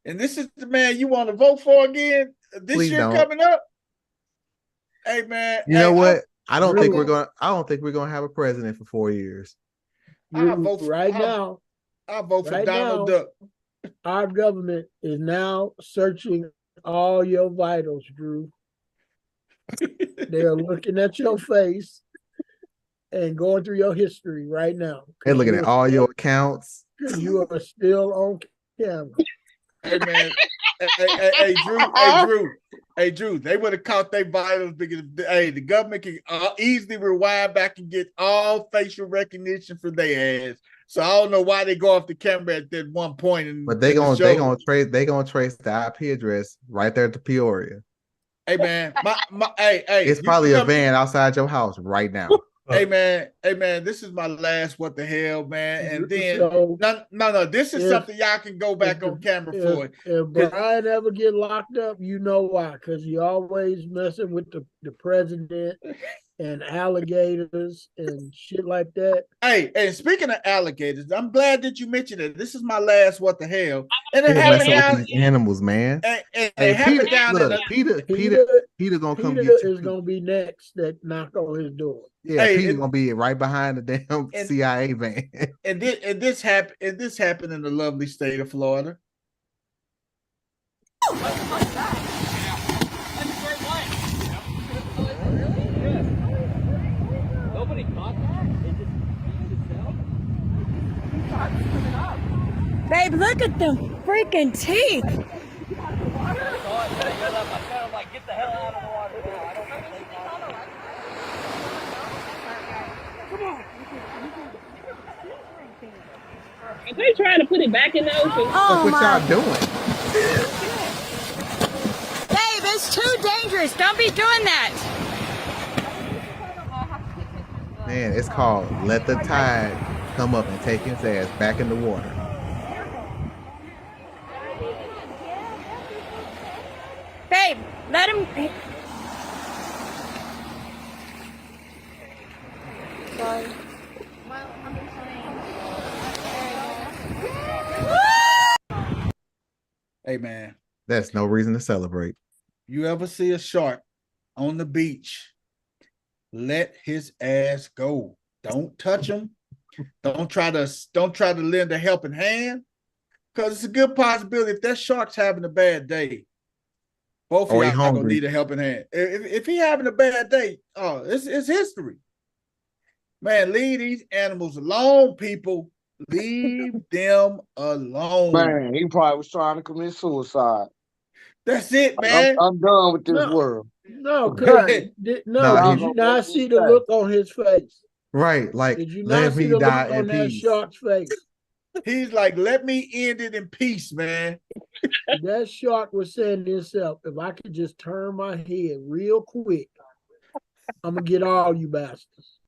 And this is the man you want to vote for again this Please year don't. coming up. Hey man, You know what? I don't think we're gonna have a president for 4 years. I'll vote now. I'll vote for Right Donald now, Duck. Our government is now searching all your vitals, Drew. They are looking at your face and going through your history right now. They're looking at all your accounts. You are still on camera. Hey man, hey Drew, they would have caught their vitals because the government can easily rewind back and get all facial recognition for their ass. So I don't know why they go off the camera at that one point. But they gonna trace the IP address right there to Peoria. Hey man, It's probably a van outside your house right now. Hey man, this is my last what the hell, man. And then no, this is something y'all can go back on camera for. If Brian ever get locked up, you know why? Because he always messing with the president and alligators and shit like that. Hey, and speaking of alligators, I'm glad that you mentioned it. This is my last what the hell. And it Peter happened messing down with these animals, man. and Hey, it happened down in the Peter gonna come Peter get you. is gonna be next that knock on his door. Yeah, Peter gonna be right behind the damn CIA van. and this happened in the lovely state of Florida. Nobody caught that? It just itself? Babe, look at them freaking teeth. I gotta like get the hell out of the water now. I don't think they caught it. Come on. Are they trying to put it back in the ocean? Oh, Look what y'all doing. Babe, it's too dangerous. Don't be doing that. Man, it's called Let the Tide Come Up and Take His Ass Back in the Water. Babe, let him. Sorry. Hey man, That's no reason to celebrate. you ever see a shark on the beach? Let his ass go. Don't touch him. Don't try to lend a helping hand, because it's a good possibility if that shark's having a bad day, both of Or he y'all gonna hungry. need a helping hand. If he having a bad day, it's history. Man, leave these animals alone, people. Leave them alone. Man, he probably was trying to commit suicide. That's it, man. I'm done with this world. No, Right. did No, you not see the look on his face? Right, like Did you let not see me the die look on in that peace. shark's face? He's like, let me end it in peace, man. That shark was saying to himself, if I could just turn my head real quick, I'm gonna get all you bastards.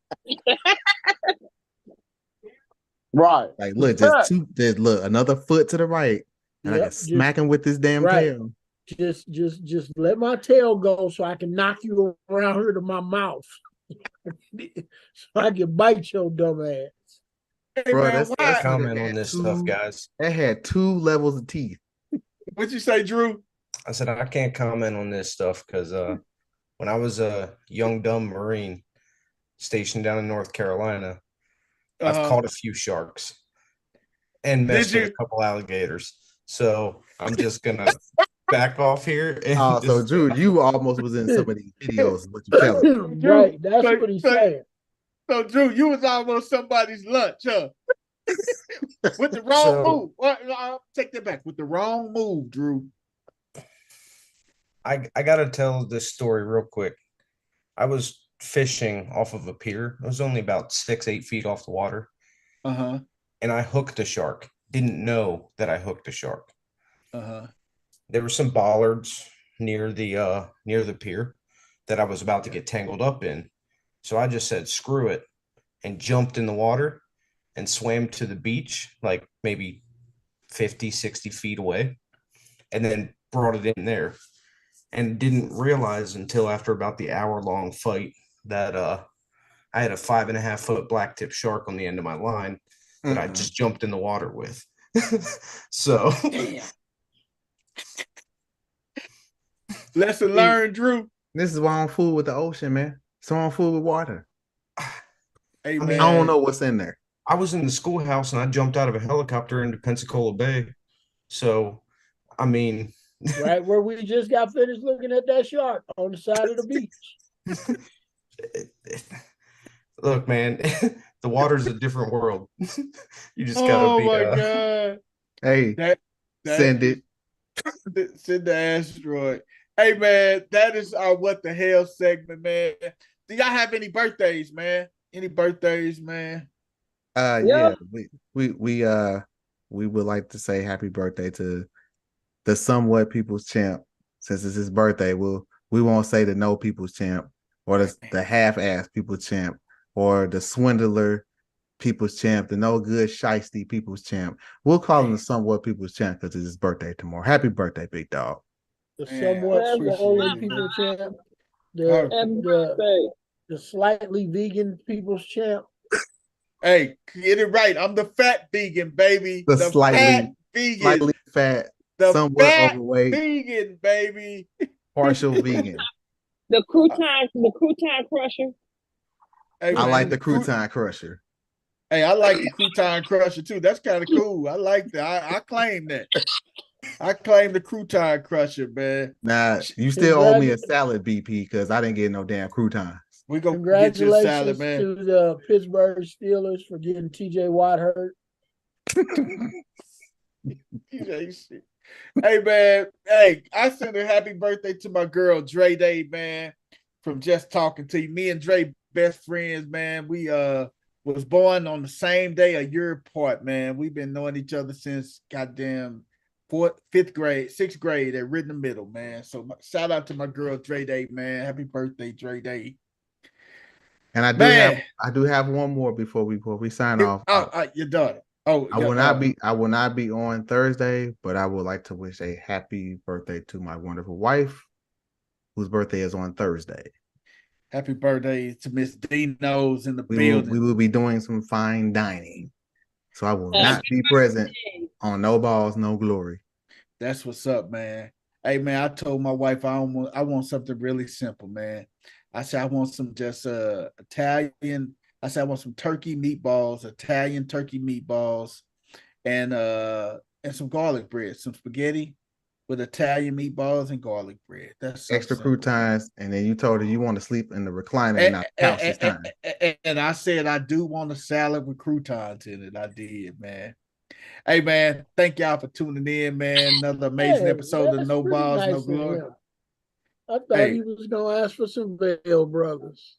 Right. Like, look, just look, another foot to the right, and I can smack him with this damn tail. Just let my tail go so I can knock you around here to my mouth. So I can bite your dumb ass. Hey, Bro, man, Let's comment on this stuff, guys. It had 2 levels of teeth. What'd you say, Drew? I said I can't comment on this stuff because when I was a young dumb Marine stationed down in North Carolina, I've caught a few sharks and messed with a couple alligators. So I'm just gonna back off here. And so Drew, you almost was in some of these videos. What you telling me? Right, that's what he's saying. So Drew, you was almost somebody's lunch, huh? With the wrong move. Well, I'll take that back. With the wrong move, Drew. I gotta tell this story real quick. I was fishing off of a pier. It was only about 6-8 feet off the water. And I hooked a shark. Didn't know that I hooked a shark. There were some bollards near the pier that I was about to get tangled up in. So I just said, screw it, and jumped in the water and swam to the beach, like maybe 50, 60 feet away, and then brought it in there. And didn't realize until after about the hour-long fight that I had a 5.5-foot blacktip shark on the end of my line that I just jumped in the water with. So lesson learned, Drew. This is why I'm fool with the ocean, man. So I'm fool with water. Hey, I mean, I don't know what's in there. I was in the schoolhouse and I jumped out of a helicopter into Pensacola Bay. So, I mean, right where we just got finished looking at that shark on the side of the beach. Look, man, the water's a different world. You just gotta be. Oh my god! Hey, send it. Send the asteroid. Hey man, that is our what the hell segment, man. Do y'all have any birthdays, man? Any birthdays, man? Yeah, we would like to say happy birthday to the somewhat people's champ. Since it's his birthday, we won't say the no people's champ or the half-ass people's champ or the swindler people's champ, the no good shiesty people's champ. We'll call him the somewhat people's champ because it's his birthday tomorrow. Happy birthday, big dog. The somewhat swollen people's champ. The slightly vegan people's champ. Hey, get it right. I'm the fat vegan, baby. The slightly fat, the somewhat fat overweight, vegan, baby. Partial vegan. The crouton crusher. Hey, I like the crouton crusher. Hey, I like the crouton crusher too. That's kind of cool. I like that. I claim that. I claim the crouton crusher, man. Nah, you still owe me a salad, BP, because I didn't get no damn croutons. We gonna Congratulations get you a salad, man. to the Pittsburgh Steelers for getting TJ Watt hurt. Hey man, hey, I sent a happy birthday to my girl Dre Day, man. From just talking to you, me and Dre best friends, man. We was born on the same day, a year apart, man. We've been knowing each other since goddamn 6th grade at Ridden the Middle, man. So shout out to my girl Dre Day, man. Happy birthday, Dre Day. And I do have one more before we sign off. Your daughter. Oh, I will not be on Thursday, but I would like to wish a happy birthday to my wonderful wife, whose birthday is on Thursday. Happy birthday to Miss Dino's in the building. We will be doing some fine dining. So I will not be present on No Balls, No Glory. That's what's up, man. Hey man, I told my wife I want something really simple, man. I said I want some just Italian. I said I want some turkey meatballs, Italian turkey meatballs, and some garlic bread, some spaghetti with Italian meatballs and garlic bread. That's extra croutons, and then you told her you want to sleep in the recliner and not couch this time. And I said I do want a salad with croutons in it. I did, man. Hey man, thank y'all for tuning in, man. Another amazing episode of No Balls, No Glory. I thought he was gonna ask for some Bell Brothers.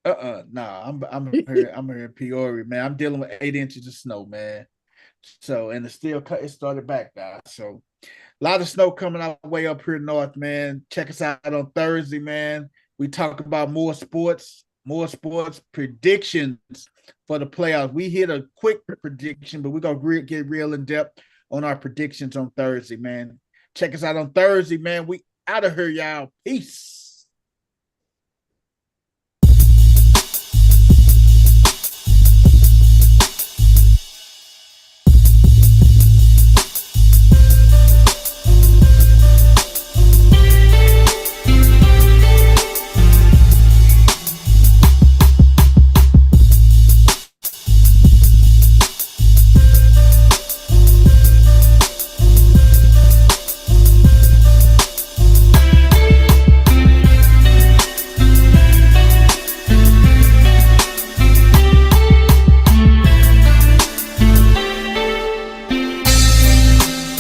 Nah, I'm here in Peoria, man. I'm dealing with 8 inches of snow, man. So, and it started back now. So, a lot of snow coming our way up here north, man. Check us out on Thursday, man. We talk about more sports predictions for the playoffs. We hit a quick prediction, but we're going to get real in depth on our predictions on Thursday, man. Check us out on Thursday, man. We out of here, y'all. Peace.